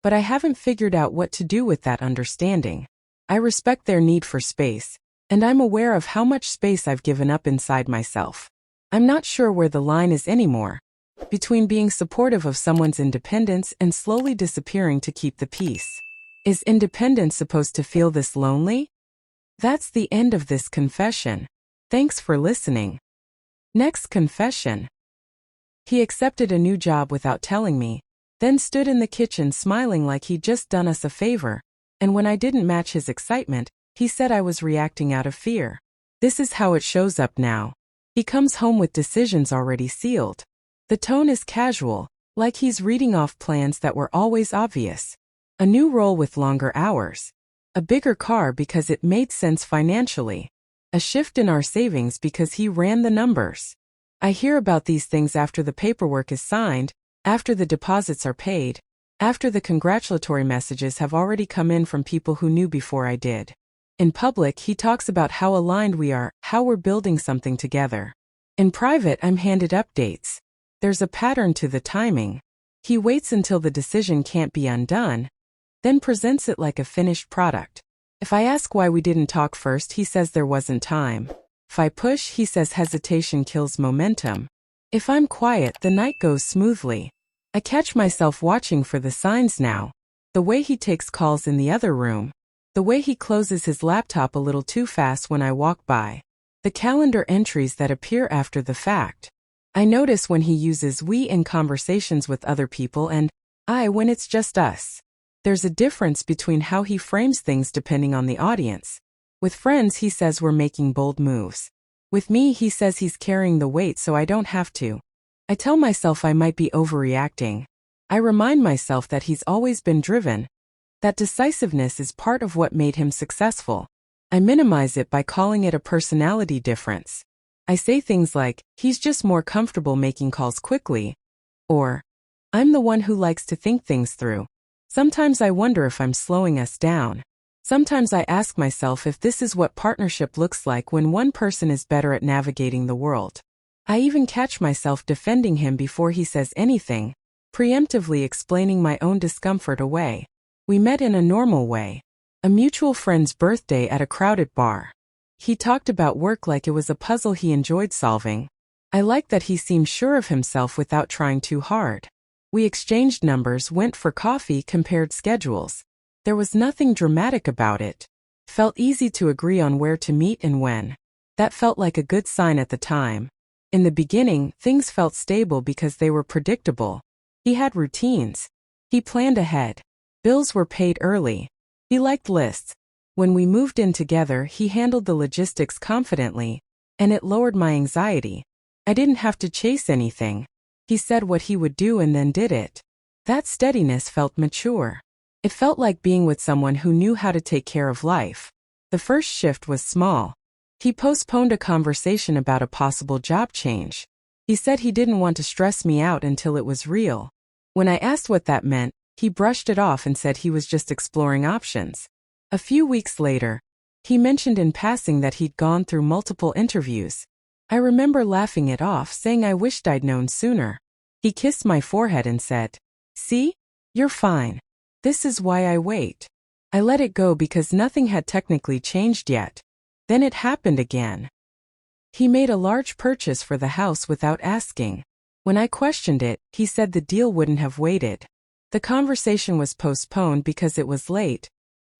but I haven't figured out what to do with that understanding. I respect their need for space, and I'm aware of how much space I've given up inside myself. I'm not sure where the line is anymore, between being supportive of someone's independence and slowly disappearing to keep the peace. Is independence supposed to feel this lonely? That's the end of this confession. Thanks for listening. Next confession. He accepted a new job without telling me, then stood in the kitchen smiling like he'd just done us a favor, and when I didn't match his excitement, he said I was reacting out of fear. This is how it shows up now. He comes home with decisions already sealed. The tone is casual, like he's reading off plans that were always obvious. A new role with longer hours. A bigger car because it made sense financially. A shift in our savings because he ran the numbers. I hear about these things after the paperwork is signed, after the deposits are paid, after the congratulatory messages have already come in from people who knew before I did. In public, he talks about how aligned we are, how we're building something together. In private, I'm handed updates. There's a pattern to the timing. He waits until the decision can't be undone, then presents it like a finished product. If I ask why we didn't talk first, he says there wasn't time. If I push, he says hesitation kills momentum. If I'm quiet, the night goes smoothly. I catch myself watching for the signs now. The way he takes calls in the other room. The way he closes his laptop a little too fast when I walk by. The calendar entries that appear after the fact. I notice when he uses we in conversations with other people and I when it's just us. There's a difference between how he frames things depending on the audience. With friends, he says we're making bold moves. With me, he says he's carrying the weight so I don't have to. I tell myself I might be overreacting. I remind myself that he's always been driven, that decisiveness is part of what made him successful. I minimize it by calling it a personality difference. I say things like, he's just more comfortable making calls quickly, or, I'm the one who likes to think things through. Sometimes I wonder if I'm slowing us down. Sometimes I ask myself if this is what partnership looks like when one person is better at navigating the world. I even catch myself defending him before he says anything, preemptively explaining my own discomfort away. We met in a normal way. A mutual friend's birthday at a crowded bar. He talked about work like it was a puzzle he enjoyed solving. I liked that he seemed sure of himself without trying too hard. We exchanged numbers, went for coffee, compared schedules. There was nothing dramatic about it. Felt easy to agree on where to meet and when. That felt like a good sign at the time. In the beginning, things felt stable because they were predictable. He had routines. He planned ahead. Bills were paid early. He liked lists. When we moved in together, he handled the logistics confidently, and it lowered my anxiety. I didn't have to chase anything. He said what he would do and then did it. That steadiness felt mature. It felt like being with someone who knew how to take care of life. The first shift was small. He postponed a conversation about a possible job change. He said he didn't want to stress me out until it was real. When I asked what that meant, he brushed it off and said he was just exploring options. A few weeks later, he mentioned in passing that he'd gone through multiple interviews. I remember laughing it off, saying I wished I'd known sooner. He kissed my forehead and said, "See? You're fine. This is why I wait." I let it go because nothing had technically changed yet. Then it happened again. He made a large purchase for the house without asking. When I questioned it, he said the deal wouldn't have waited. The conversation was postponed because it was late,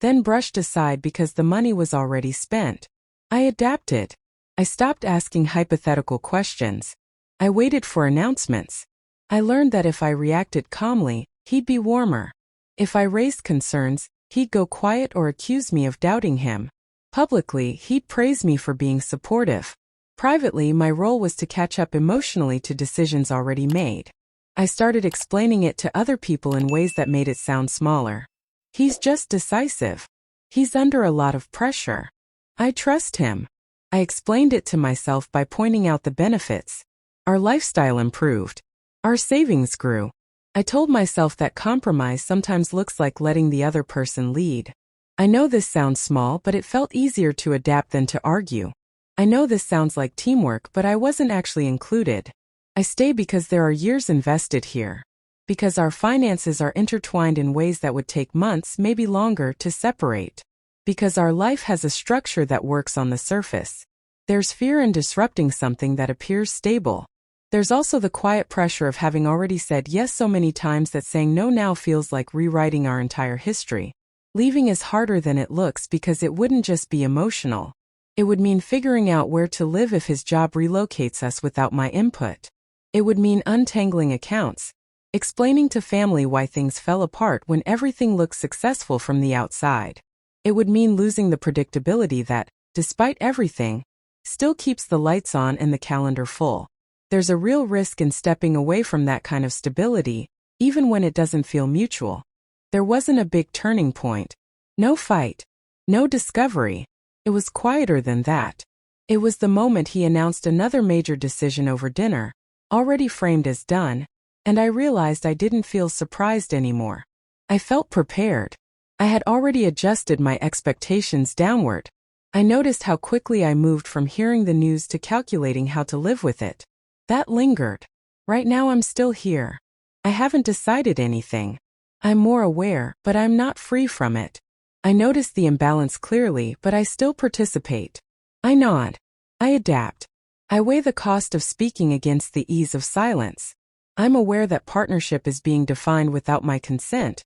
then brushed aside because the money was already spent. I adapted. I stopped asking hypothetical questions. I waited for announcements. I learned that if I reacted calmly, he'd be warmer. If I raised concerns, he'd go quiet or accuse me of doubting him. Publicly, he'd praise me for being supportive. Privately, my role was to catch up emotionally to decisions already made. I started explaining it to other people in ways that made it sound smaller. He's just decisive. He's under a lot of pressure. I trust him. I explained it to myself by pointing out the benefits. Our lifestyle improved. Our savings grew. I told myself that compromise sometimes looks like letting the other person lead. I know this sounds small, but it felt easier to adapt than to argue. I know this sounds like teamwork, but I wasn't actually included. I stay because there are years invested here. Because our finances are intertwined in ways that would take months, maybe longer, to separate. Because our life has a structure that works on the surface. There's fear in disrupting something that appears stable. There's also the quiet pressure of having already said yes so many times that saying no now feels like rewriting our entire history. Leaving is harder than it looks because it wouldn't just be emotional. It would mean figuring out where to live if his job relocates us without my input. It would mean untangling accounts, explaining to family why things fell apart when everything looks successful from the outside. It would mean losing the predictability that, despite everything, still keeps the lights on and the calendar full. There's a real risk in stepping away from that kind of stability, even when it doesn't feel mutual. There wasn't a big turning point. No fight. No discovery. It was quieter than that. It was the moment he announced another major decision over dinner, already framed as done, and I realized I didn't feel surprised anymore. I felt prepared. I had already adjusted my expectations downward. I noticed how quickly I moved from hearing the news to calculating how to live with it. That lingered. Right now I'm still here. I haven't decided anything. I'm more aware, but I'm not free from it. I notice the imbalance clearly, but I still participate. I nod. I adapt. I weigh the cost of speaking against the ease of silence. I'm aware that partnership is being defined without my consent.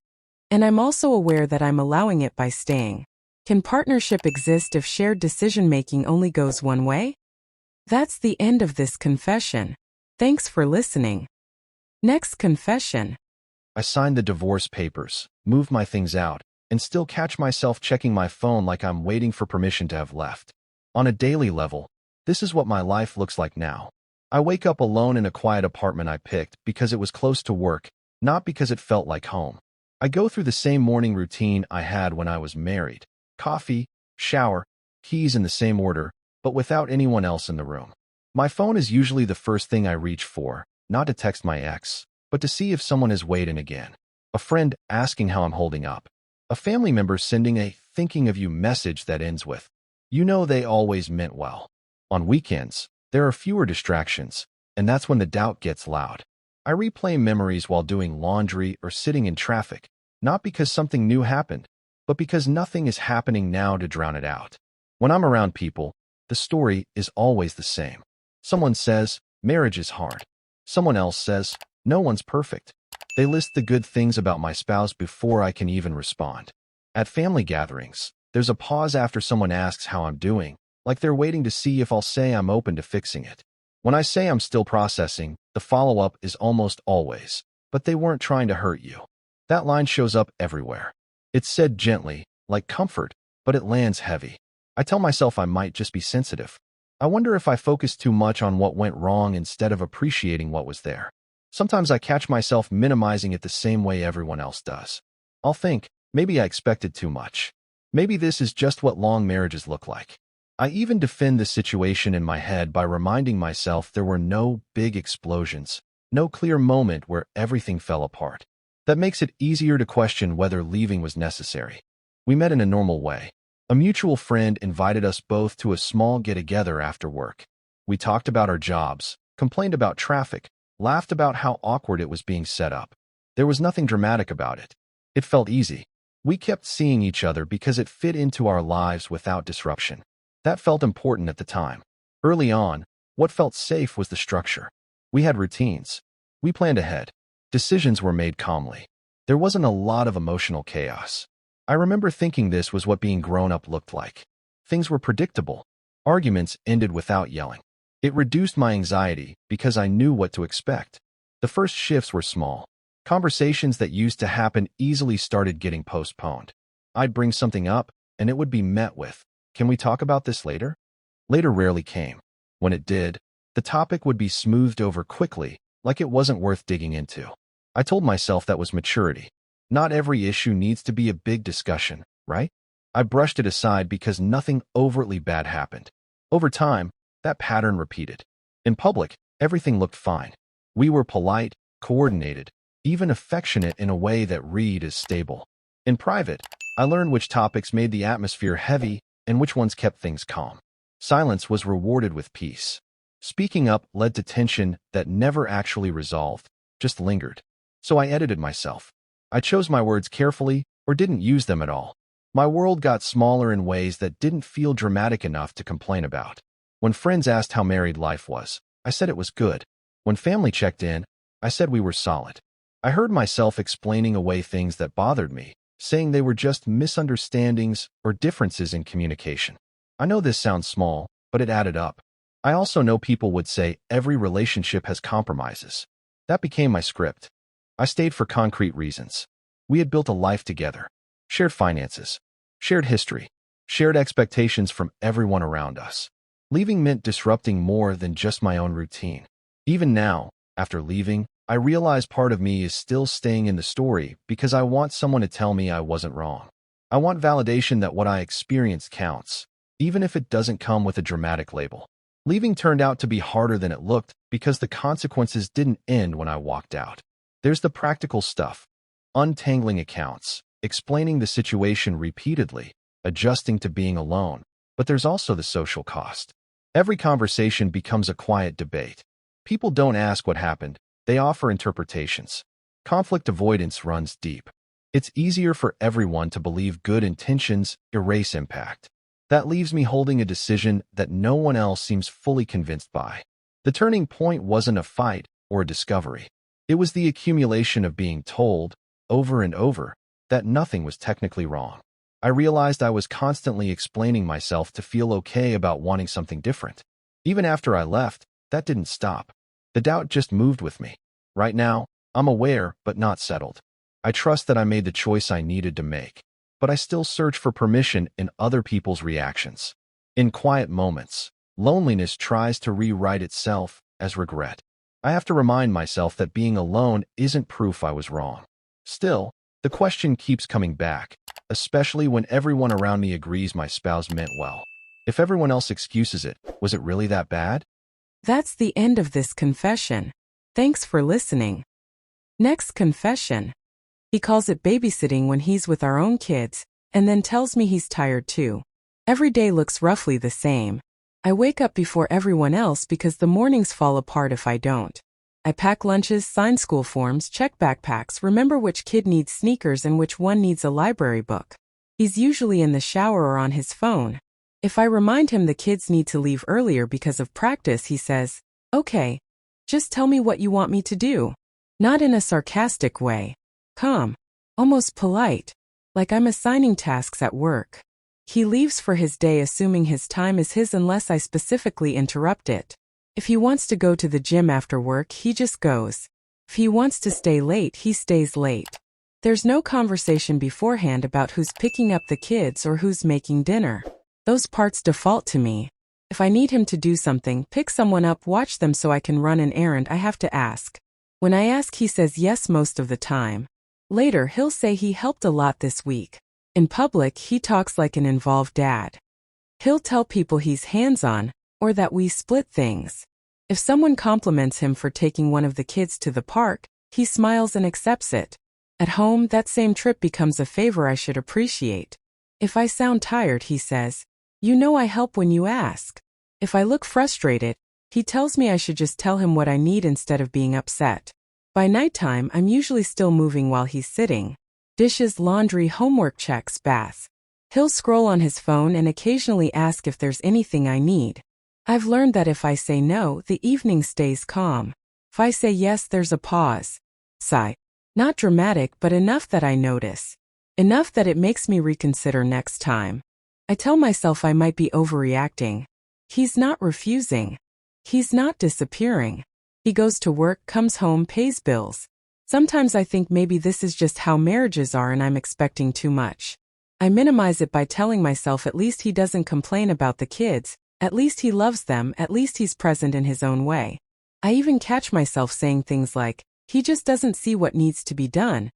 And I'm also aware that I'm allowing it by staying. Can partnership exist if shared decision-making only goes one way? That's the end of this confession. Thanks for listening. Next confession. I signed the divorce papers, moved my things out, and still catch myself checking my phone like I'm waiting for permission to have left. On a daily level, this is what my life looks like now. I wake up alone in a quiet apartment I picked because it was close to work, not because it felt like home. I go through the same morning routine I had when I was married. Coffee, shower, keys in the same order, but without anyone else in the room. My phone is usually the first thing I reach for, not to text my ex, but to see if someone is waiting again. A friend asking how I'm holding up. A family member sending a thinking of you message that ends with, you know they always meant well. On weekends, there are fewer distractions, and that's when the doubt gets loud. I replay memories while doing laundry or sitting in traffic, not because something new happened, but because nothing is happening now to drown it out. When I'm around people, the story is always the same. Someone says, marriage is hard. Someone else says, no one's perfect. They list the good things about my spouse before I can even respond. At family gatherings, there's a pause after someone asks how I'm doing, like they're waiting to see if I'll say I'm open to fixing it. When I say I'm still processing, the follow-up is almost always, but they weren't trying to hurt you. That line shows up everywhere. It's said gently, like comfort, but it lands heavy. I tell myself I might just be sensitive. I wonder if I focus too much on what went wrong instead of appreciating what was there. Sometimes I catch myself minimizing it the same way everyone else does. I'll think, maybe I expected too much. Maybe this is just what long marriages look like. I even defend the situation in my head by reminding myself there were no big explosions, no clear moment where everything fell apart. That makes it easier to question whether leaving was necessary. We met in a normal way. A mutual friend invited us both to a small get-together after work. We talked about our jobs, complained about traffic, laughed about how awkward it was being set up. There was nothing dramatic about it. It felt easy. We kept seeing each other because it fit into our lives without disruption. That felt important at the time. Early on, what felt safe was the structure. We had routines. We planned ahead. Decisions were made calmly. There wasn't a lot of emotional chaos. I remember thinking this was what being grown-up looked like. Things were predictable. Arguments ended without yelling. It reduced my anxiety because I knew what to expect. The first shifts were small. Conversations that used to happen easily started getting postponed. I'd bring something up, and it would be met with, "Can we talk about this later?" Later rarely came. When it did, the topic would be smoothed over quickly, like it wasn't worth digging into. I told myself that was maturity. Not every issue needs to be a big discussion, right? I brushed it aside because nothing overtly bad happened. Over time, that pattern repeated. In public, everything looked fine. We were polite, coordinated, even affectionate in a way that read as stable. In private, I learned which topics made the atmosphere heavy and which ones kept things calm. Silence was rewarded with peace. Speaking up led to tension that never actually resolved, just lingered. So I edited myself. I chose my words carefully or didn't use them at all. My world got smaller in ways that didn't feel dramatic enough to complain about. When friends asked how married life was, I said it was good. When family checked in, I said we were solid. I heard myself explaining away things that bothered me, saying they were just misunderstandings or differences in communication. I know this sounds small, but it added up. I also know people would say every relationship has compromises. That became my script. I stayed for concrete reasons. We had built a life together, shared finances, shared history, shared expectations from everyone around us. Leaving meant disrupting more than just my own routine. Even now, after leaving, I realize part of me is still staying in the story because I want someone to tell me I wasn't wrong. I want validation that what I experienced counts, even if it doesn't come with a dramatic label. Leaving turned out to be harder than it looked because the consequences didn't end when I walked out. There's the practical stuff: untangling accounts, explaining the situation repeatedly, adjusting to being alone. But there's also the social cost. Every conversation becomes a quiet debate. People don't ask what happened, they offer interpretations. Conflict avoidance runs deep. It's easier for everyone to believe good intentions erase impact. That leaves me holding a decision that no one else seems fully convinced by. The turning point wasn't a fight or a discovery. It was the accumulation of being told, over and over, that nothing was technically wrong. I realized I was constantly explaining myself to feel okay about wanting something different. Even after I left, that didn't stop. The doubt just moved with me. Right now, I'm aware but not settled. I trust that I made the choice I needed to make, but I still search for permission in other people's reactions. In quiet moments, loneliness tries to rewrite itself as regret. I have to remind myself that being alone isn't proof I was wrong. Still, the question keeps coming back, especially when everyone around me agrees my spouse meant well. If everyone else excuses it, was it really that bad? That's the end of this confession. Thanks for listening. Next confession. He calls it babysitting when he's with our own kids, and then tells me he's tired too. Every day looks roughly the same. I wake up before everyone else because the mornings fall apart if I don't. I pack lunches, sign school forms, check backpacks, remember which kid needs sneakers and which one needs a library book. He's usually in the shower or on his phone. If I remind him the kids need to leave earlier because of practice, he says, "Okay, just tell me what you want me to do." Not in a sarcastic way. Calm, almost polite, like I'm assigning tasks at work. He leaves for his day assuming his time is his unless I specifically interrupt it. If he wants to go to the gym after work, he just goes. If he wants to stay late, he stays late. There's no conversation beforehand about who's picking up the kids or who's making dinner. Those parts default to me. If I need him to do something, pick someone up, watch them so I can run an errand, I have to ask. When I ask, he says yes most of the time. Later, he'll say he helped a lot this week. In public, he talks like an involved dad. He'll tell people he's hands-on, or that we split things. If someone compliments him for taking one of the kids to the park, he smiles and accepts it. At home, that same trip becomes a favor I should appreciate. If I sound tired, he says, "You know I help when you ask." If I look frustrated, he tells me I should just tell him what I need instead of being upset. By nighttime, I'm usually still moving while he's sitting. Dishes, laundry, homework, checks, bath. He'll scroll on his phone and occasionally ask if there's anything I need. I've learned that if I say no, the evening stays calm. If I say yes, there's a pause. Sigh. Not dramatic, but enough that I notice. Enough that it makes me reconsider next time. I tell myself I might be overreacting. He's not refusing. He's not disappearing. He goes to work, comes home, pays bills. Sometimes I think maybe this is just how marriages are and I'm expecting too much. I minimize it by telling myself at least he doesn't complain about the kids, at least he loves them, at least he's present in his own way. I even catch myself saying things like, he just doesn't see what needs to be done,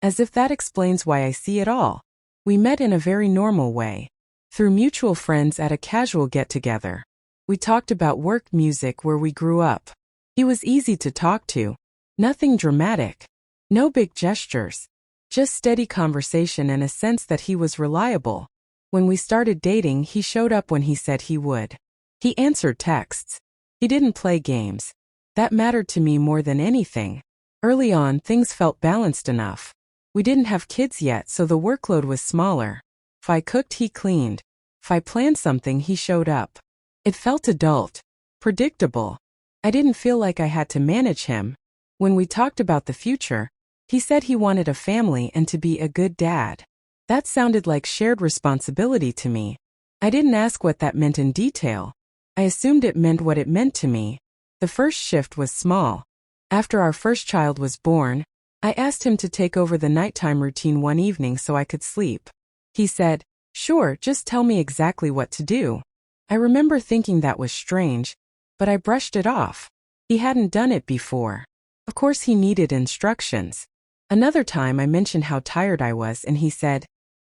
as if that explains why I see it all. We met in a very normal way, through mutual friends at a casual get-together. We talked about work, music, where we grew up. He was easy to talk to. Nothing dramatic. No big gestures. Just steady conversation and a sense that he was reliable. When we started dating, he showed up when he said he would. He answered texts. He didn't play games. That mattered to me more than anything. Early on, things felt balanced enough. We didn't have kids yet, so the workload was smaller. If I cooked, he cleaned. If I planned something, he showed up. It felt adult. Predictable. I didn't feel like I had to manage him. When we talked about the future, he said he wanted a family and to be a good dad. That sounded like shared responsibility to me. I didn't ask what that meant in detail. I assumed it meant what it meant to me. The first shift was small. After our first child was born, I asked him to take over the nighttime routine one evening so I could sleep. He said, "Sure, just tell me exactly what to do." I remember thinking that was strange, but I brushed it off. He hadn't done it before. Of course he needed instructions. Another time I mentioned how tired I was and he said,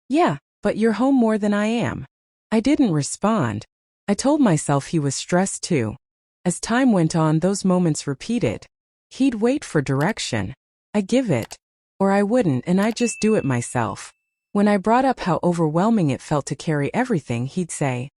"Yeah, but you're home more than I am." I didn't respond. I told myself he was stressed too. As time went on, those moments repeated. He'd wait for direction. I give it. Or I wouldn't, and I'd just do it myself. When I brought up how overwhelming it felt to carry everything, he'd say,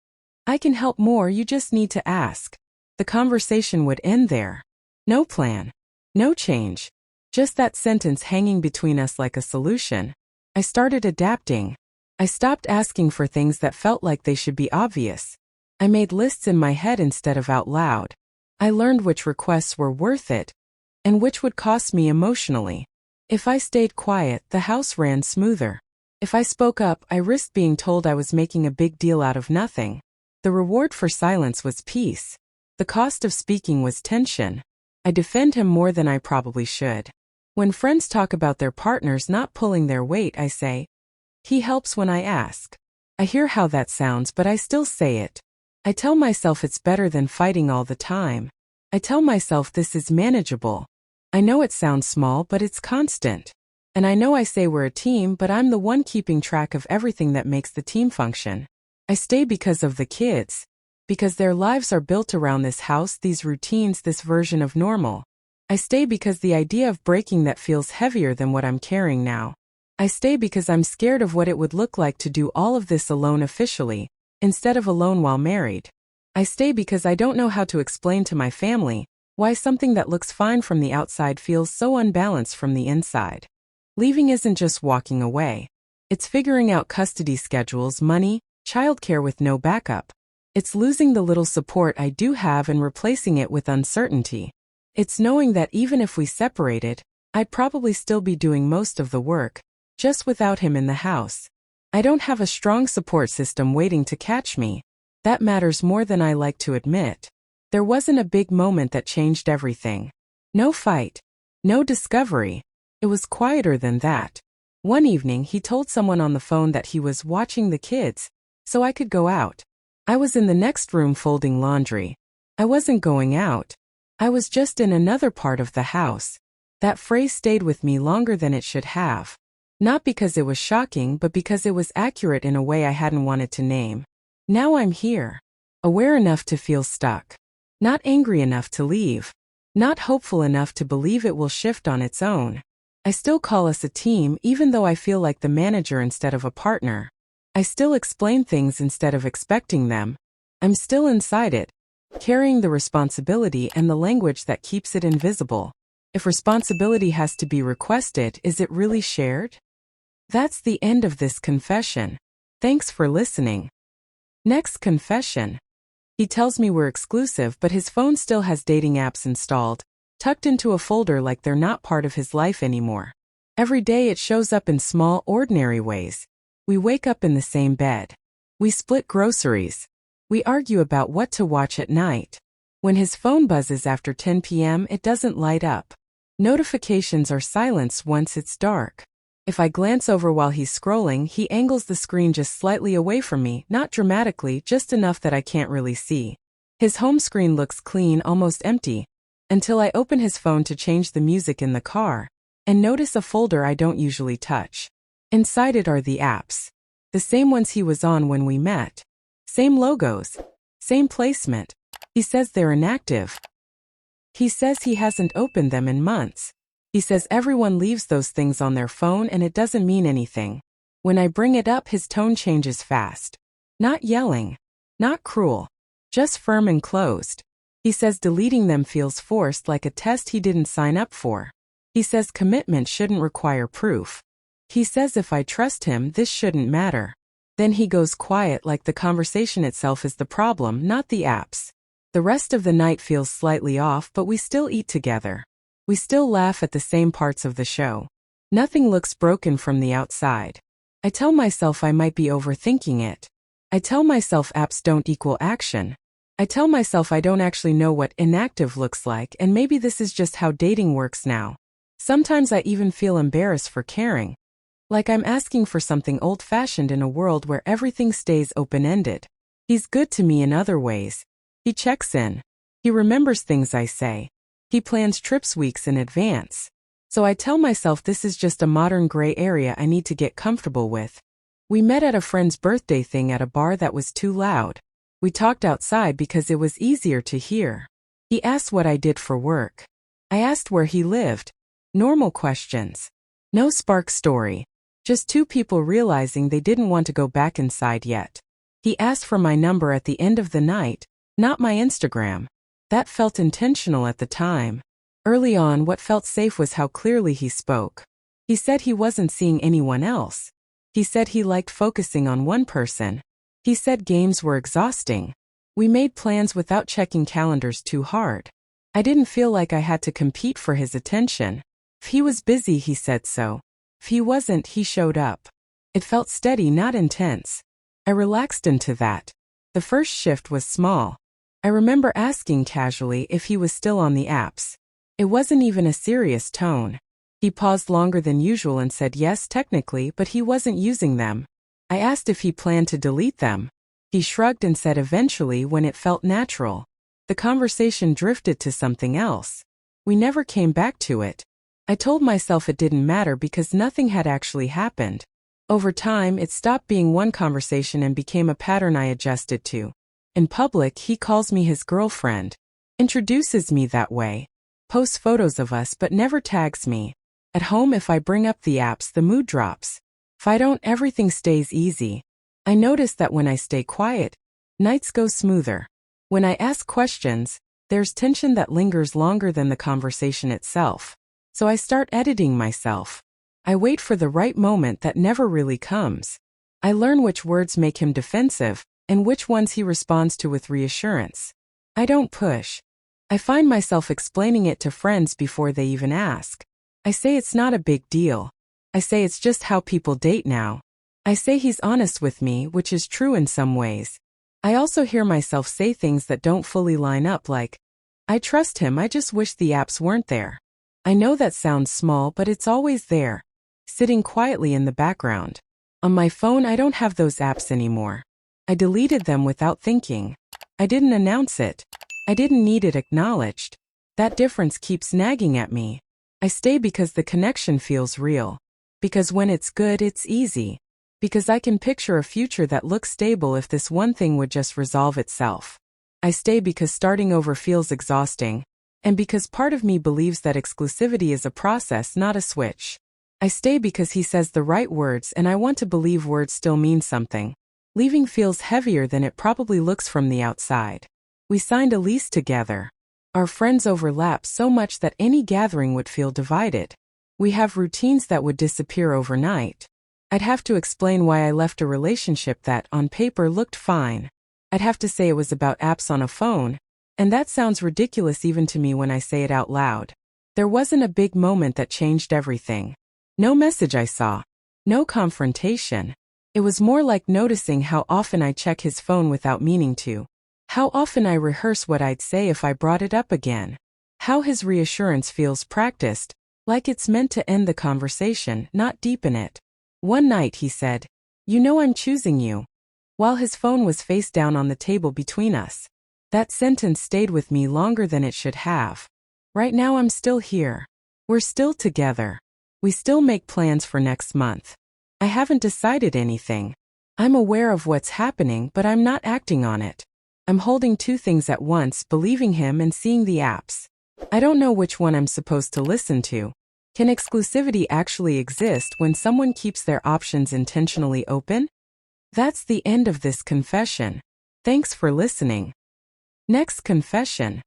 "I can help more, you just need to ask." The conversation would end there. No plan. No change. Just that sentence hanging between us like a solution. I started adapting. I stopped asking for things that felt like they should be obvious. I made lists in my head instead of out loud. I learned which requests were worth it, and which would cost me emotionally. If I stayed quiet, the house ran smoother. If I spoke up, I risked being told I was making a big deal out of nothing. The reward for silence was peace. The cost of speaking was tension. I defend him more than I probably should. When friends talk about their partners not pulling their weight, I say, "He helps when I ask." I hear how that sounds, but I still say it. I tell myself it's better than fighting all the time. I tell myself this is manageable. I know it sounds small, but it's constant. And I know I say we're a team, but I'm the one keeping track of everything that makes the team function. I stay because of the kids. Because their lives are built around this house, these routines, this version of normal. I stay because the idea of breaking that feels heavier than what I'm carrying now. I stay because I'm scared of what it would look like to do all of this alone officially, instead of alone while married. I stay because I don't know how to explain to my family why something that looks fine from the outside feels so unbalanced from the inside. Leaving isn't just walking away. It's figuring out custody schedules, money, childcare with no backup. It's losing the little support I do have and replacing it with uncertainty. It's knowing that even if we separated, I'd probably still be doing most of the work, just without him in the house. I don't have a strong support system waiting to catch me. That matters more than I like to admit. There wasn't a big moment that changed everything. No fight. No discovery. It was quieter than that. One evening he told someone on the phone that he was watching the kids, so I could go out. I was in the next room folding laundry. I wasn't going out. I was just in another part of the house. That phrase stayed with me longer than it should have. Not because it was shocking, but because it was accurate in a way I hadn't wanted to name. Now I'm here. Aware enough to feel stuck. Not angry enough to leave. Not hopeful enough to believe it will shift on its own. I still call us a team even though I feel like the manager instead of a partner. I still explain things instead of expecting them. I'm still inside it, carrying the responsibility and the language that keeps it invisible. If responsibility has to be requested, is it really shared? That's the end of this confession. Thanks for listening. Next confession. He tells me we're exclusive, but his phone still has dating apps installed, tucked into a folder like they're not part of his life anymore. Every day it shows up in small, ordinary ways. We wake up in the same bed. We split groceries. We argue about what to watch at night. When his phone buzzes after 10 p.m., it doesn't light up. Notifications are silenced once it's dark. If I glance over while he's scrolling, he angles the screen just slightly away from me, not dramatically, just enough that I can't really see. His home screen looks clean, almost empty. until I open his phone to change the music in the car and notice a folder I don't usually touch. Inside it are the apps. The same ones he was on when we met. Same logos. Same placement. He says they're inactive. He says he hasn't opened them in months. He says everyone leaves those things on their phone and it doesn't mean anything. When I bring it up, his tone changes fast. Not yelling. Not cruel. Just firm and closed. He says deleting them feels forced, like a test he didn't sign up for. He says commitment shouldn't require proof. He says if I trust him, this shouldn't matter. Then he goes quiet, like the conversation itself is the problem, not the apps. The rest of the night feels slightly off, but we still eat together. We still laugh at the same parts of the show. Nothing looks broken from the outside. I tell myself I might be overthinking it. I tell myself apps don't equal action. I tell myself I don't actually know what inactive looks like, and maybe this is just how dating works now. Sometimes I even feel embarrassed for caring. Like I'm asking for something old-fashioned in a world where everything stays open-ended. He's good to me in other ways. He checks in. He remembers things I say. He plans trips weeks in advance. So I tell myself this is just a modern gray area I need to get comfortable with. We met at a friend's birthday thing at a bar that was too loud. We talked outside because it was easier to hear. He asked what I did for work. I asked where he lived. Normal questions. No spark story. Just two people realizing they didn't want to go back inside yet. He asked for my number at the end of the night, not my Instagram. That felt intentional at the time. Early on, what felt safe was how clearly he spoke. He said he wasn't seeing anyone else. He said he liked focusing on one person. He said games were exhausting. We made plans without checking calendars too hard. I didn't feel like I had to compete for his attention. If he was busy, he said so. If he wasn't, he showed up. It felt steady, not intense. I relaxed into that. The first shift was small. I remember asking casually if he was still on the apps. It wasn't even a serious tone. He paused longer than usual and said yes, technically, but he wasn't using them. I asked if he planned to delete them. He shrugged and said eventually, when it felt natural. The conversation drifted to something else. We never came back to it. I told myself it didn't matter because nothing had actually happened. Over time, it stopped being one conversation and became a pattern I adjusted to. In public, he calls me his girlfriend. Introduces me that way. Posts photos of us but never tags me. At home, if I bring up the apps, the mood drops. If I don't, everything stays easy. I notice that when I stay quiet, nights go smoother. When I ask questions, there's tension that lingers longer than the conversation itself. So I start editing myself. I wait for the right moment that never really comes. I learn which words make him defensive and which ones he responds to with reassurance. I don't push. I find myself explaining it to friends before they even ask. I say it's not a big deal. I say it's just how people date now. I say he's honest with me, which is true in some ways. I also hear myself say things that don't fully line up, like, I trust him, I just wish the apps weren't there. I know that sounds small, but it's always there, sitting quietly in the background. On my phone, I don't have those apps anymore. I deleted them without thinking. I didn't announce it. I didn't need it acknowledged. That difference keeps nagging at me. I stay because the connection feels real. Because when it's good, it's easy. Because I can picture a future that looks stable if this one thing would just resolve itself. I stay because starting over feels exhausting. And because part of me believes that exclusivity is a process, not a switch. I stay because he says the right words, and I want to believe words still mean something. Leaving feels heavier than it probably looks from the outside. We signed a lease together. Our friends overlap so much that any gathering would feel divided. We have routines that would disappear overnight. I'd have to explain why I left a relationship that, on paper, looked fine. I'd have to say it was about apps on a phone. And that sounds ridiculous even to me when I say it out loud. There wasn't a big moment that changed everything. No message I saw. No confrontation. It was more like noticing how often I check his phone without meaning to. How often I rehearse what I'd say if I brought it up again. How his reassurance feels practiced, like it's meant to end the conversation, not deepen it. One night he said, "You know I'm choosing you," while his phone was face down on the table between us. That sentence stayed with me longer than it should have. Right now I'm still here. We're still together. We still make plans for next month. I haven't decided anything. I'm aware of what's happening, but I'm not acting on it. I'm holding two things at once, believing him and seeing the apps. I don't know which one I'm supposed to listen to. Can exclusivity actually exist when someone keeps their options intentionally open? That's the end of this confession. Thanks for listening. Next confession.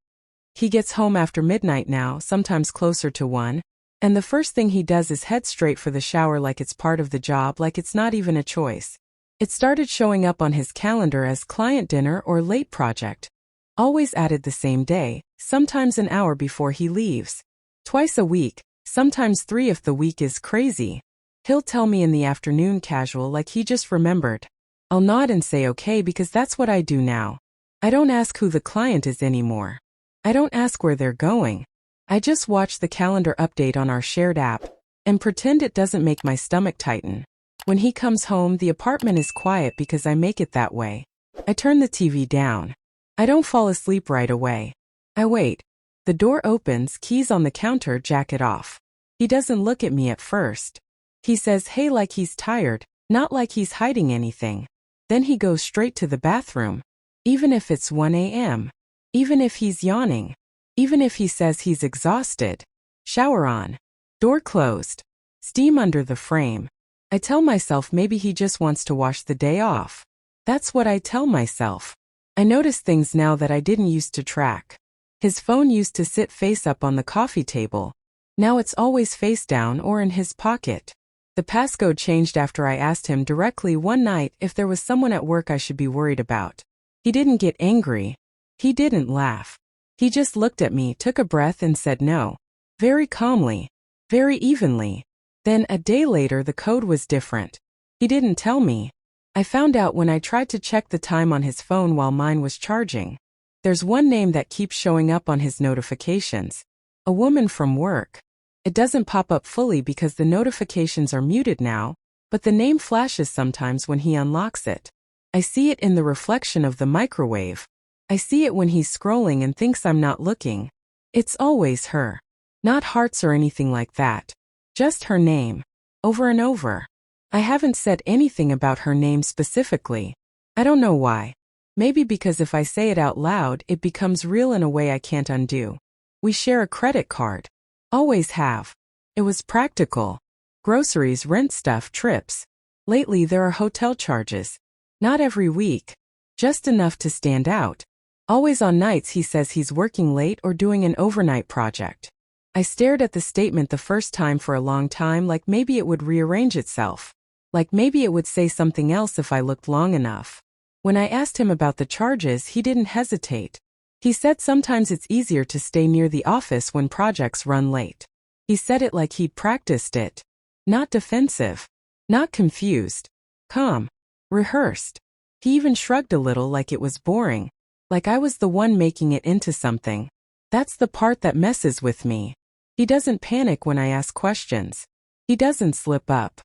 He gets home after midnight now, sometimes closer to 1, and the first thing he does is head straight for the shower like it's part of the job, like it's not even a choice. It started showing up on his calendar as client dinner or late project. Always added the same day, sometimes an hour before he leaves. Twice a week, sometimes 3 if the week is crazy. He'll tell me in the afternoon casual like he just remembered. I'll nod and say okay because that's what I do now. I don't ask who the client is anymore. I don't ask where they're going. I just watch the calendar update on our shared app and pretend it doesn't make my stomach tighten. When he comes home, the apartment is quiet because I make it that way. I turn the TV down. I don't fall asleep right away. I wait. The door opens, keys on the counter, jacket off. He doesn't look at me at first. He says hey like he's tired, not like he's hiding anything. Then he goes straight to the bathroom. Even if it's 1 a.m. Even if he's yawning. Even if he says he's exhausted. Shower on. Door closed. Steam under the frame. I tell myself maybe he just wants to wash the day off. That's what I tell myself. I notice things now that I didn't used to track. His phone used to sit face up on the coffee table. Now it's always face down or in his pocket. The passcode changed after I asked him directly one night if there was someone at work I should be worried about. He didn't get angry. He didn't laugh. He just looked at me, took a breath and said no. Very calmly. Very evenly. Then a day later the code was different. He didn't tell me. I found out when I tried to check the time on his phone while mine was charging. There's one name that keeps showing up on his notifications. A woman from work. It doesn't pop up fully because the notifications are muted now, but the name flashes sometimes when he unlocks it. I see it in the reflection of the microwave. I see it when he's scrolling and thinks I'm not looking. It's always her. Not hearts or anything like that. Just her name. Over and over. I haven't said anything about her name specifically. I don't know why. Maybe because if I say it out loud, it becomes real in a way I can't undo. We share a credit card. Always have. It was practical. Groceries, rent stuff, trips. Lately there are hotel charges. Not every week. Just enough to stand out. Always on nights he says he's working late or doing an overnight project. I stared at the statement the first time for a long time, like maybe it would rearrange itself. Like maybe it would say something else if I looked long enough. When I asked him about the charges, he didn't hesitate. He said sometimes it's easier to stay near the office when projects run late. He said it like he'd practiced it. Not defensive. Not confused. Calm. Rehearsed. He even shrugged a little like it was boring. Like I was the one making it into something. That's the part that messes with me. He doesn't panic when I ask questions. He doesn't slip up.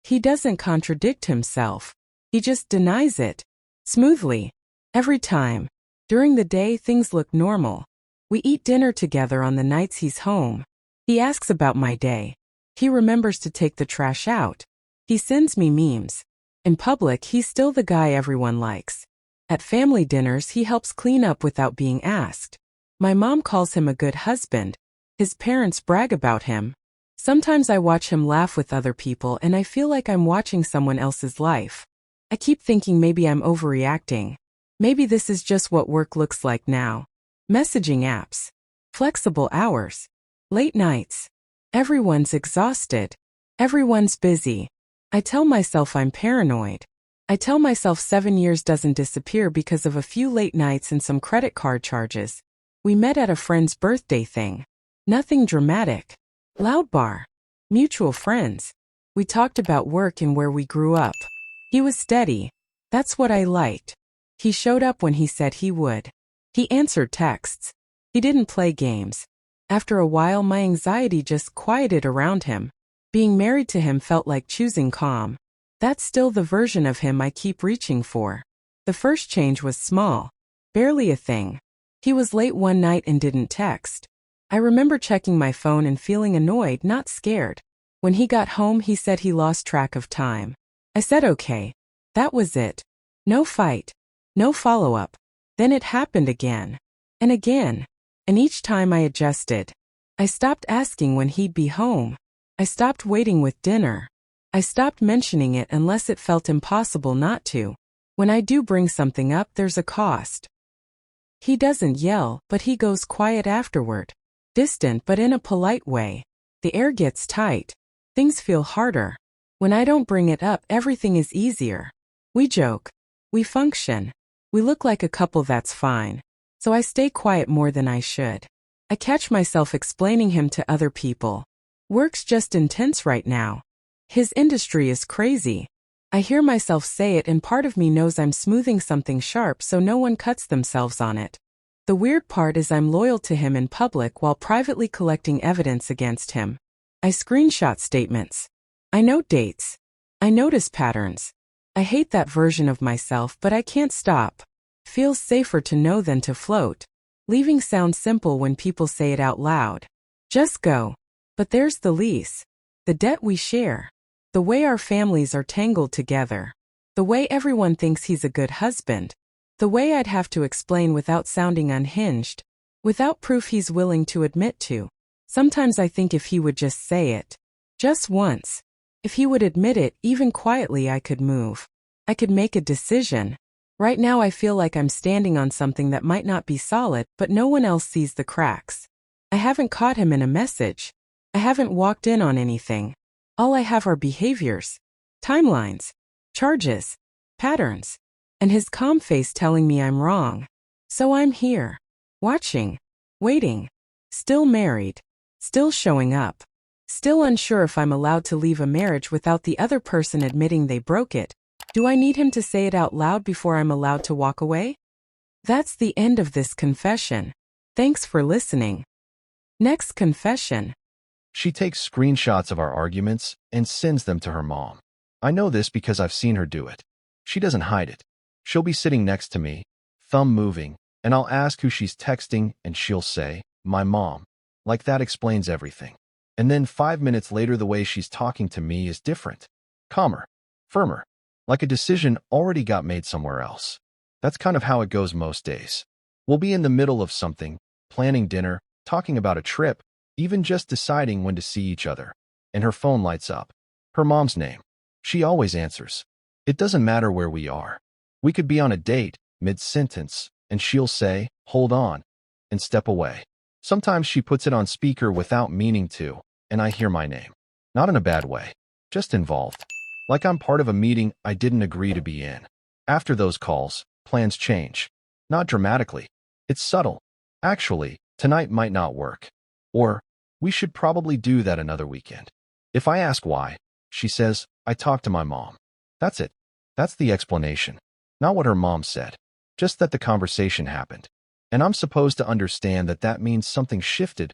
He doesn't contradict himself. He just denies it. Smoothly. Every time. During the day, things look normal. We eat dinner together on the nights he's home. He asks about my day. He remembers to take the trash out. He sends me memes. In public, he's still the guy everyone likes. At family dinners, he helps clean up without being asked. My mom calls him a good husband. His parents brag about him. Sometimes I watch him laugh with other people and I feel like I'm watching someone else's life. I keep thinking maybe I'm overreacting. Maybe this is just what work looks like now. Messaging apps. Flexible hours. Late nights. Everyone's exhausted. Everyone's busy. I tell myself I'm paranoid. I tell myself 7 years doesn't disappear because of a few late nights and some credit card charges. We met at a friend's birthday thing. Nothing dramatic. Loud bar. Mutual friends. We talked about work and where we grew up. He was steady. That's what I liked. He showed up when he said he would. He answered texts. He didn't play games. After a while, my anxiety just quieted around him. Being married to him felt like choosing calm. That's still the version of him I keep reaching for. The first change was small. Barely a thing. He was late one night and didn't text. I remember checking my phone and feeling annoyed, not scared. When he got home, he said he lost track of time. I said okay. That was it. No fight. No follow-up. Then it happened again. And again. And each time I adjusted. I stopped asking when he'd be home. I stopped waiting with dinner. I stopped mentioning it unless it felt impossible not to. When I do bring something up, there's a cost. He doesn't yell, but he goes quiet afterward. Distant but in a polite way. The air gets tight. Things feel harder. When I don't bring it up, everything is easier. We joke. We function. We look like a couple, that's fine. So I stay quiet more than I should. I catch myself explaining him to other people. Work's just intense right now. His industry is crazy. I hear myself say it and part of me knows I'm smoothing something sharp so no one cuts themselves on it. The weird part is I'm loyal to him in public while privately collecting evidence against him. I screenshot statements. I note dates. I notice patterns. I hate that version of myself, but I can't stop. Feels safer to know than to float. Leaving sounds simple when people say it out loud. Just go. But there's the lease. The debt we share. The way our families are tangled together. The way everyone thinks he's a good husband. The way I'd have to explain without sounding unhinged. Without proof he's willing to admit to. Sometimes I think if he would just say it. Just once. If he would admit it, even quietly, I could move. I could make a decision. Right now I feel like I'm standing on something that might not be solid, but no one else sees the cracks. I haven't caught him in a message. I haven't walked in on anything. All I have are behaviors, timelines, charges, patterns, and his calm face telling me I'm wrong. So I'm here, watching, waiting, still married, still showing up, still unsure if I'm allowed to leave a marriage without the other person admitting they broke it. Do I need him to say it out loud before I'm allowed to walk away? That's the end of this confession. Thanks for listening. Next confession. She takes screenshots of our arguments and sends them to her mom. I know this because I've seen her do it. She doesn't hide it. She'll be sitting next to me, thumb moving, and I'll ask who she's texting and she'll say, "My mom." Like that explains everything. And then 5 minutes later the way she's talking to me is different. Calmer. Firmer. Like a decision already got made somewhere else. That's kind of how it goes most days. We'll be in the middle of something, planning dinner, talking about a trip, even just deciding when to see each other. And her phone lights up. Her mom's name. She always answers. It doesn't matter where we are. We could be on a date, mid-sentence, and she'll say, "Hold on," and step away. Sometimes she puts it on speaker without meaning to, and I hear my name. Not in a bad way. Just involved. Like I'm part of a meeting I didn't agree to be in. After those calls, plans change. Not dramatically. It's subtle. Actually, tonight might not work. Or, we should probably do that another weekend. If I ask why, she says, "I talked to my mom." That's it. That's the explanation. Not what her mom said. Just that the conversation happened. And I'm supposed to understand that that means something shifted.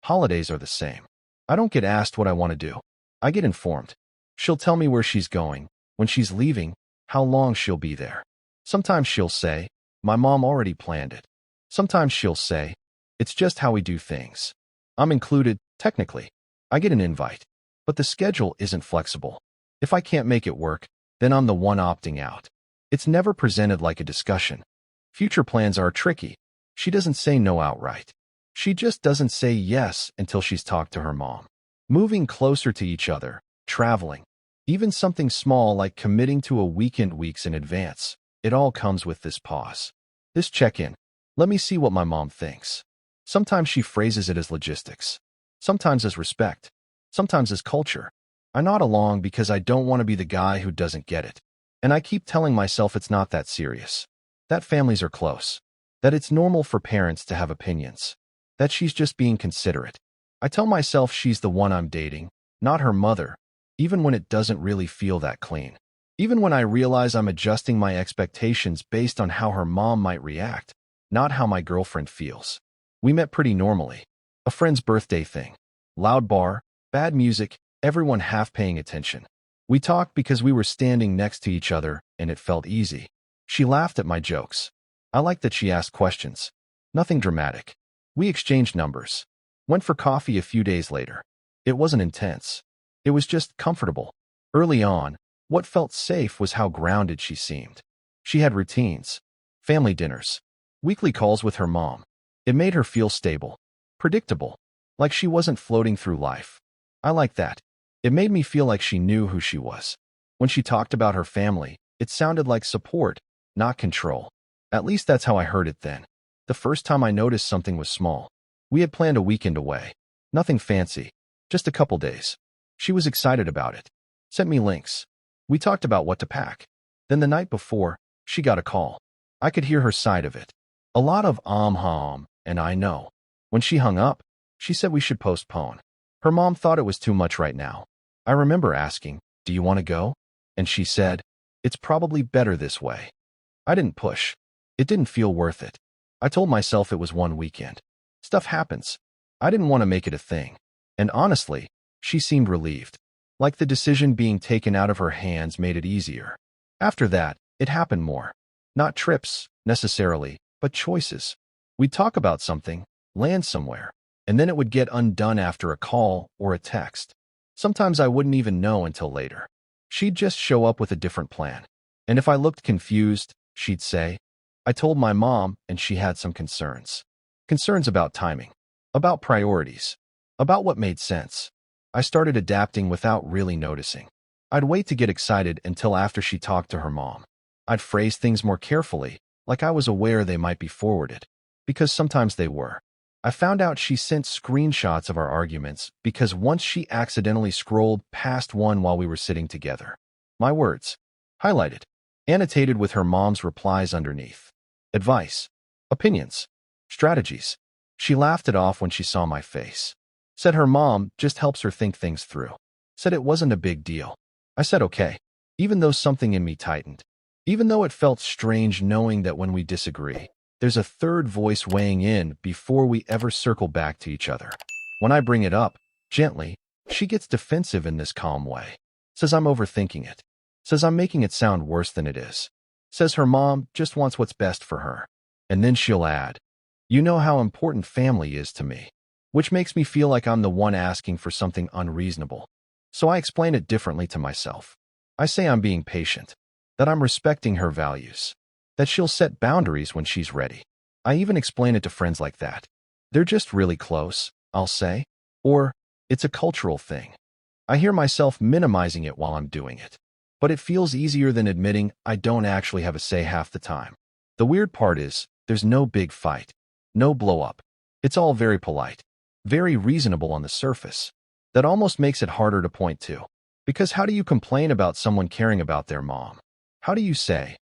Holidays are the same. I don't get asked what I want to do. I get informed. She'll tell me where she's going, when she's leaving, how long she'll be there. Sometimes she'll say, "My mom already planned it." Sometimes she'll say, "It's just how we do things." I'm included, technically. I get an invite. But the schedule isn't flexible. If I can't make it work, then I'm the one opting out. It's never presented like a discussion. Future plans are tricky. She doesn't say no outright. She just doesn't say yes until she's talked to her mom. Moving closer to each other, traveling, even something small like committing to a weekend weeks in advance, it all comes with this pause. This check-in. Let me see what my mom thinks. Sometimes she phrases it as logistics. Sometimes as respect. Sometimes as culture. I nod along because I don't want to be the guy who doesn't get it. And I keep telling myself it's not that serious. That families are close. That it's normal for parents to have opinions. That she's just being considerate. I tell myself she's the one I'm dating, not her mother, even when it doesn't really feel that clean. Even when I realize I'm adjusting my expectations based on how her mom might react, not how my girlfriend feels. We met pretty normally. A friend's birthday thing. Loud bar, bad music, everyone half paying attention. We talked because we were standing next to each other and it felt easy. She laughed at my jokes. I liked that she asked questions. Nothing dramatic. We exchanged numbers. Went for coffee a few days later. It wasn't intense. It was just comfortable. Early on, what felt safe was how grounded she seemed. She had routines, family dinners, weekly calls with her mom. It made her feel stable, predictable, like she wasn't floating through life. I liked that. It made me feel like she knew who she was. When she talked about her family, it sounded like support, not control. At least that's how I heard it then. The first time I noticed something was small. We had planned a weekend away. Nothing fancy, just a couple days. She was excited about it. Sent me links. We talked about what to pack. Then the night before, she got a call. I could hear her side of it. A lot of and I know. When she hung up, she said we should postpone. Her mom thought it was too much right now. I remember asking, "Do you want to go?" And she said, "It's probably better this way." I didn't push. It didn't feel worth it. I told myself it was one weekend. Stuff happens. I didn't want to make it a thing. And honestly, she seemed relieved. Like the decision being taken out of her hands made it easier. After that, it happened more. Not trips, necessarily, but choices. We'd talk about something, land somewhere, and then it would get undone after a call or a text. Sometimes I wouldn't even know until later. She'd just show up with a different plan. And if I looked confused, she'd say, "I told my mom," and she had some concerns. Concerns about timing, about priorities, about what made sense. I started adapting without really noticing. I'd wait to get excited until after she talked to her mom. I'd phrase things more carefully, like I was aware they might be forwarded, because sometimes they were. I found out she sent screenshots of our arguments because once she accidentally scrolled past one while we were sitting together. My words. Highlighted. Annotated with her mom's replies underneath. Advice. Opinions. Strategies. She laughed it off when she saw my face. Said her mom just helps her think things through. Said it wasn't a big deal. I said okay, even though something in me tightened. Even though it felt strange knowing that when we disagree, there's a third voice weighing in before we ever circle back to each other. When I bring it up, gently, she gets defensive in this calm way. Says I'm overthinking it. Says I'm making it sound worse than it is. Says her mom just wants what's best for her. And then she'll add, "You know how important family is to me." Which makes me feel like I'm the one asking for something unreasonable. So I explain it differently to myself. I say I'm being patient, that I'm respecting her values, that she'll set boundaries when she's ready. I even explain it to friends like that. They're just really close, I'll say. Or, it's a cultural thing. I hear myself minimizing it while I'm doing it. But it feels easier than admitting I don't actually have a say half the time. The weird part is, there's no big fight, no blow up. It's all very polite, very reasonable on the surface. That almost makes it harder to point to. Because how do you complain about someone caring about their mom? How do you say,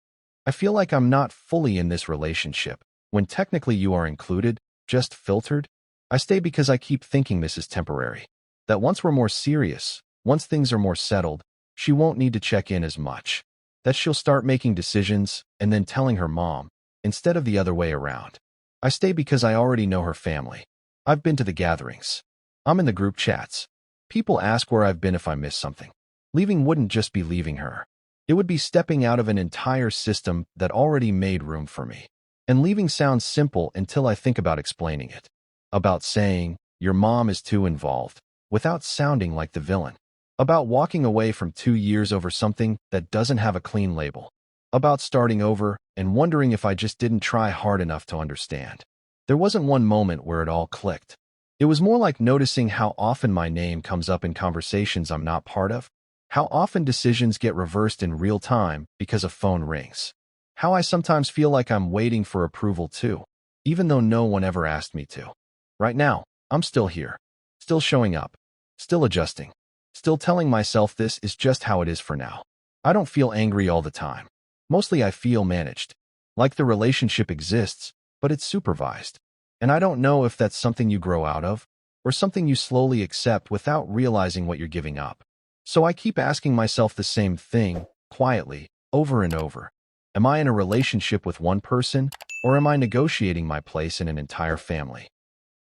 "I feel like I'm not fully in this relationship," when technically you are included, just filtered? I stay because I keep thinking this is temporary. That once we're more serious, once things are more settled, she won't need to check in as much. That she'll start making decisions and then telling her mom, instead of the other way around. I stay because I already know her family. I've been to the gatherings. I'm in the group chats. People ask where I've been if I miss something. Leaving wouldn't just be leaving her. It would be stepping out of an entire system that already made room for me. And leaving sounds simple until I think about explaining it. About saying, "Your mom is too involved," without sounding like the villain. About walking away from 2 years over something that doesn't have a clean label. About starting over and wondering if I just didn't try hard enough to understand. There wasn't one moment where it all clicked. It was more like noticing how often my name comes up in conversations I'm not part of, how often decisions get reversed in real time because a phone rings, how I sometimes feel like I'm waiting for approval too, even though no one ever asked me to. Right now, I'm still here, still showing up, still adjusting, still telling myself this is just how it is for now. I don't feel angry all the time. Mostly I feel managed, like the relationship exists, but it's supervised. And I don't know if that's something you grow out of, or something you slowly accept without realizing what you're giving up. So I keep asking myself the same thing, quietly, over and over. Am I in a relationship with one person, or am I negotiating my place in an entire family?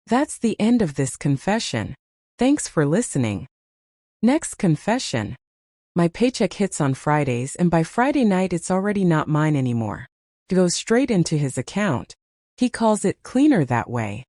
That's the end of this confession. Thanks for listening. Next confession. My paycheck hits on Fridays, and by Friday night it's already not mine anymore. It goes straight into his account. He calls it cleaner that way.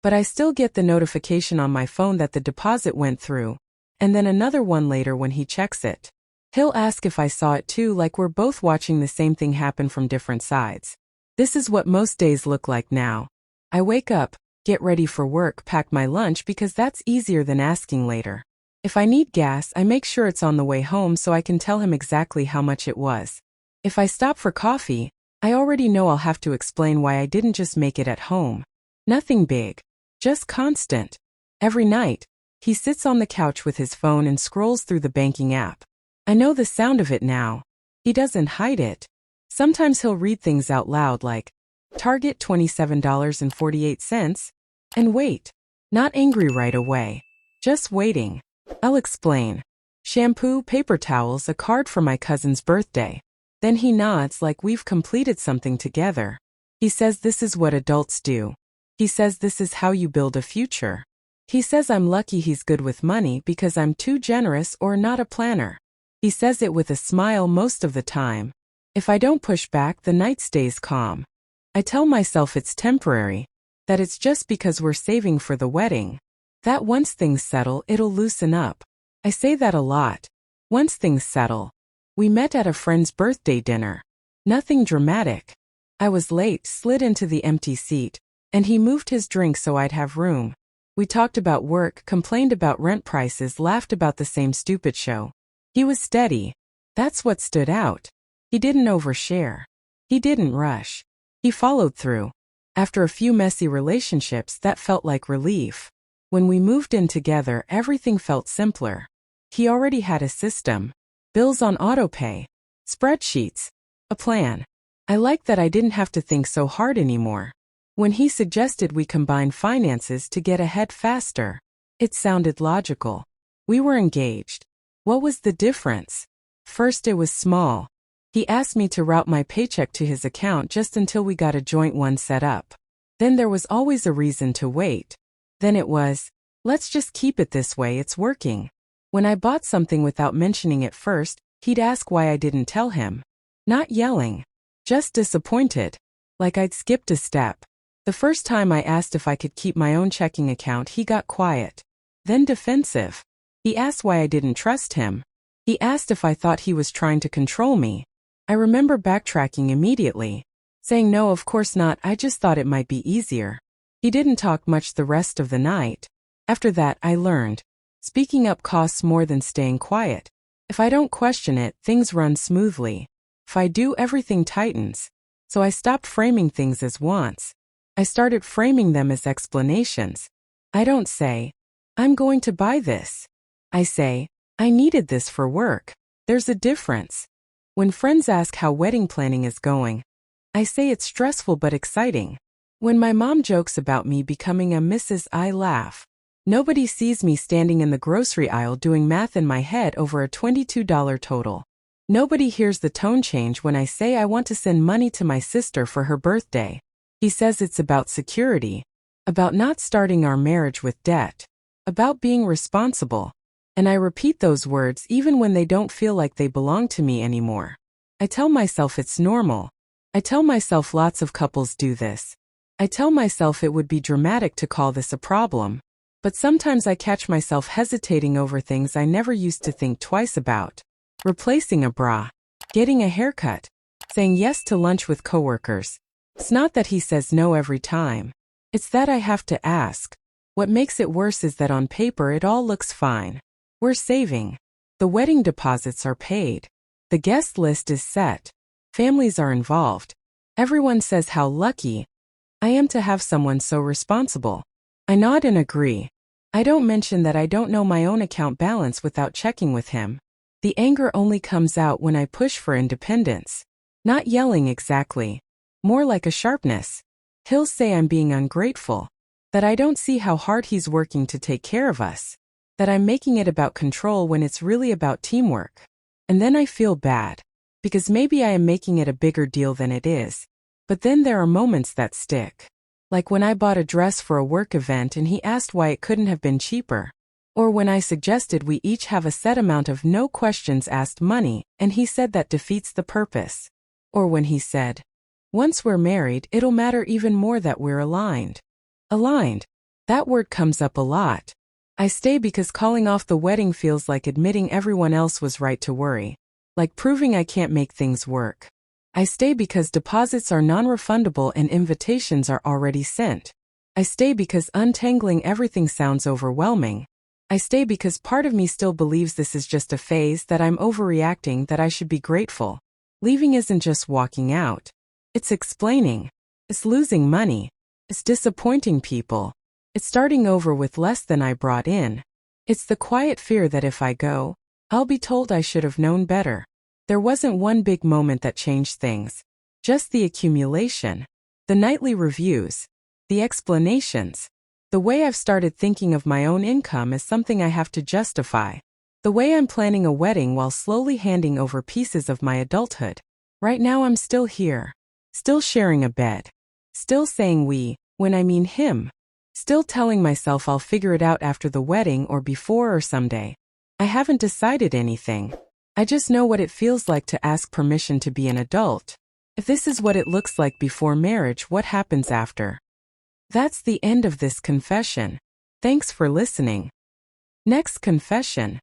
But I still get the notification on my phone that the deposit went through, and then another one later when he checks it. He'll ask if I saw it too, like we're both watching the same thing happen from different sides. This is what most days look like now. I wake up, get ready for work, pack my lunch because that's easier than asking later. If I need gas, I make sure it's on the way home so I can tell him exactly how much it was. If I stop for coffee, I already know I'll have to explain why I didn't just make it at home. Nothing big. Just constant. Every night, he sits on the couch with his phone and scrolls through the banking app. I know the sound of it now. He doesn't hide it. Sometimes he'll read things out loud like, Target $27.48, and wait. Not angry right away. Just waiting. I'll explain. Shampoo, paper towels, a card for my cousin's birthday. Then he nods like we've completed something together. He says this is what adults do. He says this is how you build a future. He says I'm lucky he's good with money because I'm too generous or not a planner. He says it with a smile most of the time. If I don't push back, the night stays calm. I tell myself it's temporary, that it's just because we're saving for the wedding. That once things settle, it'll loosen up. I say that a lot. Once things settle. We met at a friend's birthday dinner. Nothing dramatic. I was late, slid into the empty seat, and he moved his drink so I'd have room. We talked about work, complained about rent prices, laughed about the same stupid show. He was steady. That's what stood out. He didn't overshare. He didn't rush. He followed through. After a few messy relationships, that felt like relief. When we moved in together, everything felt simpler. He already had a system. Bills on autopay. Spreadsheets. A plan. I liked that I didn't have to think so hard anymore. When he suggested we combine finances to get ahead faster, it sounded logical. We were engaged. What was the difference? First, it was small. He asked me to route my paycheck to his account just until we got a joint one set up. Then there was always a reason to wait. Then it was, let's just keep it this way, it's working. When I bought something without mentioning it first, he'd ask why I didn't tell him. Not yelling. Just disappointed. Like I'd skipped a step. The first time I asked if I could keep my own checking account, he got quiet. Then defensive. He asked why I didn't trust him. He asked if I thought he was trying to control me. I remember backtracking immediately, saying no, of course not, I just thought it might be easier. He didn't talk much the rest of the night. After that, I learned. Speaking up costs more than staying quiet. If I don't question it, things run smoothly. If I do, everything tightens. So I stopped framing things as wants. I started framing them as explanations. I don't say, I'm going to buy this. I say, I needed this for work. There's a difference. When friends ask how wedding planning is going, I say it's stressful but exciting. When my mom jokes about me becoming a Mrs., I laugh. Nobody sees me standing in the grocery aisle doing math in my head over a $22 total. Nobody hears the tone change when I say I want to send money to my sister for her birthday. He says it's about security, about not starting our marriage with debt, about being responsible. And I repeat those words even when they don't feel like they belong to me anymore. I tell myself it's normal. I tell myself lots of couples do this. I tell myself it would be dramatic to call this a problem. But sometimes I catch myself hesitating over things I never used to think twice about. Replacing a bra. Getting a haircut. Saying yes to lunch with coworkers. It's not that he says no every time. It's that I have to ask. What makes it worse is that on paper it all looks fine. We're saving. The wedding deposits are paid. The guest list is set. Families are involved. Everyone says how lucky I am to have someone so responsible. I nod and agree. I don't mention that I don't know my own account balance without checking with him. The anger only comes out when I push for independence. Not yelling exactly. More like a sharpness. He'll say I'm being ungrateful. That I don't see how hard he's working to take care of us. That I'm making it about control when it's really about teamwork. And then I feel bad. Because maybe I am making it a bigger deal than it is. But then there are moments that stick. Like when I bought a dress for a work event and he asked why it couldn't have been cheaper. Or when I suggested we each have a set amount of no questions asked money, and he said that defeats the purpose. Or when he said, once we're married, it'll matter even more that we're aligned. Aligned. That word comes up a lot. I stay because calling off the wedding feels like admitting everyone else was right to worry, like proving I can't make things work. I stay because deposits are non-refundable and invitations are already sent. I stay because untangling everything sounds overwhelming. I stay because part of me still believes this is just a phase, that I'm overreacting, that I should be grateful. Leaving isn't just walking out. It's explaining. It's losing money. It's disappointing people. It's starting over with less than I brought in. It's the quiet fear that if I go, I'll be told I should have known better. There wasn't one big moment that changed things. Just the accumulation. The nightly reviews. The explanations. The way I've started thinking of my own income as something I have to justify. The way I'm planning a wedding while slowly handing over pieces of my adulthood. Right now I'm still here. Still sharing a bed. Still saying we, when I mean him. Still telling myself I'll figure it out after the wedding or before or someday. I haven't decided anything. I just know what it feels like to ask permission to be an adult. If this is what it looks like before marriage, what happens after? That's the end of this confession. Thanks for listening. Next confession.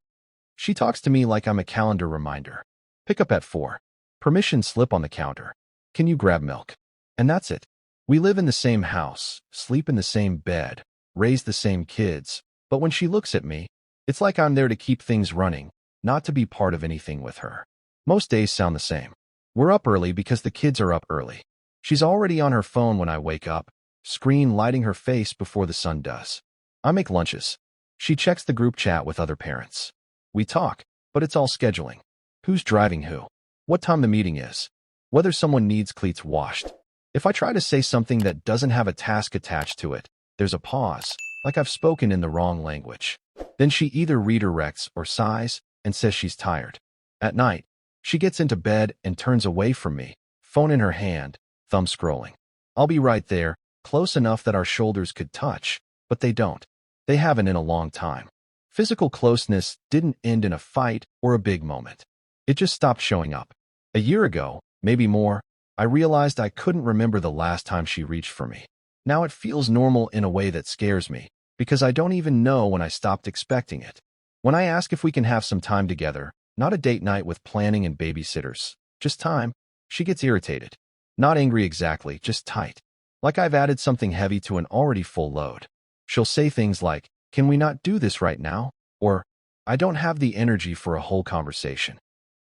She talks to me like I'm a calendar reminder. Pick up at 4. Permission slip on the counter. Can you grab milk? And that's it. We live in the same house, sleep in the same bed, raise the same kids, but when she looks at me, it's like I'm there to keep things running, not to be part of anything with her. Most days sound the same. We're up early because the kids are up early. She's already on her phone when I wake up, screen lighting her face before the sun does. I make lunches. She checks the group chat with other parents. We talk, but it's all scheduling. Who's driving who? What time the meeting is? Whether someone needs cleats washed. If I try to say something that doesn't have a task attached to it, there's a pause, like I've spoken in the wrong language. Then she either redirects or sighs and says she's tired. At night, she gets into bed and turns away from me, phone in her hand, thumb scrolling. I'll be right there, close enough that our shoulders could touch, but they don't. They haven't in a long time. Physical closeness didn't end in a fight or a big moment. It just stopped showing up. A year ago, maybe more, I realized I couldn't remember the last time she reached for me. Now it feels normal in a way that scares me, because I don't even know when I stopped expecting it. When I ask if we can have some time together, not a date night with planning and babysitters, just time, she gets irritated. Not angry exactly, just tight. Like I've added something heavy to an already full load. She'll say things like, "Can we not do this right now?" Or, "I don't have the energy for a whole conversation."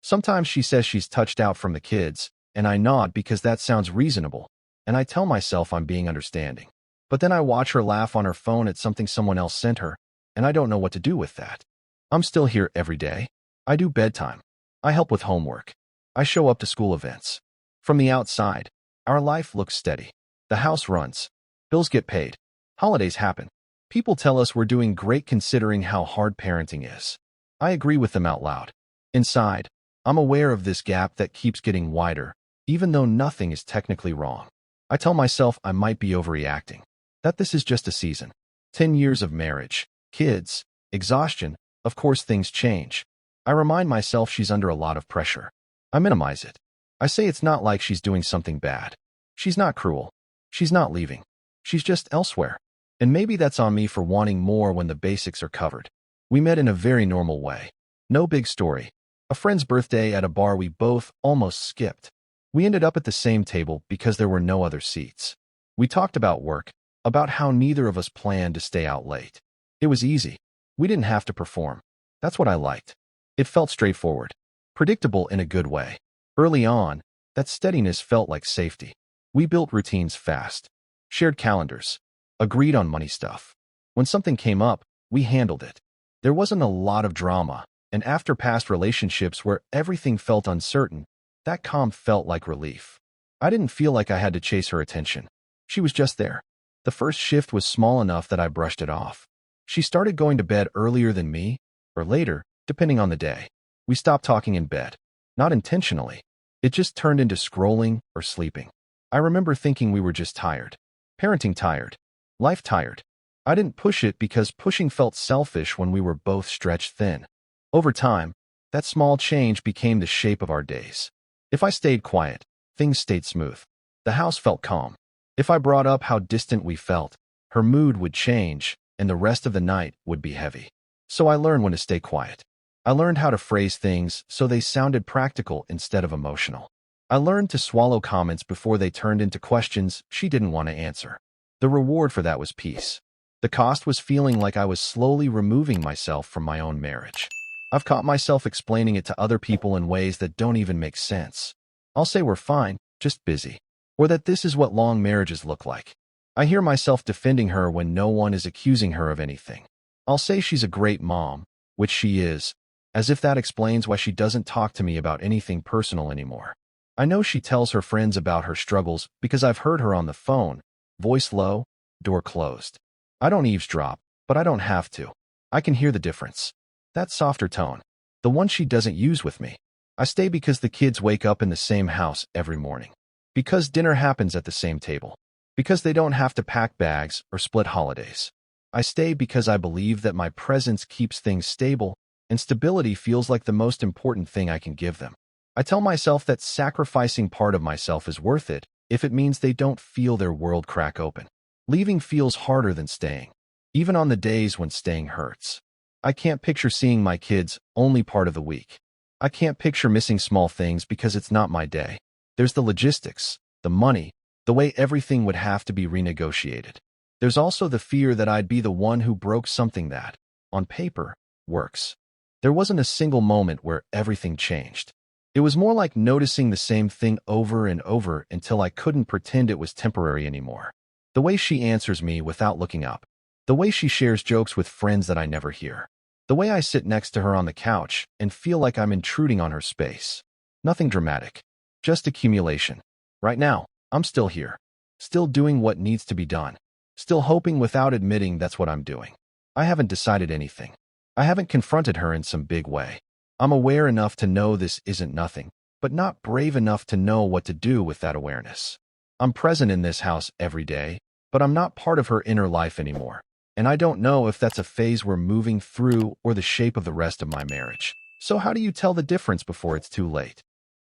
Sometimes she says she's touched out from the kids, and I nod because that sounds reasonable, and I tell myself I'm being understanding. But then I watch her laugh on her phone at something someone else sent her, and I don't know what to do with that. I'm still here every day. I do bedtime. I help with homework. I show up to school events. From the outside, our life looks steady. The house runs. Bills get paid. Holidays happen. People tell us we're doing great considering how hard parenting is. I agree with them out loud. Inside, I'm aware of this gap that keeps getting wider, even though nothing is technically wrong. I tell myself I might be overreacting, that this is just a season. 10 years of marriage, kids, exhaustion, of course things change. I remind myself she's under a lot of pressure. I minimize it. I say it's not like she's doing something bad. She's not cruel. She's not leaving. She's just elsewhere. And maybe that's on me for wanting more when the basics are covered. We met in a very normal way. No big story. A friend's birthday at a bar we both almost skipped. We ended up at the same table because there were no other seats. We talked about work, about how neither of us planned to stay out late. It was easy. We didn't have to perform. That's what I liked. It felt straightforward. Predictable in a good way. Early on, that steadiness felt like safety. We built routines fast. Shared calendars. Agreed on money stuff. When something came up, we handled it. There wasn't a lot of drama, and after past relationships where everything felt uncertain, that calm felt like relief. I didn't feel like I had to chase her attention. She was just there. The first shift was small enough that I brushed it off. She started going to bed earlier than me, or later, depending on the day. We stopped talking in bed. Not intentionally. It just turned into scrolling or sleeping. I remember thinking we were just tired. Parenting tired. Life tired. I didn't push it because pushing felt selfish when we were both stretched thin. Over time, that small change became the shape of our days. If I stayed quiet, things stayed smooth. The house felt calm. If I brought up how distant we felt, her mood would change, and the rest of the night would be heavy. So I learned when to stay quiet. I learned how to phrase things so they sounded practical instead of emotional. I learned to swallow comments before they turned into questions she didn't want to answer. The reward for that was peace. The cost was feeling like I was slowly removing myself from my own marriage. I've caught myself explaining it to other people in ways that don't even make sense. I'll say we're fine, just busy. Or that this is what long marriages look like. I hear myself defending her when no one is accusing her of anything. I'll say she's a great mom, which she is, as if that explains why she doesn't talk to me about anything personal anymore. I know she tells her friends about her struggles because I've heard her on the phone, voice low, door closed. I don't eavesdrop, but I don't have to. I can hear the difference. That softer tone, the one she doesn't use with me. I stay because the kids wake up in the same house every morning. Because dinner happens at the same table. Because they don't have to pack bags or split holidays. I stay because I believe that my presence keeps things stable, and stability feels like the most important thing I can give them. I tell myself that sacrificing part of myself is worth it if it means they don't feel their world crack open. Leaving feels harder than staying, even on the days when staying hurts. I can't picture seeing my kids only part of the week. I can't picture missing small things because it's not my day. There's the logistics, the money, the way everything would have to be renegotiated. There's also the fear that I'd be the one who broke something that, on paper, works. There wasn't a single moment where everything changed. It was more like noticing the same thing over and over until I couldn't pretend it was temporary anymore. The way she answers me without looking up. The way she shares jokes with friends that I never hear. The way I sit next to her on the couch and feel like I'm intruding on her space. Nothing dramatic. Just accumulation. Right now, I'm still here. Still doing what needs to be done. Still hoping without admitting that's what I'm doing. I haven't decided anything. I haven't confronted her in some big way. I'm aware enough to know this isn't nothing, but not brave enough to know what to do with that awareness. I'm present in this house every day, but I'm not part of her inner life anymore. And I don't know if that's a phase we're moving through or the shape of the rest of my marriage. So how do you tell the difference before it's too late?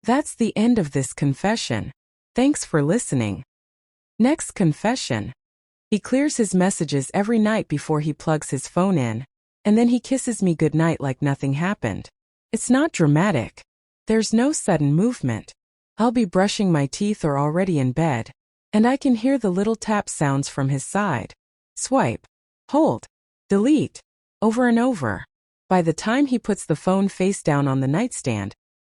That's the end of this confession. Thanks for listening. Next confession. He clears his messages every night before he plugs his phone in, and then he kisses me goodnight like nothing happened. It's not dramatic. There's no sudden movement. I'll be brushing my teeth or already in bed, and I can hear the little tap sounds from his side. Swipe. Hold. Delete. Over and over. By the time he puts the phone face down on the nightstand,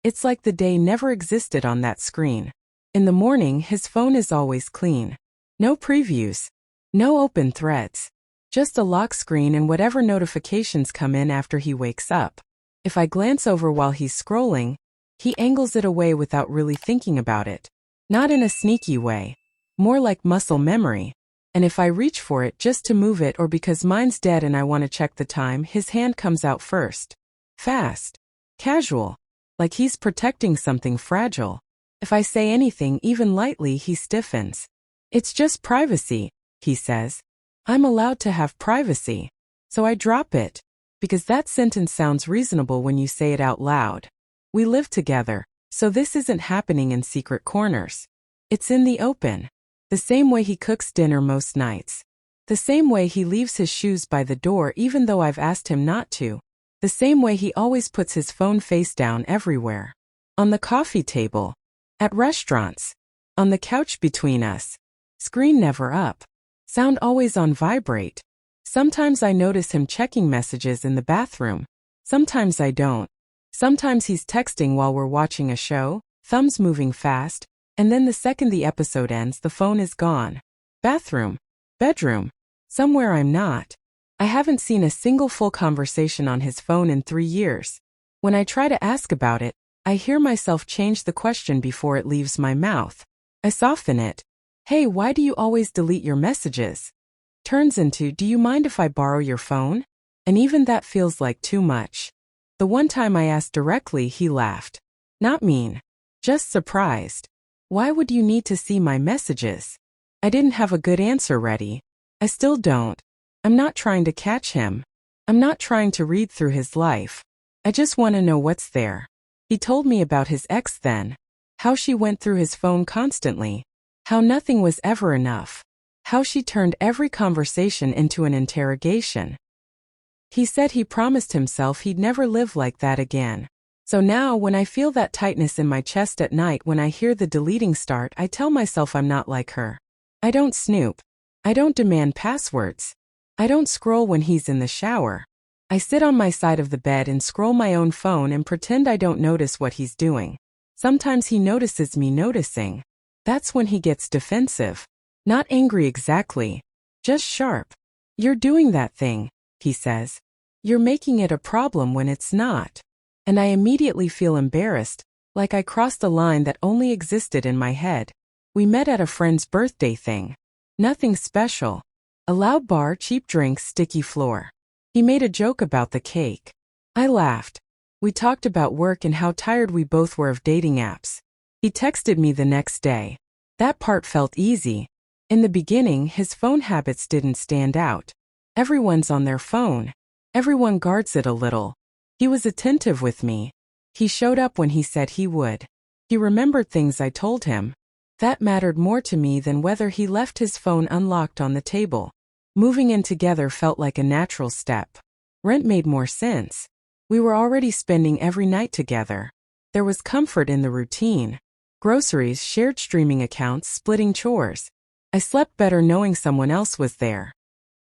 it's like the day never existed on that screen. In the morning, his phone is always clean. No previews. No open threads. Just a lock screen and whatever notifications come in after he wakes up. If I glance over while he's scrolling, he angles it away without really thinking about it. Not in a sneaky way. More like muscle memory. And if I reach for it just to move it or because mine's dead and I want to check the time, his hand comes out first. Fast. Casual. Like he's protecting something fragile. If I say anything even lightly, he stiffens. It's just privacy, he says. I'm allowed to have privacy. So I drop it. Because that sentence sounds reasonable when you say it out loud. We live together, so this isn't happening in secret corners. It's in the open. The same way he cooks dinner most nights. The same way he leaves his shoes by the door even though I've asked him not to. The same way he always puts his phone face down everywhere. On the coffee table. At restaurants. On the couch between us. Screen never up. Sound always on vibrate. Sometimes I notice him checking messages in the bathroom. Sometimes I don't. Sometimes he's texting while we're watching a show, thumbs moving fast, and then the second the episode ends, the phone is gone. Bathroom. Bedroom. Somewhere I'm not. I haven't seen a single full conversation on his phone in 3 years. When I try to ask about it, I hear myself change the question before it leaves my mouth. I soften it. Hey, why do you always delete your messages? Turns into, do you mind if I borrow your phone? And even that feels like too much. The one time I asked directly, he laughed. Not mean. Just surprised. Why would you need to see my messages? I didn't have a good answer ready. I still don't. I'm not trying to catch him. I'm not trying to read through his life. I just want to know what's there. He told me about his ex then. How she went through his phone constantly. How nothing was ever enough. How she turned every conversation into an interrogation. He said he promised himself he'd never live like that again. So now, when I feel that tightness in my chest at night when I hear the deleting start, I tell myself I'm not like her. I don't snoop. I don't demand passwords. I don't scroll when he's in the shower. I sit on my side of the bed and scroll my own phone and pretend I don't notice what he's doing. Sometimes he notices me noticing. That's when he gets defensive. Not angry exactly. Just sharp. You're doing that thing, he says. You're making it a problem when it's not. And I immediately feel embarrassed, like I crossed a line that only existed in my head. We met at a friend's birthday thing. Nothing special. A loud bar, cheap drinks, sticky floor. He made a joke about the cake. I laughed. We talked about work and how tired we both were of dating apps. He texted me the next day. That part felt easy. In the beginning, his phone habits didn't stand out. Everyone's on their phone. Everyone guards it a little. He was attentive with me. He showed up when he said he would. He remembered things I told him. That mattered more to me than whether he left his phone unlocked on the table. Moving in together felt like a natural step. Rent made more sense. We were already spending every night together. There was comfort in the routine. Groceries, shared streaming accounts, splitting chores. I slept better knowing someone else was there.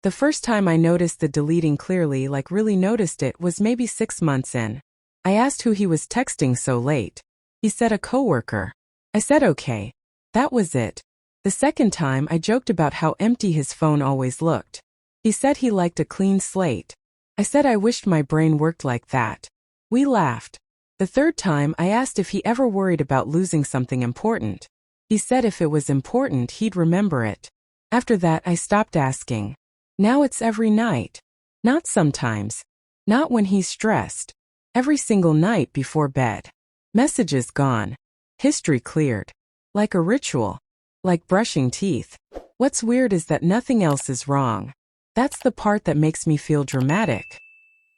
The first time I noticed the deleting clearly, like really noticed it, was maybe 6 months in. I asked who he was texting so late. He said a coworker. I said okay. That was it. The second time I joked about how empty his phone always looked. He said he liked a clean slate. I said I wished my brain worked like that. We laughed. The third time I asked if he ever worried about losing something important. He said if it was important he'd remember it. After that I stopped asking. Now it's every night. Not sometimes. Not when he's stressed. Every single night before bed. Messages gone. History cleared. Like a ritual. Like brushing teeth. What's weird is that nothing else is wrong. That's the part that makes me feel dramatic.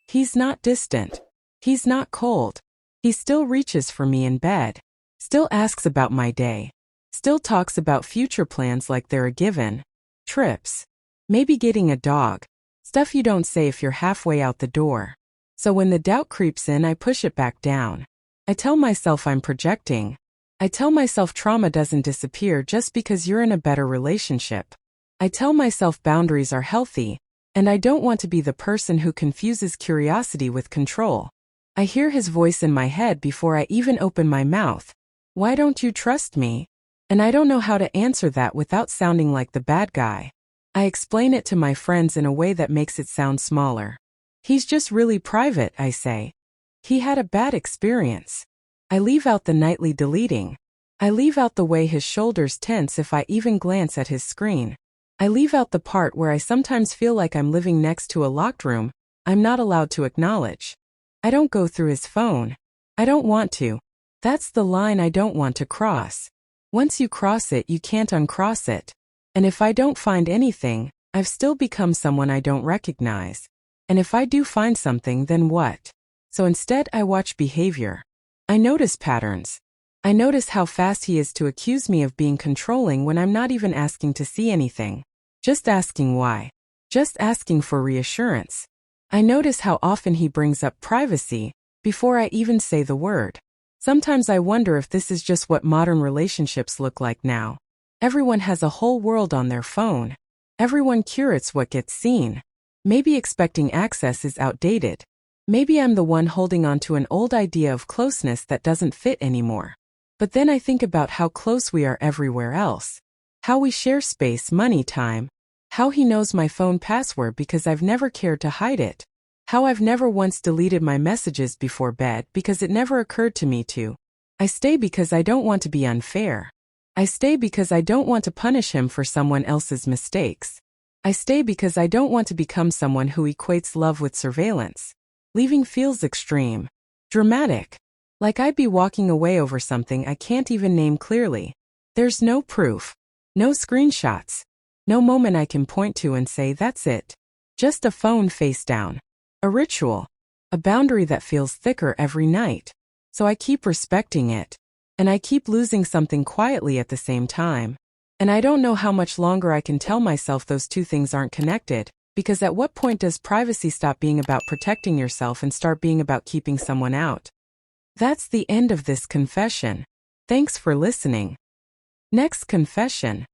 He's not distant. He's not cold. He still reaches for me in bed. Still asks about my day. Still talks about future plans like they're a given. Trips. Maybe getting a dog. Stuff you don't say if you're halfway out the door. So when the doubt creeps in, I push it back down. I tell myself I'm projecting. I tell myself trauma doesn't disappear just because you're in a better relationship. I tell myself boundaries are healthy, and I don't want to be the person who confuses curiosity with control. I hear his voice in my head before I even open my mouth. Why don't you trust me? And I don't know how to answer that without sounding like the bad guy. I explain it to my friends in a way that makes it sound smaller. He's just really private, I say. He had a bad experience. I leave out the nightly deleting. I leave out the way his shoulders tense if I even glance at his screen. I leave out the part where I sometimes feel like I'm living next to a locked room I'm not allowed to acknowledge. I don't go through his phone. I don't want to. That's the line I don't want to cross. Once you cross it, you can't uncross it. And if I don't find anything, I've still become someone I don't recognize. And if I do find something, then what? So instead, I watch behavior. I notice patterns. I notice how fast he is to accuse me of being controlling when I'm not even asking to see anything. Just asking why. Just asking for reassurance. I notice how often he brings up privacy before I even say the word. Sometimes I wonder if this is just what modern relationships look like now. Everyone has a whole world on their phone. Everyone curates what gets seen. Maybe expecting access is outdated. Maybe I'm the one holding on to an old idea of closeness that doesn't fit anymore. But then I think about how close we are everywhere else. How we share space, money, time. How he knows my phone password because I've never cared to hide it. How I've never once deleted my messages before bed because it never occurred to me to. I stay because I don't want to be unfair. I stay because I don't want to punish him for someone else's mistakes. I stay because I don't want to become someone who equates love with surveillance. Leaving feels extreme. Dramatic. Like I'd be walking away over something I can't even name clearly. There's no proof. No screenshots. No moment I can point to and say that's it. Just a phone face down. A ritual. A boundary that feels thicker every night. So I keep respecting it. And I keep losing something quietly at the same time. And I don't know how much longer I can tell myself those two things aren't connected, because at what point does privacy stop being about protecting yourself and start being about keeping someone out? That's the end of this confession. Thanks for listening. Next confession.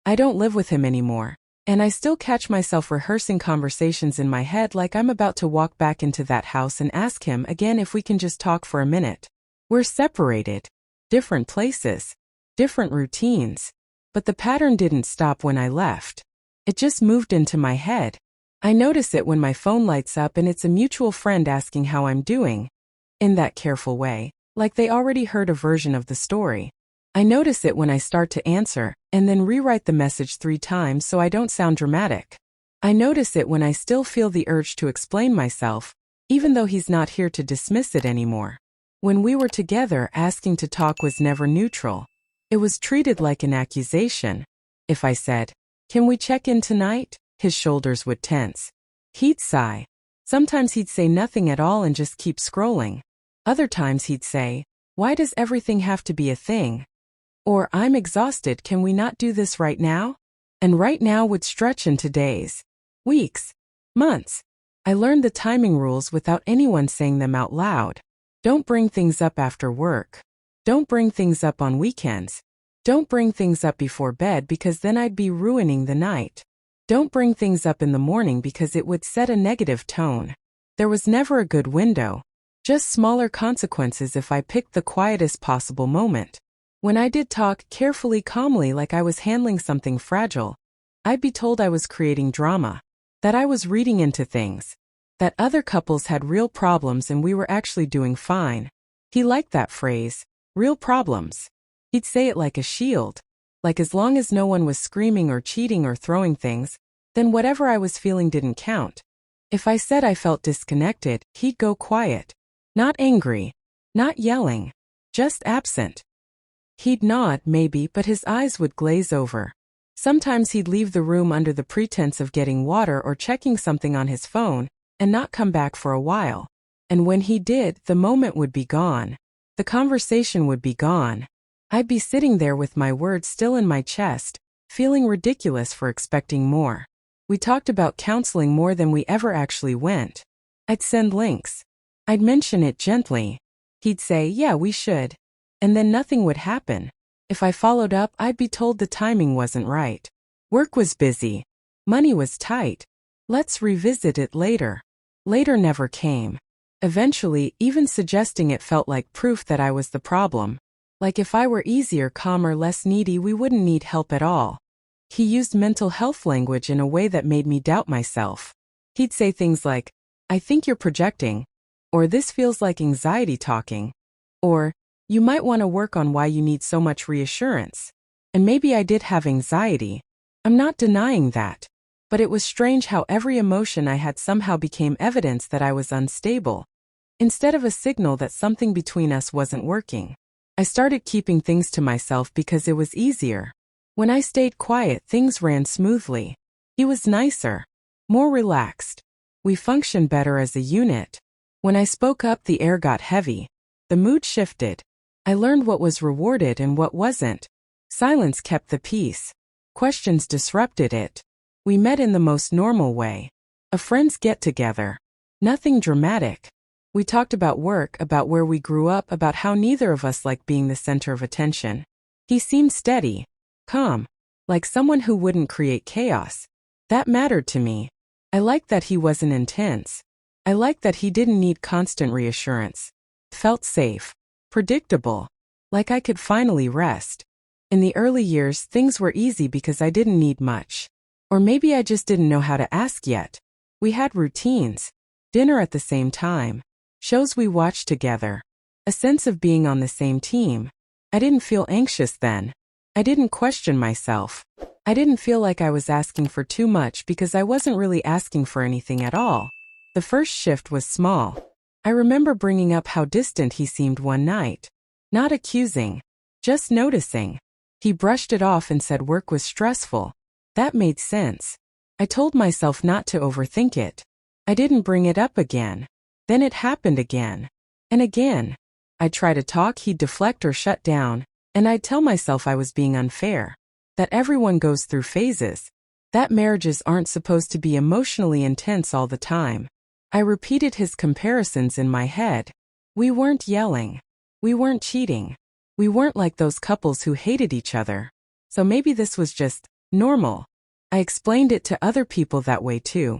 I don't live with him anymore, and I still catch myself rehearsing conversations in my head like I'm about to walk back into that house and ask him again if we can just talk for a minute. We're separated. Different places. Different routines. But the pattern didn't stop when I left. It just moved into my head. I notice it when my phone lights up and it's a mutual friend asking how I'm doing. In that careful way, like they already heard a version of the story. I notice it when I start to answer, and then rewrite the message 3 times so I don't sound dramatic. I notice it when I still feel the urge to explain myself, even though he's not here to dismiss it anymore. When we were together, asking to talk was never neutral. It was treated like an accusation. If I said, "Can we check in tonight?" his shoulders would tense. He'd sigh. Sometimes he'd say nothing at all and just keep scrolling. Other times he'd say, "Why does everything have to be a thing?" Or, "I'm exhausted, can we not do this right now?" And right now would stretch into days, weeks, months. I learned the timing rules without anyone saying them out loud. Don't bring things up after work. Don't bring things up on weekends. Don't bring things up before bed because then I'd be ruining the night. Don't bring things up in the morning because it would set a negative tone. There was never a good window. Just smaller consequences if I picked the quietest possible moment. When I did talk carefully, calmly, like I was handling something fragile, I'd be told I was creating drama, that I was reading into things, that other couples had real problems and we were actually doing fine. He liked that phrase, real problems. He'd say it like a shield, like as long as no one was screaming or cheating or throwing things, then whatever I was feeling didn't count. If I said I felt disconnected, he'd go quiet. Not angry, not yelling, just absent. He'd nod, maybe, but his eyes would glaze over. Sometimes he'd leave the room under the pretense of getting water or checking something on his phone, and not come back for a while. And when he did, the moment would be gone. The conversation would be gone. I'd be sitting there with my words still in my chest, feeling ridiculous for expecting more. We talked about counseling more than we ever actually went. I'd send links. I'd mention it gently. He'd say, "Yeah, we should." And then nothing would happen. If I followed up, I'd be told the timing wasn't right. Work was busy. Money was tight. Let's revisit it later. Later never came. Eventually, even suggesting it felt like proof that I was the problem. Like if I were easier, calmer, less needy, we wouldn't need help at all. He used mental health language in a way that made me doubt myself. He'd say things like, "I think you're projecting," or "This feels like anxiety talking," or "You might want to work on why you need so much reassurance." And maybe I did have anxiety. I'm not denying that. But it was strange how every emotion I had somehow became evidence that I was unstable, instead of a signal that something between us wasn't working. I started keeping things to myself because it was easier. When I stayed quiet, things ran smoothly. He was nicer, more relaxed. We functioned better as a unit. When I spoke up, the air got heavy. The mood shifted. I learned what was rewarded and what wasn't. Silence kept the peace. Questions disrupted it. We met in the most normal way. A friend's get-together. Nothing dramatic. We talked about work, about where we grew up, about how neither of us liked being the center of attention. He seemed steady, calm, like someone who wouldn't create chaos. That mattered to me. I liked that he wasn't intense. I liked that he didn't need constant reassurance. Felt safe. Predictable. Like I could finally rest. In the early years, things were easy because I didn't need much. Or maybe I just didn't know how to ask yet. We had routines. Dinner at the same time. Shows we watched together. A sense of being on the same team. I didn't feel anxious then. I didn't question myself. I didn't feel like I was asking for too much because I wasn't really asking for anything at all. The first shift was small. I remember bringing up how distant he seemed one night. Not accusing. Just noticing. He brushed it off and said work was stressful. That made sense. I told myself not to overthink it. I didn't bring it up again. Then it happened again. And again. I'd try to talk, he'd deflect or shut down, and I'd tell myself I was being unfair. that everyone goes through phases, that marriages aren't supposed to be emotionally intense all the time. I repeated his comparisons in my head. We weren't yelling. We weren't cheating. We weren't like those couples who hated each other. So maybe this was just normal. I explained it to other people that way too.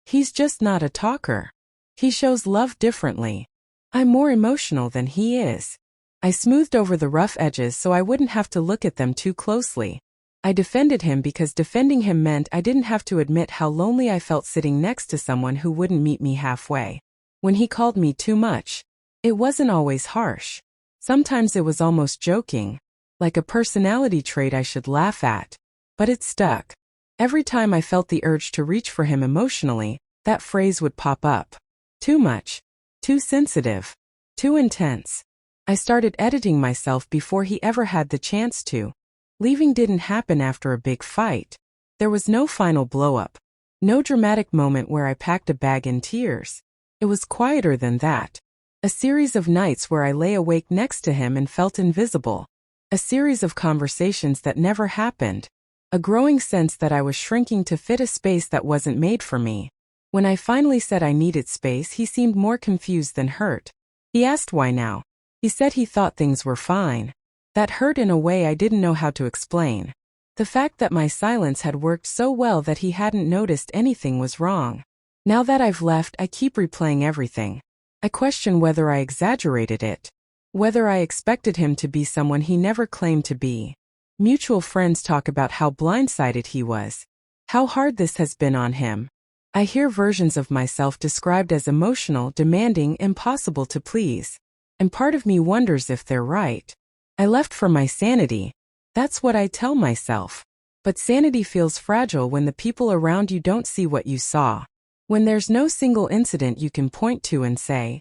He's just not a talker. He shows love differently. I'm more emotional than he is. I smoothed over the rough edges so I wouldn't have to look at them too closely. I defended him because defending him meant I didn't have to admit how lonely I felt sitting next to someone who wouldn't meet me halfway. When he called me too much, it wasn't always harsh. Sometimes it was almost joking, like a personality trait I should laugh at. But it stuck. Every time I felt the urge to reach for him emotionally, that phrase would pop up. Too much. Too sensitive. Too intense. I started editing myself before he ever had the chance to. Leaving didn't happen after a big fight. There was no final blow-up. No dramatic moment where I packed a bag in tears. It was quieter than that. A series of nights where I lay awake next to him and felt invisible. A series of conversations that never happened. A growing sense that I was shrinking to fit a space that wasn't made for me. When I finally said I needed space, he seemed more confused than hurt. He asked why now. He said he thought things were fine. That hurt in a way I didn't know how to explain. The fact that my silence had worked so well that he hadn't noticed anything was wrong. Now that I've left, I keep replaying everything. I question whether I exaggerated it. Whether I expected him to be someone he never claimed to be. Mutual friends talk about how blindsided he was. How hard this has been on him. I hear versions of myself described as emotional, demanding, impossible to please. And part of me wonders if they're right. I left for my sanity. That's what I tell myself. But sanity feels fragile when the people around you don't see what you saw. When there's no single incident you can point to and say,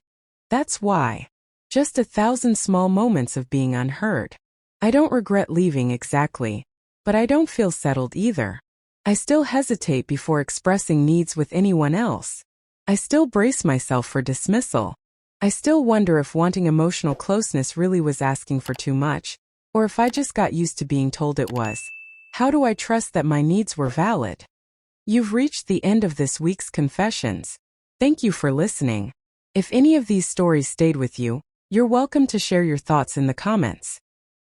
that's why. Just 1,000 small moments of being unheard. I don't regret leaving exactly. But I don't feel settled either. I still hesitate before expressing needs with anyone else. I still brace myself for dismissal. I still wonder if wanting emotional closeness really was asking for too much, or if I just got used to being told it was. How do I trust that my needs were valid? You've reached the end of this week's Confessions. Thank you for listening. If any of these stories stayed with you, you're welcome to share your thoughts in the comments.